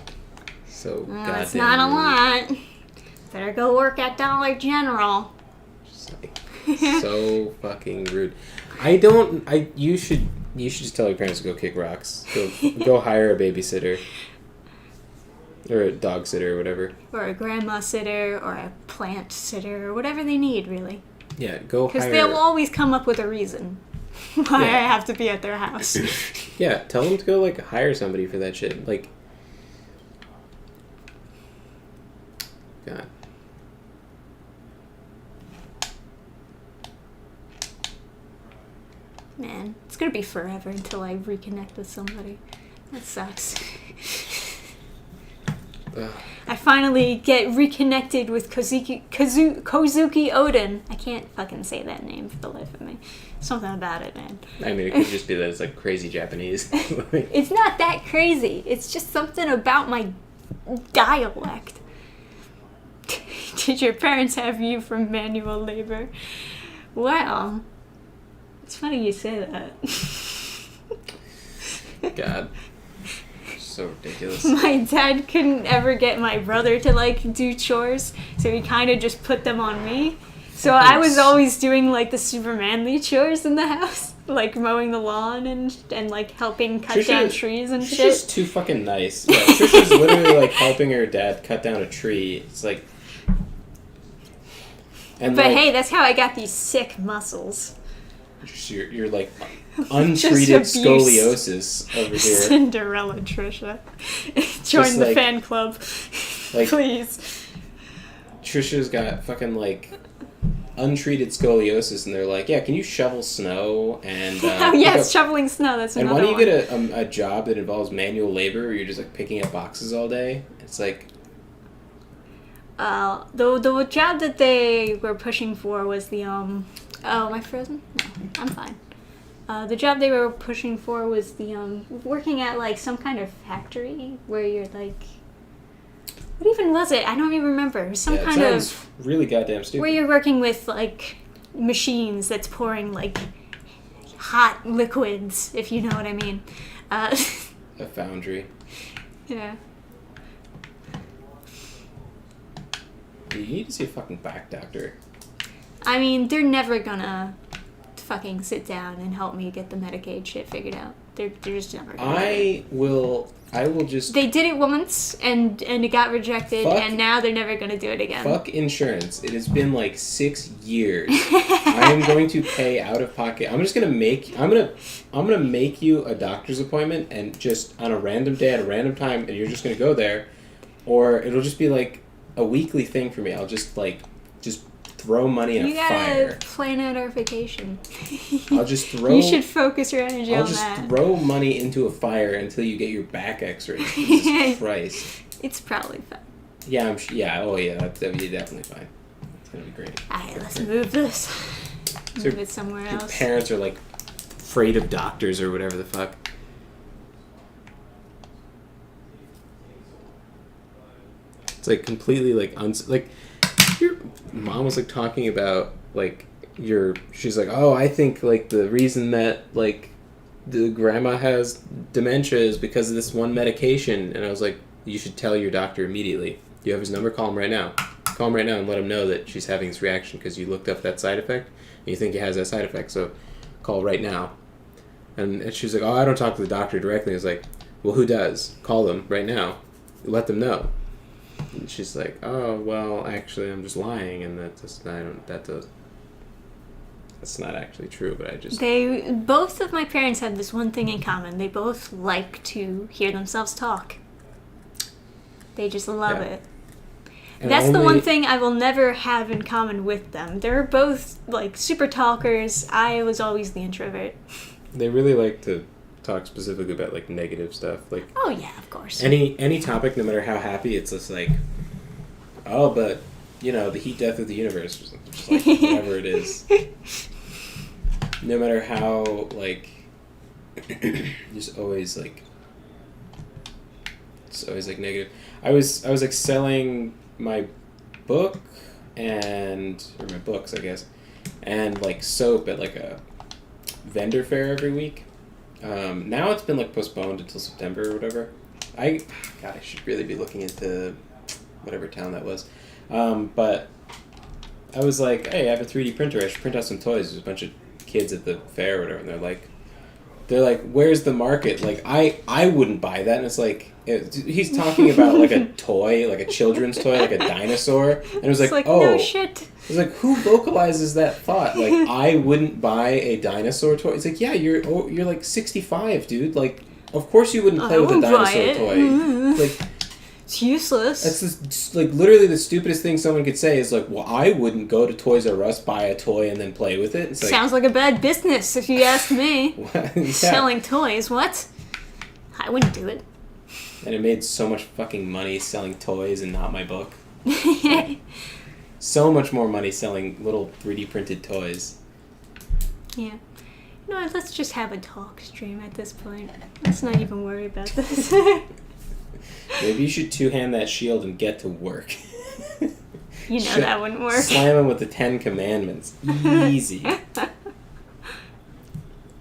so goddamn. It's not a lot. Better go work at Dollar General. Just like so fucking rude. You should just tell your parents to go kick rocks. Go hire a babysitter. Or a dog sitter or whatever. Or a grandma sitter or a plant sitter or whatever they need, really. Yeah, go hire... Because they'll always come up with a reason why I have to be at their house. Yeah, tell them to go, like, hire somebody for that shit. Like... God. Man, it's gonna be forever until I reconnect with somebody. That sucks. I finally get reconnected with Kozuki Odin. I can't fucking say that name for the life of me. Something about it, man. I mean, it could just be that it's like crazy Japanese. It's not that crazy. It's just something about my dialect. Did your parents have you from manual labor? Well, it's funny you say that. God. So ridiculous. My dad couldn't ever get my brother to like do chores, so he kind of just put them on me. So I was always doing like the super manly chores in the house, like mowing the lawn and like helping cut down trees and shit. She's just too fucking nice. Yeah, Trisha's literally like helping her dad cut down a tree. It's like... But like, hey, that's how I got these sick muscles. You're like untreated scoliosis over here. Cinderella Trisha. Join the fan club. Like, please. Trisha's got fucking like untreated scoliosis and they're like, yeah, can you shovel snow? And oh yes, shoveling snow, that's another one. And why don't you get a job that involves manual labor where you're just like picking up boxes all day? It's like... the job that they were pushing for was the oh, am I frozen? No, I'm fine. The job they were pushing for was the working at like some kind of factory where you're like, what even was it? I don't even remember. It was some kind of really goddamn stupid. Where you're working with like machines that's pouring like hot liquids, if you know what I mean. A foundry. Yeah. You need to see a fucking back doctor. I mean, they're never gonna fucking sit down and help me get the Medicaid shit figured out. They're just never gonna. I will just... They did it once, and it got rejected, and now they're never gonna do it again. Fuck insurance. It has been like 6 years. I am going to pay out of pocket. I'm gonna make you a doctor's appointment, and just on a random day at a random time, and you're just gonna go there, or it'll just be like a weekly thing for me. I'll just throw money in a fire. You gotta plan out our vacation. I'll just throw... You should focus your energy on that. I'll just throw money into a fire until you get your back x-rayed. Jesus Christ. It's probably fine. Yeah, oh yeah, that'd be definitely fine. It's gonna be great. Alright, let's move this. Move it somewhere else. Your parents are like afraid of doctors or whatever the fuck. It's like completely like like your mom was like talking about like she's like, oh, I think like the reason that like the grandma has dementia is because of this one medication, and I was like, you should tell your doctor immediately. You have his number, call him right now and let him know that she's having this reaction because you looked up that side effect and you think it has that side effect, so call right now. And she was like, oh, I don't talk to the doctor directly. I was like, well, who does? Call them right now, let them know. And she's like, oh, well, actually, I'm just lying, and that's not actually true, but I just... Both of my parents had this one thing in common. They both like to hear themselves talk. They just love it. And that's the one thing I will never have in common with them. They're both, like, super talkers. I was always the introvert. They really like to talk specifically about like negative stuff. Like, Oh yeah, of course. any topic, no matter how happy, it's just like, oh, but you know, the heat death of the universe, just like whatever it is. No matter how like, just always like, it's always like negative. I was like selling my book or my books, I guess, and like soap at like a vendor fair every week. Now it's been like postponed until September or whatever. I should really be looking into whatever town that was. But I was like, hey, I have a 3D printer. I should print out some toys. There's a bunch of kids at the fair or whatever, and they're like, where's the market? Like, I wouldn't buy that. And it's like, he's talking about like a toy, like a children's toy, like a dinosaur. And it was like, oh, no shit. It was like, who vocalizes that thought? Like, I wouldn't buy a dinosaur toy. It's like, yeah, you're like 65, dude. Like, of course you wouldn't play with a dinosaur toy. Like, it's useless. That's like literally the stupidest thing someone could say is like, well, I wouldn't go to Toys R Us, buy a toy, and then play with it. It's like, sounds like a bad business if you ask me. Yeah. Selling toys, what? I wouldn't do it. And it made so much fucking money selling toys and not my book. Like, so much more money selling little 3D printed toys. Yeah. You know what, let's just have a talk stream at this point. Let's not even worry about this. Maybe you should two-hand that shield and get to work. You know that wouldn't work. Slam him with the 10 Commandments. Easy.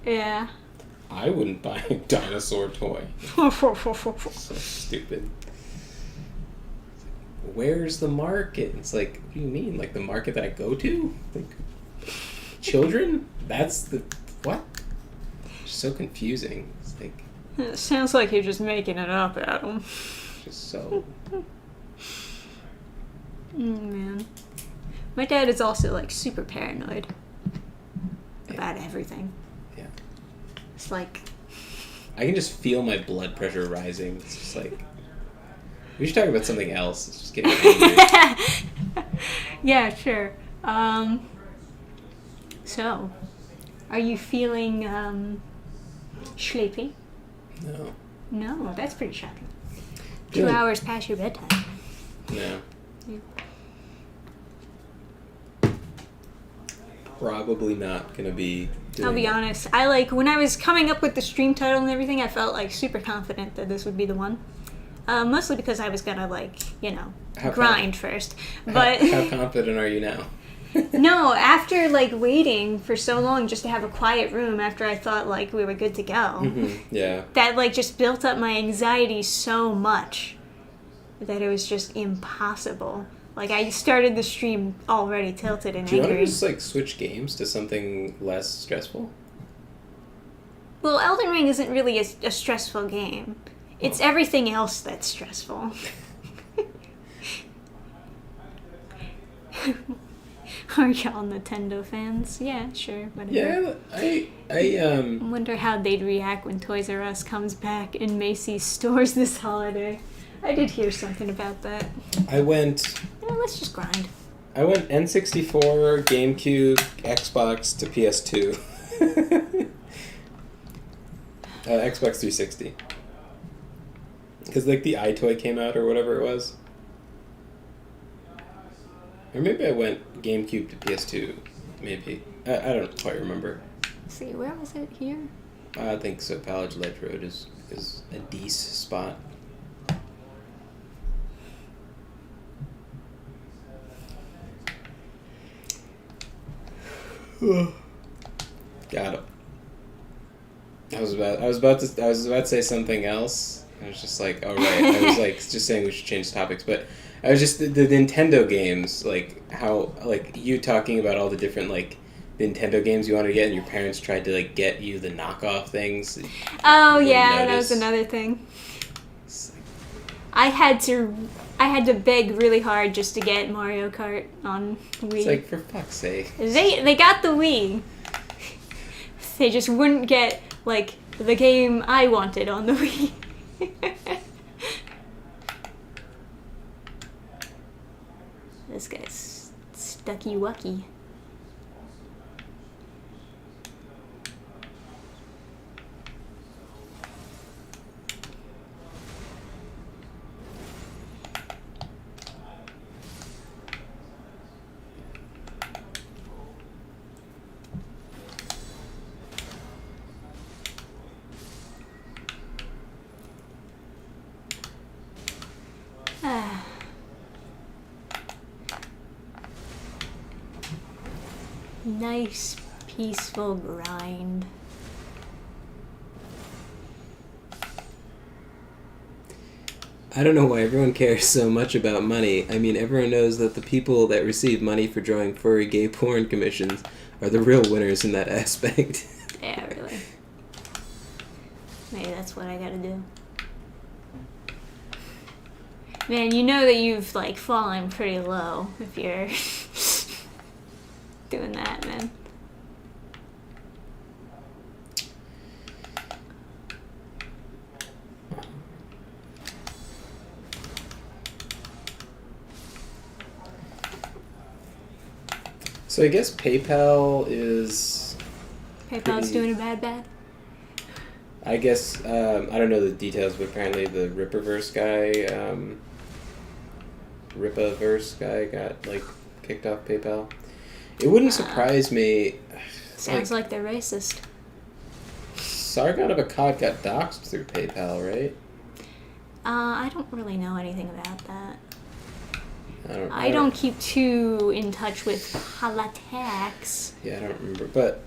Yeah. I wouldn't buy a dinosaur toy. So stupid. Where's the market? It's like, what do you mean? Like the market that I go to? Like, children? That's the... What? It's so confusing. It's like... It sounds like you're just making it up, Adam. Just so... Man. My dad is also, like, super paranoid about everything. Yeah. It's like... I can just feel my blood pressure rising. It's just like... We should talk about something else. It's just getting angry. Yeah, sure. So, are you feeling, sleepy? No. No, that's pretty shocking. 2 Feeling- hours past your bedtime. No. Yeah. Probably not gonna be doing I'll be it. honest. When I was coming up with the stream title and everything, I felt, like, super confident that this would be the one. Mostly because I was gonna, like, grind first. But How confident are you now? no, after, like, waiting for so long just to have a quiet room after I thought, like, we were good to go, Mm-hmm. Yeah. that, like, just built up my anxiety so much that it was just impossible. Like, I started the stream already tilted and Do you want angry. to just like switch games to something less stressful? Well, Elden Ring isn't really a stressful game. It's everything else that's stressful. Are y'all Nintendo fans? Yeah, sure, whatever. Yeah, I Wonder how they'd react when Toys R Us comes back in Macy's stores this holiday. I did hear something about that. I went Let's just grind. N64, GameCube, Xbox to PS2. Xbox 360. Because like the iToy came out or whatever it was. Or maybe I went GameCube to PS2. Maybe. I don't quite remember. Let's see, where was it here? I think so. College Ledge Road is a decent spot. Got it. I was about to say something else. I was just like, oh right. I was like just saying we should change topics, but I was just the Nintendo games, like how like you talking about all the different like Nintendo games you wanted to get, and your parents tried to like get you the knockoff things. Oh You yeah, wouldn't that was notice. another thing. It's like, I had to beg really hard just to get Mario Kart on Wii. it's like, for fuck's sake. They got the Wii. They just wouldn't get, like, the game I wanted on the Wii. This guy's stucky wucky. nice, peaceful grind. I don't know why everyone cares so much about money. I mean, everyone knows that the people that receive money for drawing furry gay porn commissions are the real winners in that aspect. Yeah, really. Maybe that's what I gotta do. Man, you know that you've, like, fallen pretty low if you're doing that, man. So I guess PayPal is... PayPal's doing a bad. I guess, I don't know the details, but apparently the Rippaverse guy got, like, kicked off PayPal. It wouldn't surprise me. Sounds like they're racist. Sargon of Akkad got doxxed through PayPal, right? I don't really know anything about that. I don't keep too in touch with politics. Yeah, I don't remember, but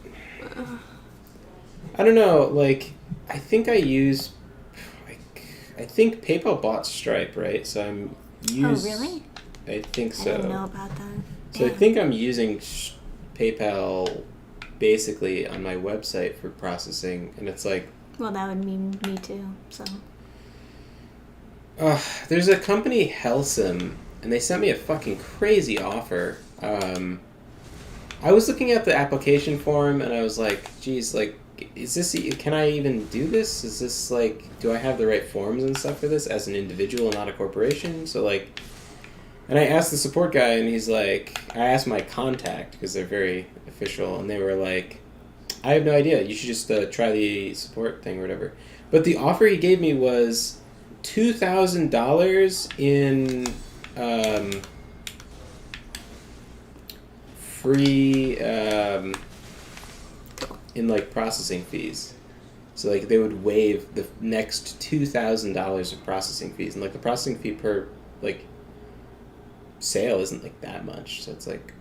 I don't know. Like, I think PayPal bought Stripe, right? So I'm Oh, really? I think so. I didn't know about that. So I think I'm using PayPal basically on my website for processing, and it's like. Well, that would mean me too. So. There's a company, Helsum, and they sent me a fucking crazy offer. I was looking at the application form, and I was like, geez, like, can I even do this? Is this, like, do I have the right forms and stuff for this as an individual, not a corporation? So, like, and I asked the support guy, and he's like, I asked my contact, because they're very official, and they were like, I have no idea. You should just try the support thing or whatever. But the offer he gave me was $2,000 in free in like processing fees. So like they would waive the next $2,000 of processing fees, and like the processing fee per like sale isn't like that much. So it's like,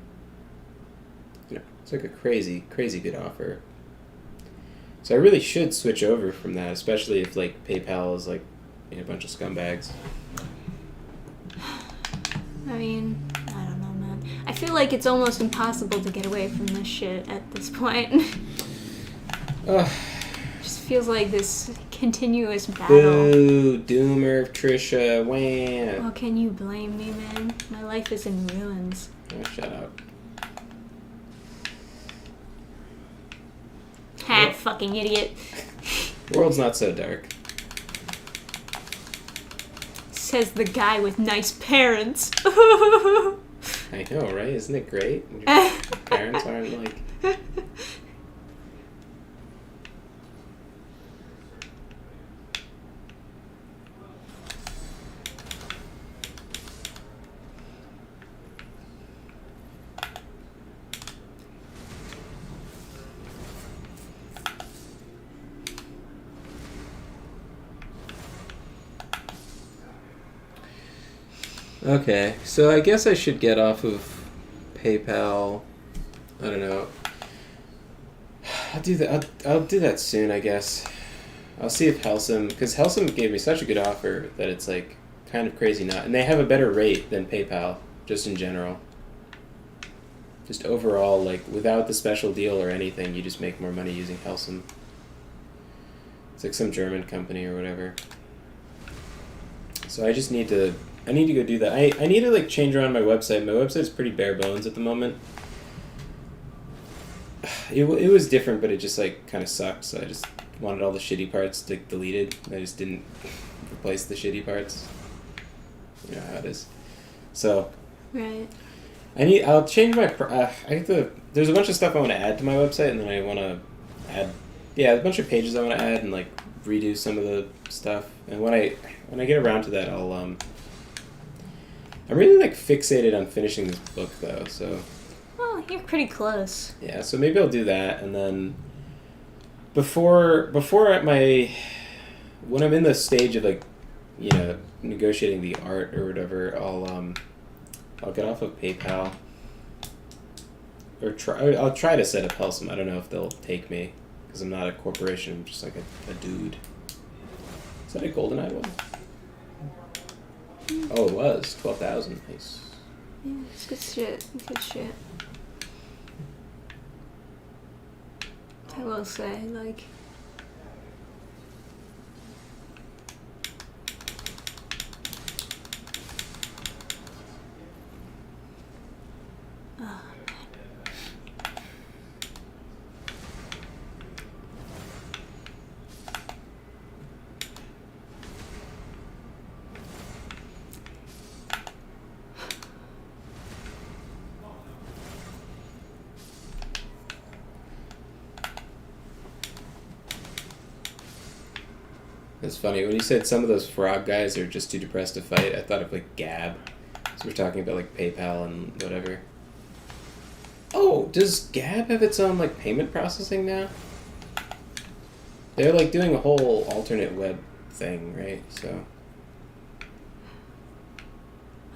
you know, it's like a crazy good offer. So I really should switch over from that, especially if like PayPal is like a bunch of scumbags. I mean, I don't know, man. I feel like it's almost impossible to get away from this shit at this point. Just feels like this continuous battle. Boo, Doomer, Trisha, wham. Oh, can you blame me, man? My life is in ruins. Oh, shut up. Ha, Yep. fucking idiot. The world's not so dark. Says the guy with nice parents. I know, right? Isn't it great? Your parents aren't like... Okay, so I guess I should get off of PayPal. I don't know. I'll do that. I'll do that soon, I guess. I'll see if Helsum, because Helsum gave me such a good offer that it's like kind of crazy not, and they have a better rate than PayPal, just in general. Just overall, like without the special deal or anything, you just make more money using Helsum. It's like some German company or whatever. So I just need to. I need to go do that. I need to like change around my website. My website's pretty bare bones at the moment. It was different, but it just like kind of sucked. So I just wanted all the shitty parts like deleted. I just didn't replace the shitty parts. You know how it is. So. Right. I'll change my. I have to. There's a bunch of stuff I want to add to my website, and then I want to add. Yeah, a bunch of pages I want to add and like redo some of the stuff. And when I get around to that, I'll I'm really like fixated on finishing this book though, so. Oh, you're pretty close. Yeah, so maybe I'll do that, and then before at my when I'm in the stage of like, you know, negotiating the art or whatever, I'll get off of PayPal. or try. I'll try to set up Helsum. I don't know if they'll take me because I'm not a corporation. I'm just like a dude. Is that a GoldenEye one? Oh, it was 12,000. Nice. Yeah, it's good shit. Good shit. I will say, like. Oh, It's funny when you said some of those frog guys are just too depressed to fight. I thought of like Gab. So we're talking about like PayPal and whatever. Oh, does Gab have its own like payment processing now? They're like doing a whole alternate web thing, right? So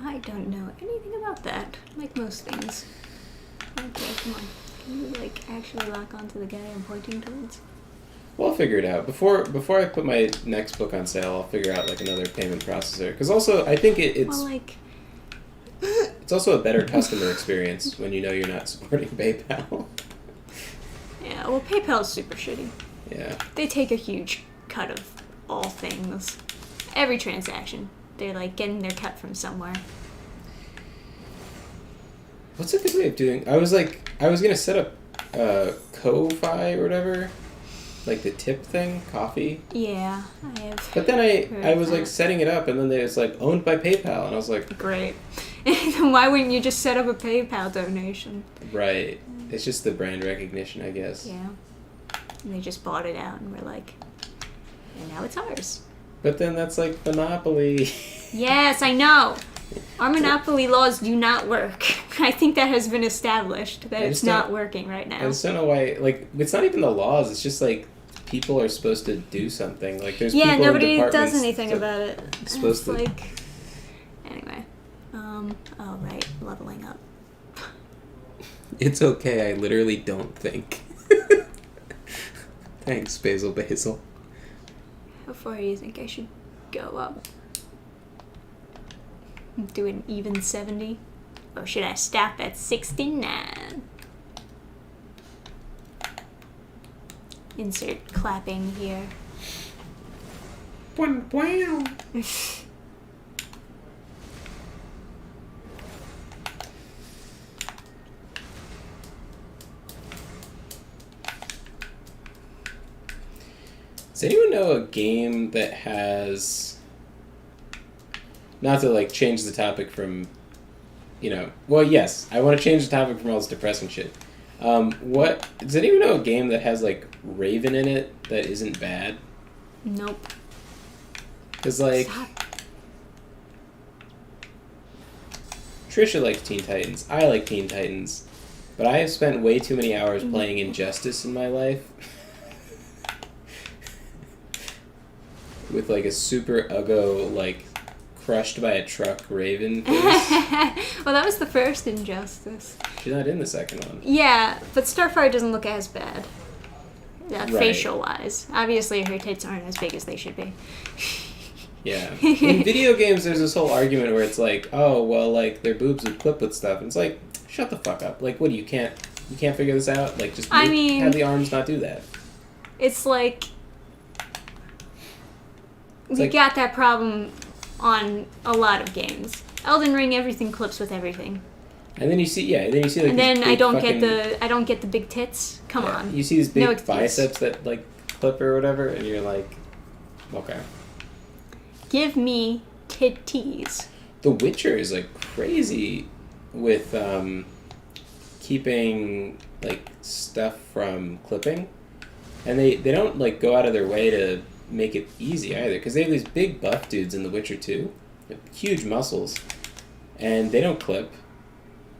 I don't know anything about that. Like most things. Okay, come on. Can you like actually lock onto the guy I'm pointing towards? Well, I'll figure it out. Before I put my next book on sale, I'll figure out like another payment processor. Because also, I think it's well, like. It's also a better customer experience when you know you're not supporting PayPal. Yeah, well, PayPal's super shitty. Yeah. They take a huge cut of all things. Every transaction. They're like getting their cut from somewhere. What's a good way of doing? I was gonna set up Ko-Fi or whatever, like the tip thing, coffee. Yeah, I have. But then I was like setting it up, and then it's like owned by PayPal, and I was like, great. Why wouldn't you just set up a PayPal donation? Right. It's just the brand recognition, I guess. Yeah. And they just bought it out, and we're like, and now it's ours. But then that's like monopoly. Yes, I know. Our monopoly laws do not work. I think that has been established, that it's not working right now. I just don't know why, like, it's not even the laws, it's just like people are supposed to do something. Like, there's people nobody in departments does anything about it. Supposed it's to. like, anyway. Oh, right, leveling up. It's okay, I literally don't think. Thanks, Basil. How far do you think I should go up? Do an even 70? Or should I stop at 69? Insert clapping here. Wow. Does anyone know a game that has... Not to, like, change the topic from, you know... Well, yes, I want to change the topic from all this depressing shit. What... Does anyone know a game that has, like, Raven in it that isn't bad? Nope. Because, like... Stop. Trisha likes Teen Titans. I like Teen Titans. But I have spent way too many hours playing Injustice in my life. With, like, a super uggo, like... crushed by a truck Raven face. Well, that was the first Injustice. She's not in the second one. Yeah, but Starfire doesn't look as bad. Right. Facial-wise. Obviously, her tits aren't as big as they should be. Yeah. In video games, there's this whole argument where it's like, oh, well, like, their boobs would clip with stuff. And it's like, shut the fuck up. Like, what, you can't figure this out? Like, just have the arms not do that. It's like... It's we like, got that problem on a lot of games. Elden Ring, everything clips with everything. And then you see, like, and then I don't get the big tits. Come on. You see these big biceps that like clip or whatever, and you're like, okay. Give me titties. The Witcher is like crazy with keeping like stuff from clipping, and they don't like go out of their way to make it easy either, because they have these big buff dudes in The Witcher 2, huge muscles, and they don't clip.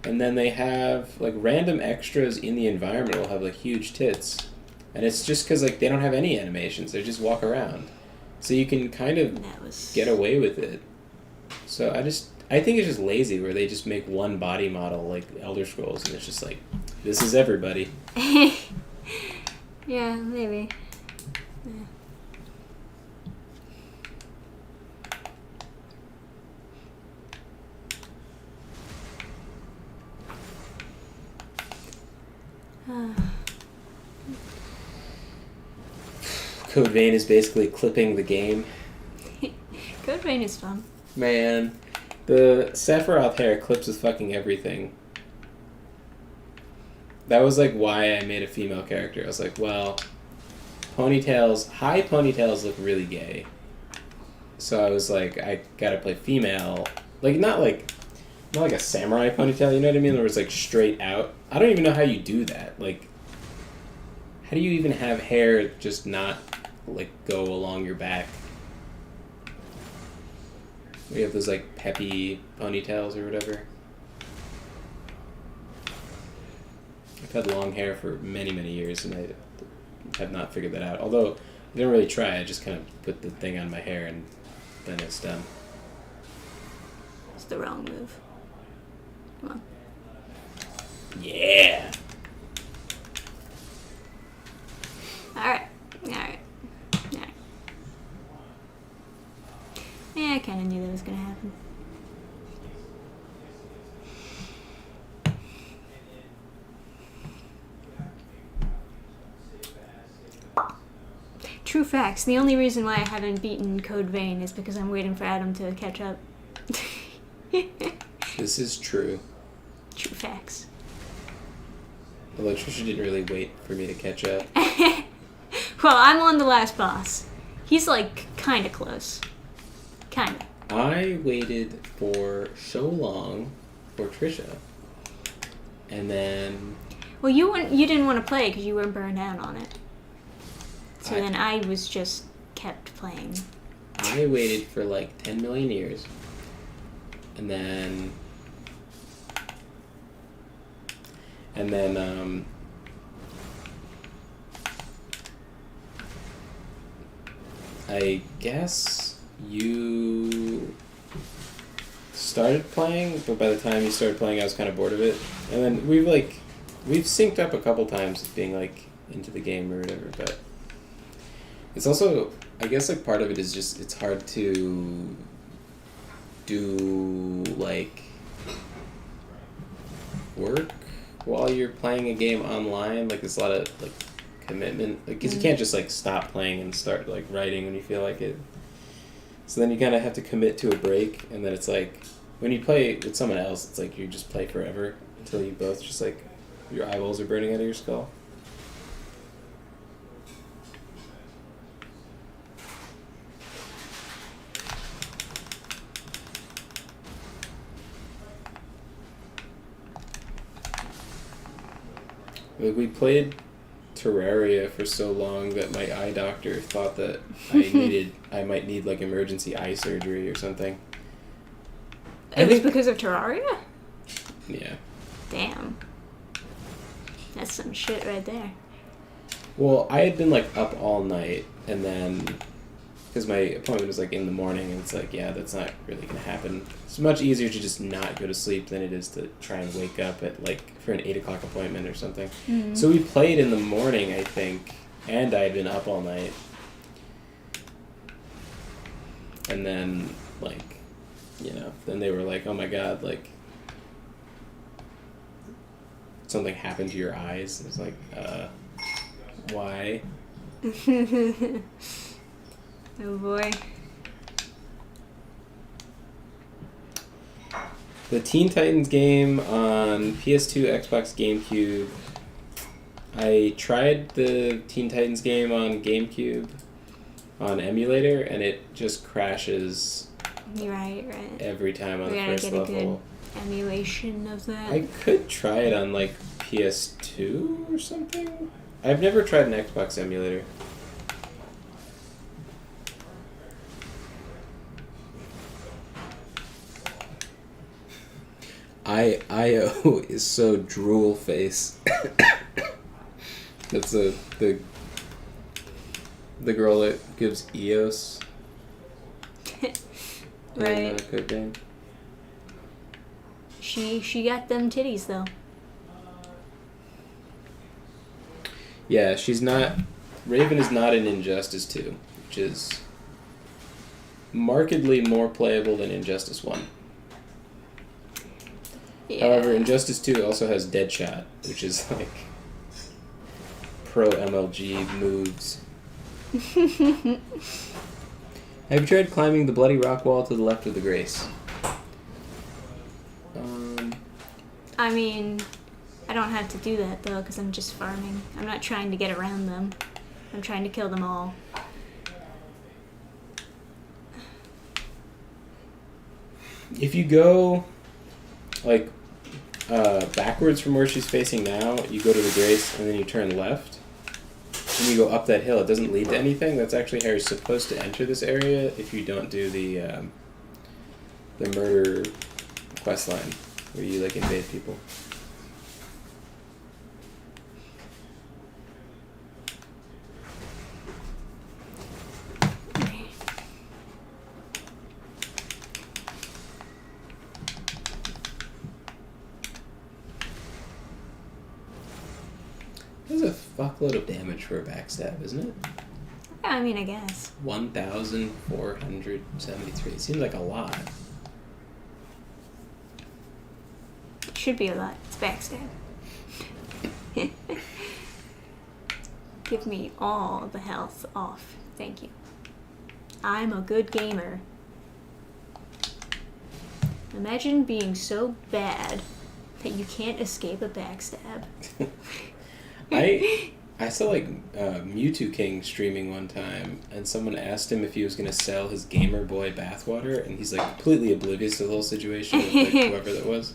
And then they have like random extras in the environment will have like huge tits, and it's just because like they don't have any animations; they just walk around, so you can kind of get away with it. So I think it's just lazy where they just make one body model like Elder Scrolls, and it's just like This is everybody. Yeah, maybe. Code Vein is basically clipping the game. Code Vein is fun. Man, the Sephiroth hair clips with fucking everything. That was like why I made a female character. I was like, well, high ponytails look really gay. So I was like, I gotta play female. Like, not like a samurai ponytail, you know what I mean? Where it's like straight out. I don't even know how you do that. Like, how do you even have hair just not like go along your back? We have those like peppy ponytails or whatever. I've had long hair for many, many years, and I have not figured that out. Although I didn't really try. I just kind of put the thing on my hair, and then it's done. It's the wrong move. Come on. Yeah. Alright. Yeah, I kind of knew that was going to happen. True facts. The only reason why I haven't beaten Code Vein is because I'm waiting for Adam to catch up. This is true. True facts. Although Trisha didn't really wait for me to catch up. Well, I'm on the last boss. He's like kind of close. Kind of. I waited for so long for Trisha. And then... Well, you didn't want to play because you were burned out on it. So then I was just kept playing. I waited for like 10 million years. And then... I guess you started playing, but by the time you started playing I was kind of bored of it. And then we've synced up a couple times being like into the game or whatever, but it's also, I guess like part of it is just it's hard to do like work while you're playing a game online. Like there's a lot of like commitment, like because you can't just like stop playing and start like writing when you feel like it. So then you kind of have to commit to a break, and then it's like when you play with someone else, it's like you just play forever until you both just like your eyeballs are burning out of your skull. Like we played Terraria for so long that my eye doctor thought that I might need like emergency eye surgery or something. It was because of Terraria? Yeah. Damn. That's some shit right there. Well, I had been like up all night, and then because my appointment was like in the morning, and it's like, yeah, that's not really gonna happen. It's much easier to just not go to sleep than it is to try and wake up at like for an 8 o'clock appointment or something. Mm-hmm. So we played in the morning, I think, and I had been up all night, and then like, you know, then they were like, oh my god, like something happened to your eyes. It's like, why? Oh boy. The Teen Titans game on PS2, Xbox, GameCube. I tried the Teen Titans game on GameCube on emulator, and it just crashes. Right. Every time on the first level. We gotta get a good emulation of that. I could try it on like PS2 or something. I've never tried an Xbox emulator. IO is so drool face. That's the girl that gives Eos. Right. Code Vein. She got them titties though. Yeah, she's not... Raven is not in Injustice 2, which is markedly more playable than Injustice 1. Yeah. However, Injustice 2 also has Deadshot, which is like pro MLG moves. Have you tried climbing the bloody rock wall to the left of the Grace? I mean, I don't have to do that though, because I'm just farming. I'm not trying to get around them. I'm trying to kill them all. If you go, like, backwards from where she's facing now, you go to the Grace, and then you turn left, and you go up that hill. It doesn't lead to anything. That's actually how you're supposed to enter this area if you don't do the murder quest line, where you, like, invade people. That's a fuckload of damage for a backstab, isn't it? Yeah, I mean, I guess. 1,473. It seems like a lot. It should be a lot. It's backstab. Give me all the health off. Thank you. I'm a good gamer. Imagine being so bad that you can't escape a backstab. I saw like Mewtwo King streaming one time, and someone asked him if he was going to sell his Gamer Boy bathwater, and he's like completely oblivious to the whole situation with like, whoever that was.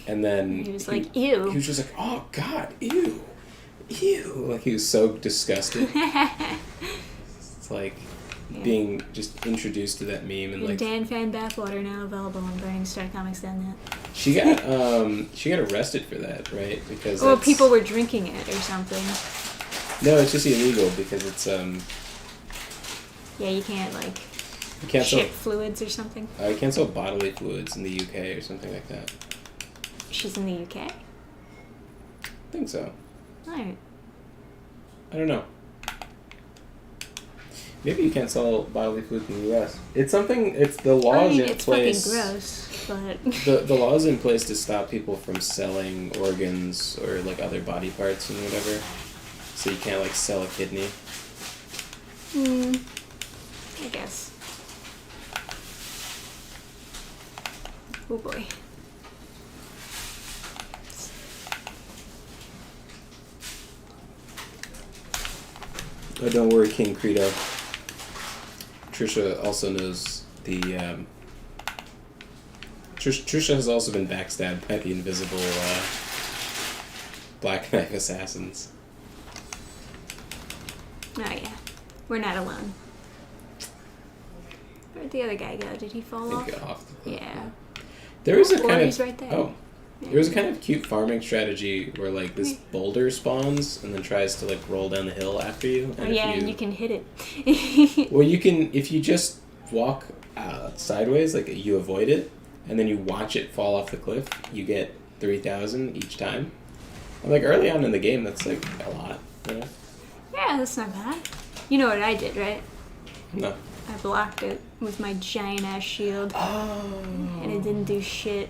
And then he was like, ew. He was just like, oh god, ew, ew. Like he was so disgusted. It's like being just introduced to that meme and like Dannphan bathwater now available on BurningstarComics.net. She got arrested for that, right? Because people were drinking it or something. No, it's just illegal because it's Yeah, you can't like you can't ship fluids or something. You can't sell bodily fluids in the UK or something like that. She's in the UK? I think so. Alright. I don't know. Maybe you can't sell bodily fluids in the US. It's something. It's the laws in place. It's fucking gross. But the law's in place to stop people from selling organs or like other body parts and whatever. So you can't like sell a kidney. I guess. Oh boy. Oh, don't worry, King Credo. Trisha also knows the. Trisha has also been backstabbed by the invisible Black Knife assassins. Oh yeah, we're not alone. Where'd the other guy go? Did he fall off? Off the cliff. Yeah. There was a kind he's of right there. oh, there was a kind of cute farming strategy where like this boulder spawns and then tries to like roll down the hill after you. And and you can hit it. Well, you can if you just walk sideways, like you avoid it, and then you watch it fall off the cliff. You get 3,000 each time. And like early on in the game, that's like a lot. You know? Yeah, that's not bad. You know what I did, right? No. I blocked it with my giant ass shield. Oh. And it didn't do shit.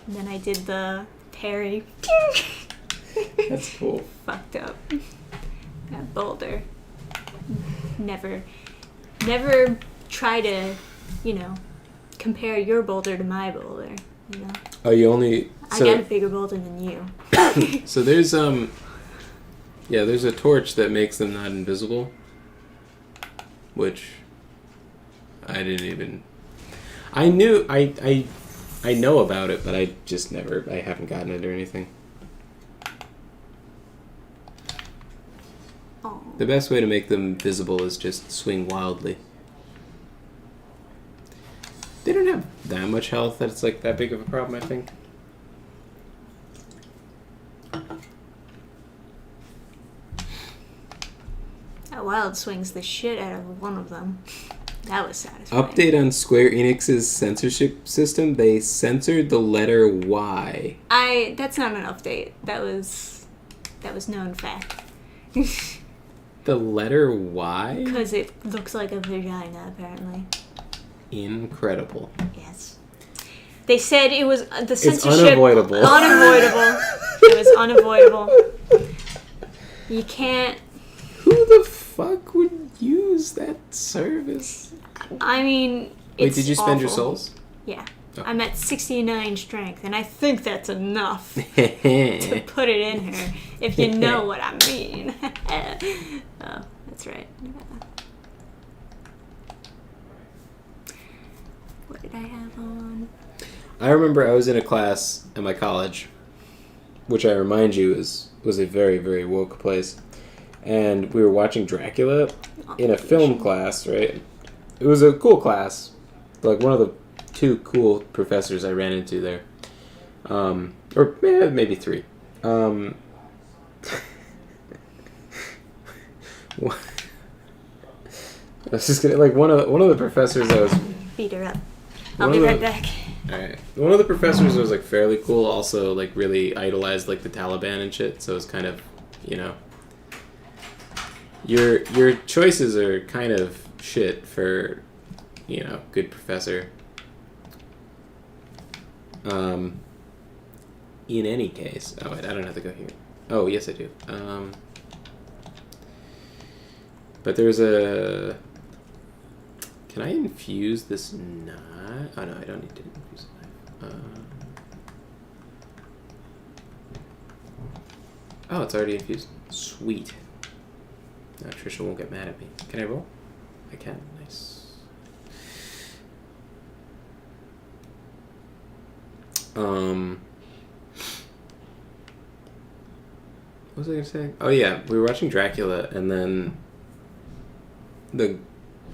And then I did the parry. That's cool. Fucked up. That boulder. Never try to, compare your boulder to my boulder. You know. Oh, you only. I got a bigger boulder than you. So there's there's a torch that makes them not invisible, which I didn't even. I knew I know about it, but I just never. I haven't gotten it or anything. Oh. The best way to make them visible is just swing wildly. They don't have that much health that it's like that big of a problem, I think. That wild swings the shit out of one of them. That was satisfying. Update on Square Enix's censorship system. They censored the letter Y. That's not an update. That was known fact. The letter Y? Because it looks like a vagina, apparently. Incredible. Yes. They said it was the censorship. It's unavoidable. Unavoidable. It was unavoidable. You can't. Who the fuck would use that service? I mean, Wait, it's did you spend your awful. souls? Yeah. Oh. I'm at 69 strength, and I think that's enough to put it in her, if you know what I mean. Oh, that's right. What did I have on? I remember I was in a class at my college, which I remind you was a very, very woke place. And we were watching Dracula in a film class, right? It was a cool class. Like one of the 2 cool professors I ran into there. Or maybe 3. I was just gonna, like, one of the professors that was... Beat her up. I'll be right back. Alright. One of the professors was, like, fairly cool, also, like, really idolized, like, the Taliban and shit, so it's kind of, you know... Your choices are kind of shit for, you know, good professor. In any case... Oh, wait, I don't have to go here. Oh, yes, I do. But there's a... Can I infuse this knife? Oh, no, I don't need to infuse the knife. Oh, it's already infused. Sweet. Now Trisha won't get mad at me. Can I roll? I can. Nice. What was I gonna say? Oh yeah, we were watching Dracula, and then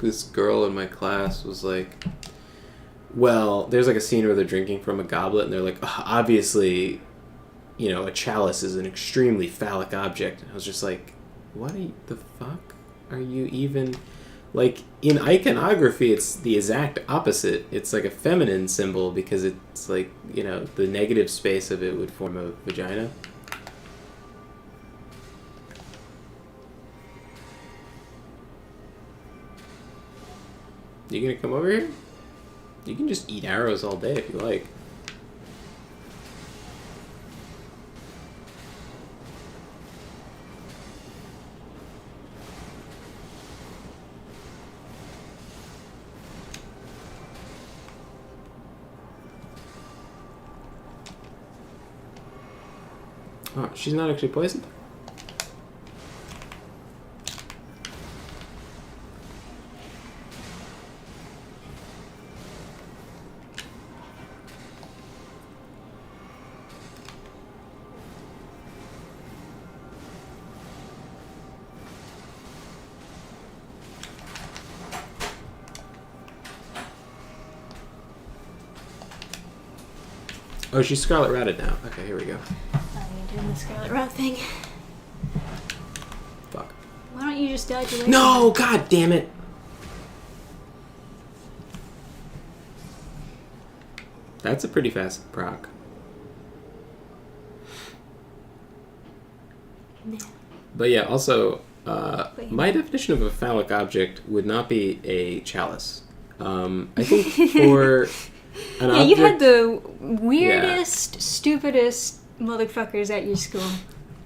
this girl in my class was like, well, there's like a scene where they're drinking from a goblet, and they're like, obviously, you know, a chalice is an extremely phallic object. And I was just like, what the fuck are you even... Like, in iconography, it's the exact opposite. It's like a feminine symbol because it's like, you know, the negative space of it would form a vagina. You gonna come over here? You can just eat arrows all day if you like. Oh, she's not actually poisoned? Oh, she's Scarlet Ratted now. Okay, here we go. Oh, you're doing the Scarlet Rat thing. Fuck. Why don't you just dodge away? No! God damn it! That's a pretty fast proc. No. But yeah, also, my definition of a phallic object would not be a chalice. I think for an object... you had the weirdest, stupidest motherfuckers at your school.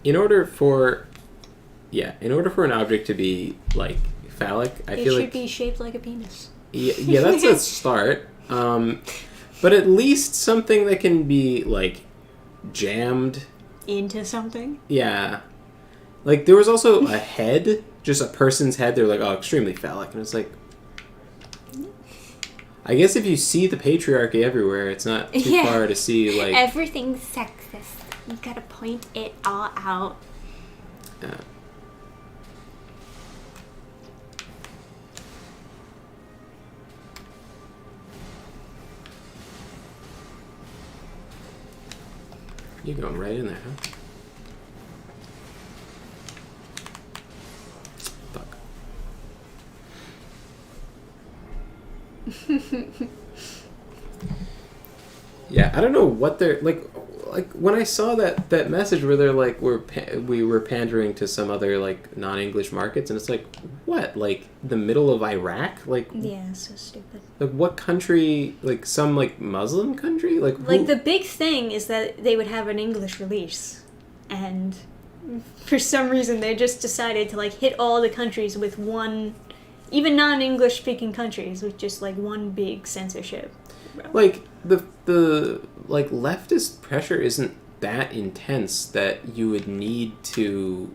In order for an object to be, like, phallic, I feel like... It should be shaped like a penis. Yeah, that's a start. But at least something that can be, like, jammed... Into something? Yeah. Like, there was also a head, just a person's head. They're like, oh, extremely phallic. And it's like... I guess if you see the patriarchy everywhere, it's not too far to see, like... Everything's sexist. You gotta point it all out. Yeah. You're going right in there, huh? Fuck. Yeah, I don't know what they're... Like, like when I saw that message where they're like we were pandering to some other like non-English markets, and it's like what, like the middle of Iraq, like Yeah, so stupid. like what country, like some like Muslim country, like Like the big thing is that they would have an English release, and for some reason they just decided to like hit all the countries with one, even non-English speaking countries with just like one big censorship. like the like leftist pressure isn't that intense that you would need to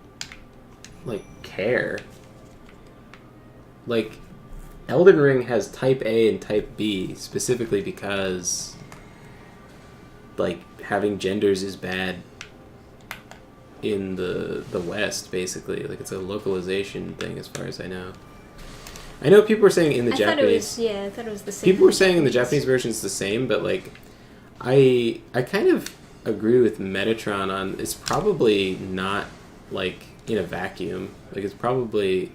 like care. Like Elden Ring has type A and type B specifically because like having genders is bad in the West, basically. Like it's a localization thing as far as I know. I know people were saying in the Japanese. I thought it was the same. People were saying in the Japanese version it's the same, but like I kind of agree with Metatron on it's probably not like in a vacuum. Like it's probably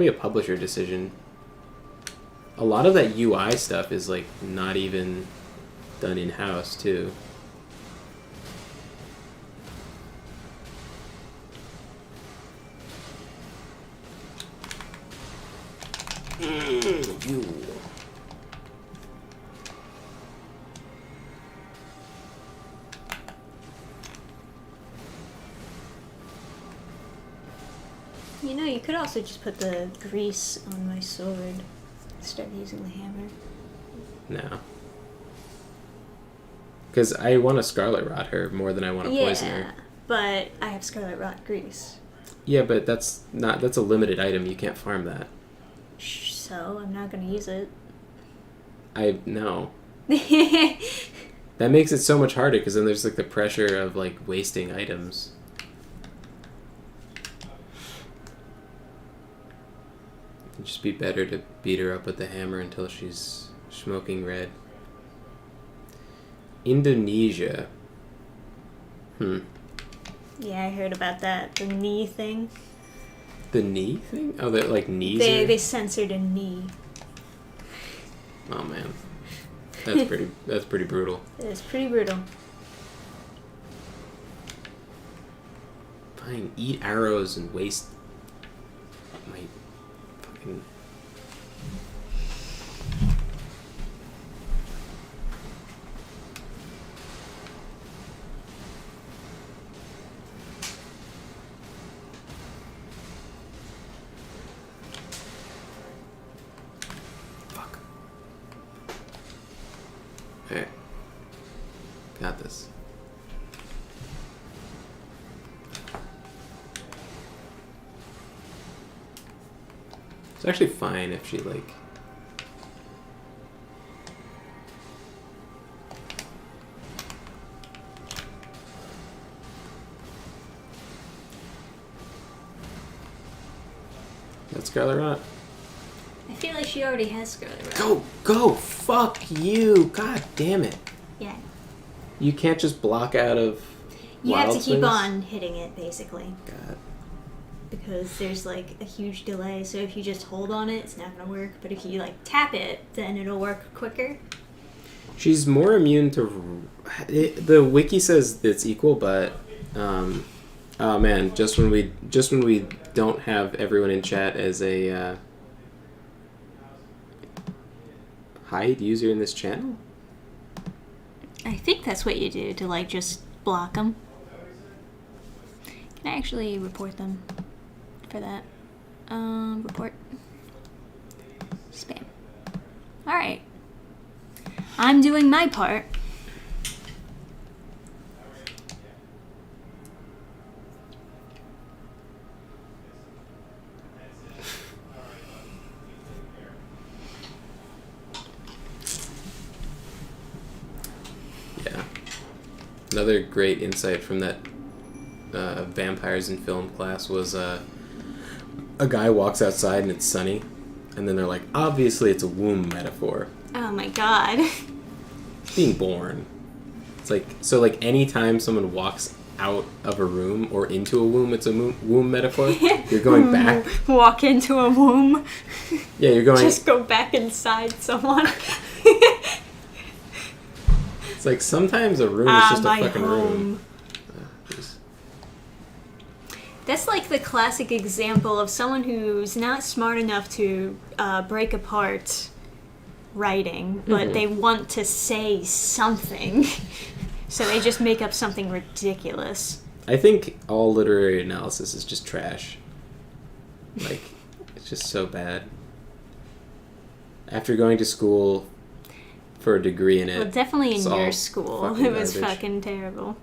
a publisher decision. A lot of that UI stuff is like not even done in-house too. You know, you could also just put the grease on my sword instead of using the hammer. No. Because I want to Scarlet Rot her more than I want to poison her. But I have Scarlet Rot grease. Yeah, but that's a limited item. You can't farm that. So I'm not gonna use it. No. That makes it so much harder because then there's like the pressure of like wasting items. It'd just be better to beat her up with the hammer until she's smoking red. Indonesia. Yeah, I heard about that. The knee thing. The knee thing? Oh, that like knees. They censored a knee. Oh man, that's pretty brutal. It is pretty brutal. Fine, eat arrows and waste my fucking. Alright. Got this. It's actually fine if she, like... That's Scarlet Rot. I feel like she already has Scarlet Rot. Go! Fuck you! God damn it. Yeah. You can't just block out of You wild have to keep things? on hitting it, basically. God. Because there's, like, a huge delay, so if you just hold on it, it's not gonna work. But if you, like, tap it, then it'll work quicker. She's more immune to... the wiki says it's equal, but... oh man, just when we don't have everyone in chat as a... hide user in this channel? I think that's what you do to, like, just block them. Can I actually report them for that? Report. Spam. Alright. I'm doing my part. Yeah. Another great insight from that vampires in film class was a guy walks outside and it's sunny, and then they're like, obviously it's a womb metaphor. Oh my god. It's being born. It's like, so like anytime someone walks out of a room or into a womb, it's a womb metaphor. You're going back. Walk into a womb. Yeah, you're going... Just go back inside someone. It's like sometimes a room is just a my fucking home. room. Oh, jeez. That's like the classic example of someone who's not smart enough to break apart writing, but they want to say something. So they just make up something ridiculous. I think all literary analysis is just trash. Like, it's just so bad. After going to school for a degree in it. Well, definitely in it's all your school, fucking it was garbage. fucking terrible.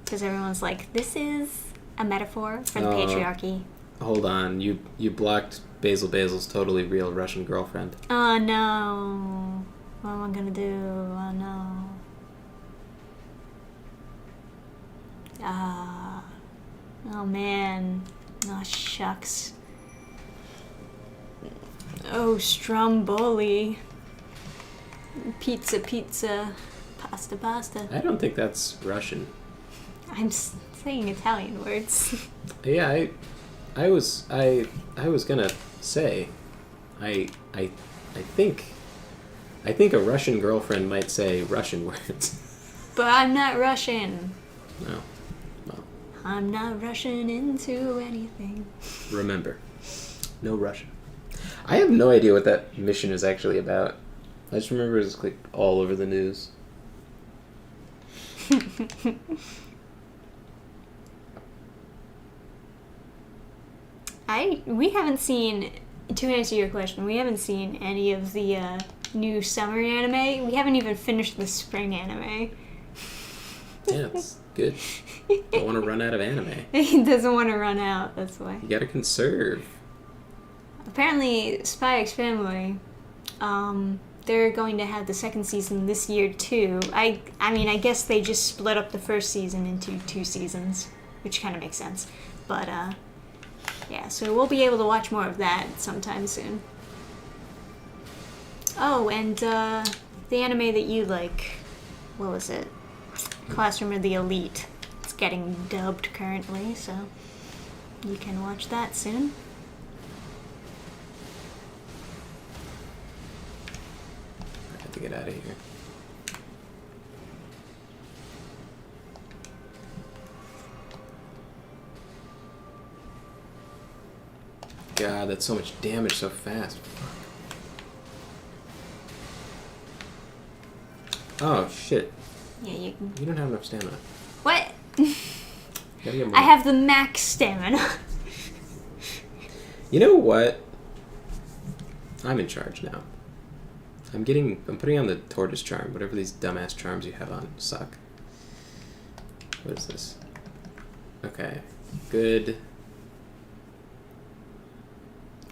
Because everyone's like, this is a metaphor for the patriarchy. Hold on, you blocked Basil's totally real Russian girlfriend. Oh no. What am I gonna do? Oh no. Oh man. Oh shucks. Oh Stromboli. Pizza, pasta. I don't think that's Russian. I'm saying Italian words. Yeah, I was gonna say, I think a Russian girlfriend might say Russian words. But I'm not Russian. No. Well, I'm not Russian into anything. remember, no Russian. I have no idea what that mission is actually about. I just remember it was like all over the news. We haven't seen, to answer your question, we haven't seen any of the new summer anime. We haven't even finished the spring anime. Yeah, it's good. Don't want to run out of anime. He doesn't want to run out, that's why. You gotta conserve. Apparently, Spy X Family, they're going to have the second season this year too. I mean, I guess they just split up the first season into 2 seasons, which kind of makes sense. But, yeah, so we'll be able to watch more of that sometime soon. Oh, and the anime that you like, what was it? Classroom of the Elite. It's getting dubbed currently, so you can watch that soon. I have to get out of here. God, that's so much damage so fast. Oh, shit. Yeah, you can... You don't have enough stamina. What? You gotta get more. I have the max stamina. You know what? I'm in charge now. I'm putting on the tortoise charm. Whatever these dumbass charms you have on suck. What is this? Okay. Good.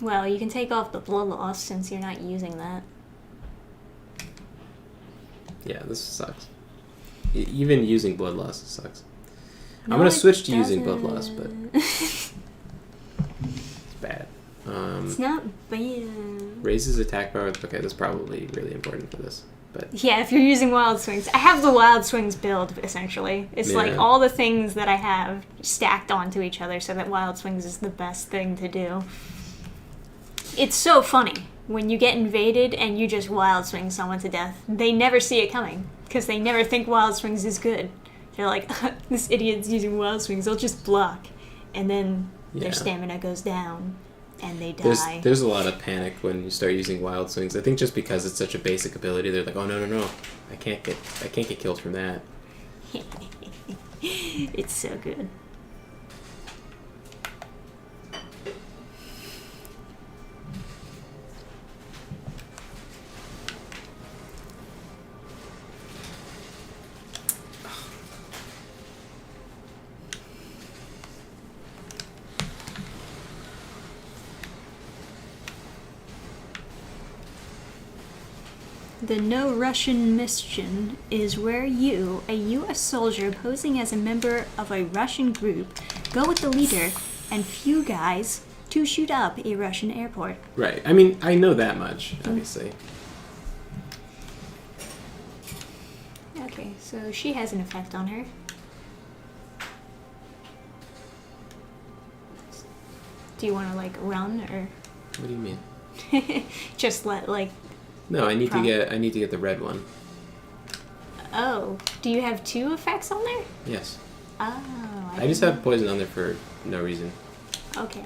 Well, you can take off the blood loss since you're not using that. Yeah, this sucks. Even using blood loss sucks. No, I'm gonna it switch to using blood loss, but doesn't. it's bad. It's not bad. Raises attack power. Okay, that's probably really important for this. But Yeah, if you're using Wild Swings. I have the Wild Swings build, essentially. It's like Yeah. all the things that I have stacked onto each other so that Wild Swings is the best thing to do. It's so funny when you get invaded and you just Wild Swing someone to death. They never see it coming because they never think Wild Swings is good. They're like, this idiot's using Wild Swings, I'll just block. And then their stamina goes down and they die. There's a lot of panic when you start using wild swings. I think just because it's such a basic ability, they're like, oh no, I can't get killed from that. It's so good. The No Russian Mission is where you, a U.S. soldier posing as a member of a Russian group, go with the leader and few guys to shoot up a Russian airport. Right. I mean, I know that much, obviously. Okay, so she has an effect on her. Do you want to, like, run, or... What do you mean? Just let, like... No, I need to get the red one. Oh, do you have 2 effects on there? Yes. Oh, I just have poison on there for no reason. Okay.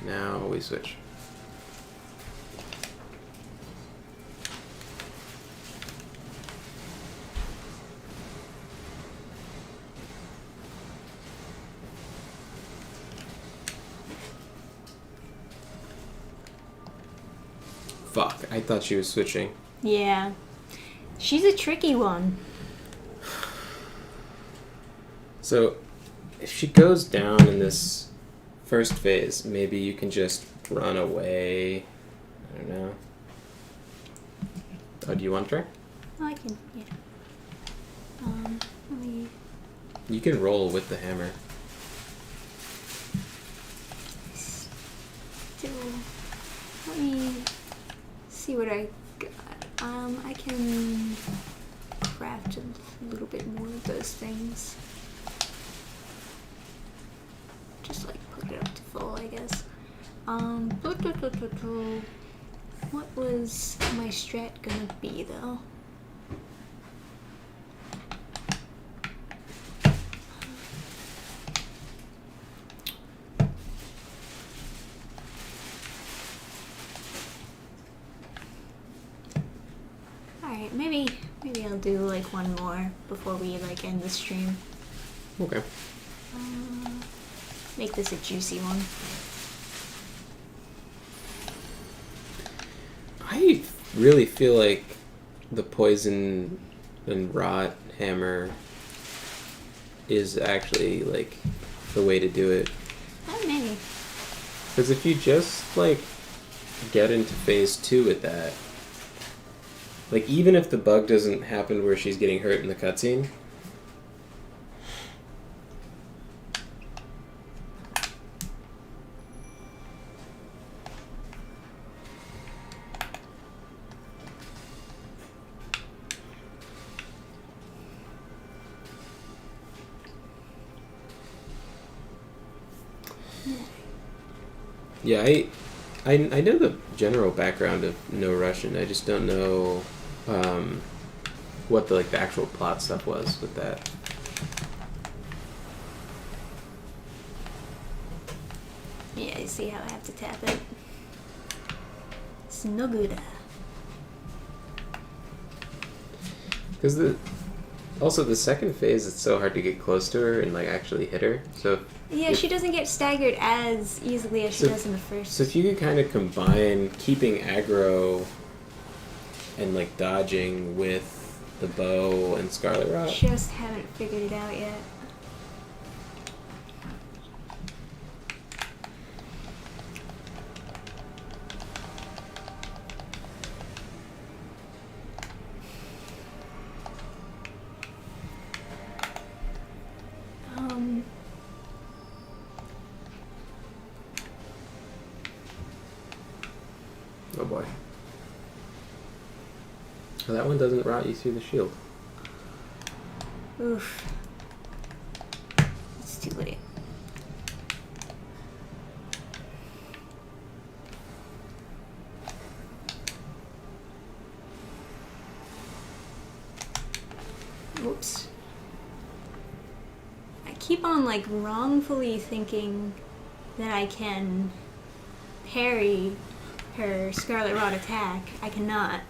Now we switch. Fuck, I thought she was switching. Yeah. She's a tricky one. So, if she goes down in this first phase, maybe you can just run away. I don't know. Oh, do you want to try? Oh, I can, yeah. Let me... You can roll with the hammer. Still... Let me see what I got. I can craft a little bit more of those things. Just like put it up to full, I guess. What was my strat gonna be though? Alright, maybe I'll do like one more before we like end the stream. Okay. Make this a juicy one. I really feel like the poison and rot hammer is actually like the way to do it. Oh, maybe. Because if you just like get into phase 2 with that, like even if the bug doesn't happen where she's getting hurt in the cutscene, yeah, I know the general background of No Russian. I just don't know what the like the actual plot stuff was with that. Yeah, you see how I have to tap it? It's no good. Because also the second phase, it's so hard to get close to her and like actually hit her. So Yeah, she doesn't get staggered as easily as she does in the first. So if you could kind of combine keeping aggro and like dodging with the bow and Scarlet Rot. Just haven't figured it out yet. Oh boy. Oh, that one doesn't rot you through the shield. Oof. It's too late. Whoops. I keep on like wrongfully thinking that I can parry her Scarlet Rot attack. I cannot.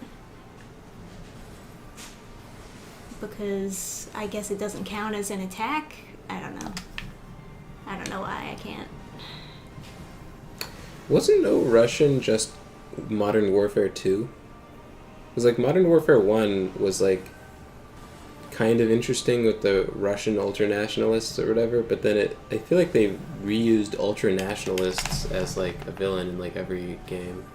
Because I guess it doesn't count as an attack? I don't know. I don't know why I can't. Wasn't No Russian just Modern Warfare 2? Because like Modern Warfare 1 was like kind of interesting with the Russian ultranationalists or whatever, but then I feel like they reused ultranationalists as like a villain in like every game.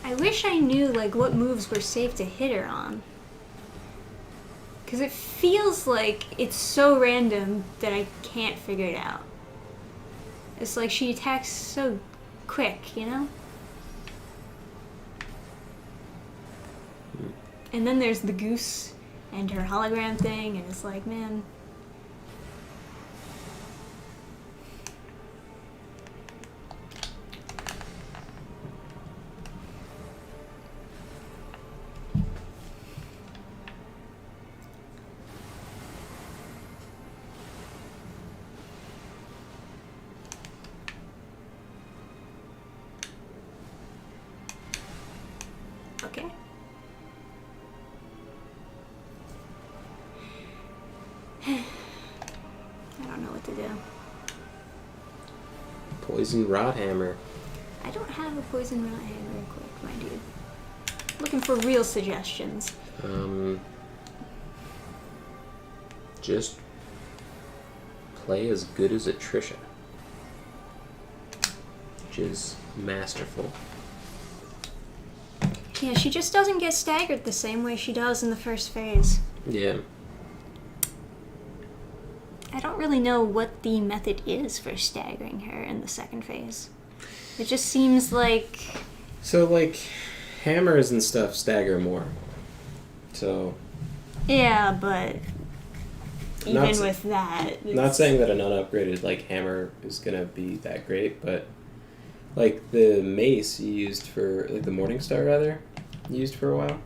I wish I knew like what moves were safe to hit her on. Because it feels like it's so random that I can't figure it out. It's like she attacks so quick, you know? And then there's the goose, and her hologram thing, and it's like, man. Okay. I don't know what to do. Poison rod hammer. I don't have a poison rod hammer quick, my dude. Looking for real suggestions. Just play as good as Attricia. Which is masterful. Yeah, she just doesn't get staggered the same way she does in the first phase. Yeah. I don't really know what the method is for staggering her in the second phase. It just seems like... So, like, hammers and stuff stagger more. So... Yeah, but even Not s- with that... Not saying that an unupgraded, like, hammer is gonna be that great, but... Like, the mace you used for... Like, the Morningstar, rather, you used for a while.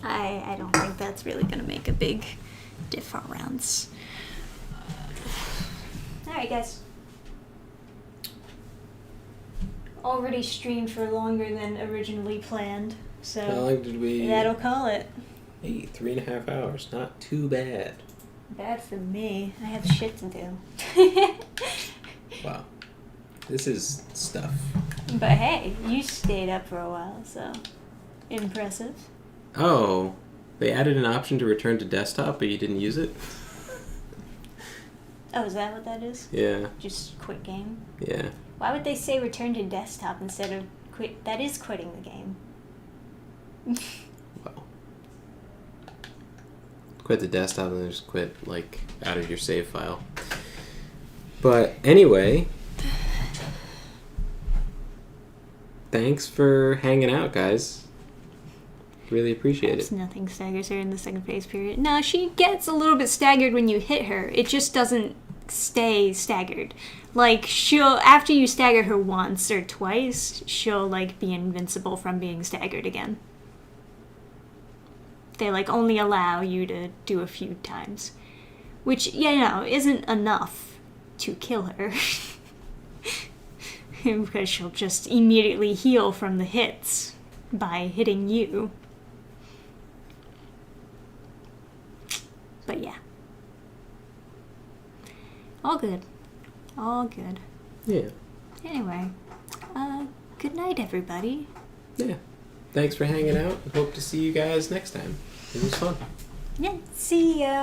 I don't think that's really going to make a big difference. Alright, guys. Already streamed for longer than originally planned, so How long did we... that'll call it. Hey, 3.5 hours. Not too bad. Bad for me. I have shit to do. Wow. This is stuff. But hey, you stayed up for a while, so impressive. Oh, they added an option to return to desktop, but you didn't use it? Oh, is that what that is? Yeah. Just quit game? Yeah. Why would they say return to desktop instead of quit? That is quitting the game. Well. Quit the desktop and then just quit, like, out of your save file. But anyway, thanks for hanging out, guys. Really appreciate it. Nothing staggers her in the second phase period. No, she gets a little bit staggered when you hit her. It just doesn't stay staggered. Like, she'll, after you stagger her once or twice, she'll, like, be invincible from being staggered again. They, like, only allow you to do a few times. Which, isn't enough to kill her. Because she'll just immediately heal from the hits by hitting you. But yeah. All good. All good. Yeah. Anyway, good night, everybody. Yeah. Thanks for hanging out. Hope to see you guys next time. It was fun. Yeah, see ya.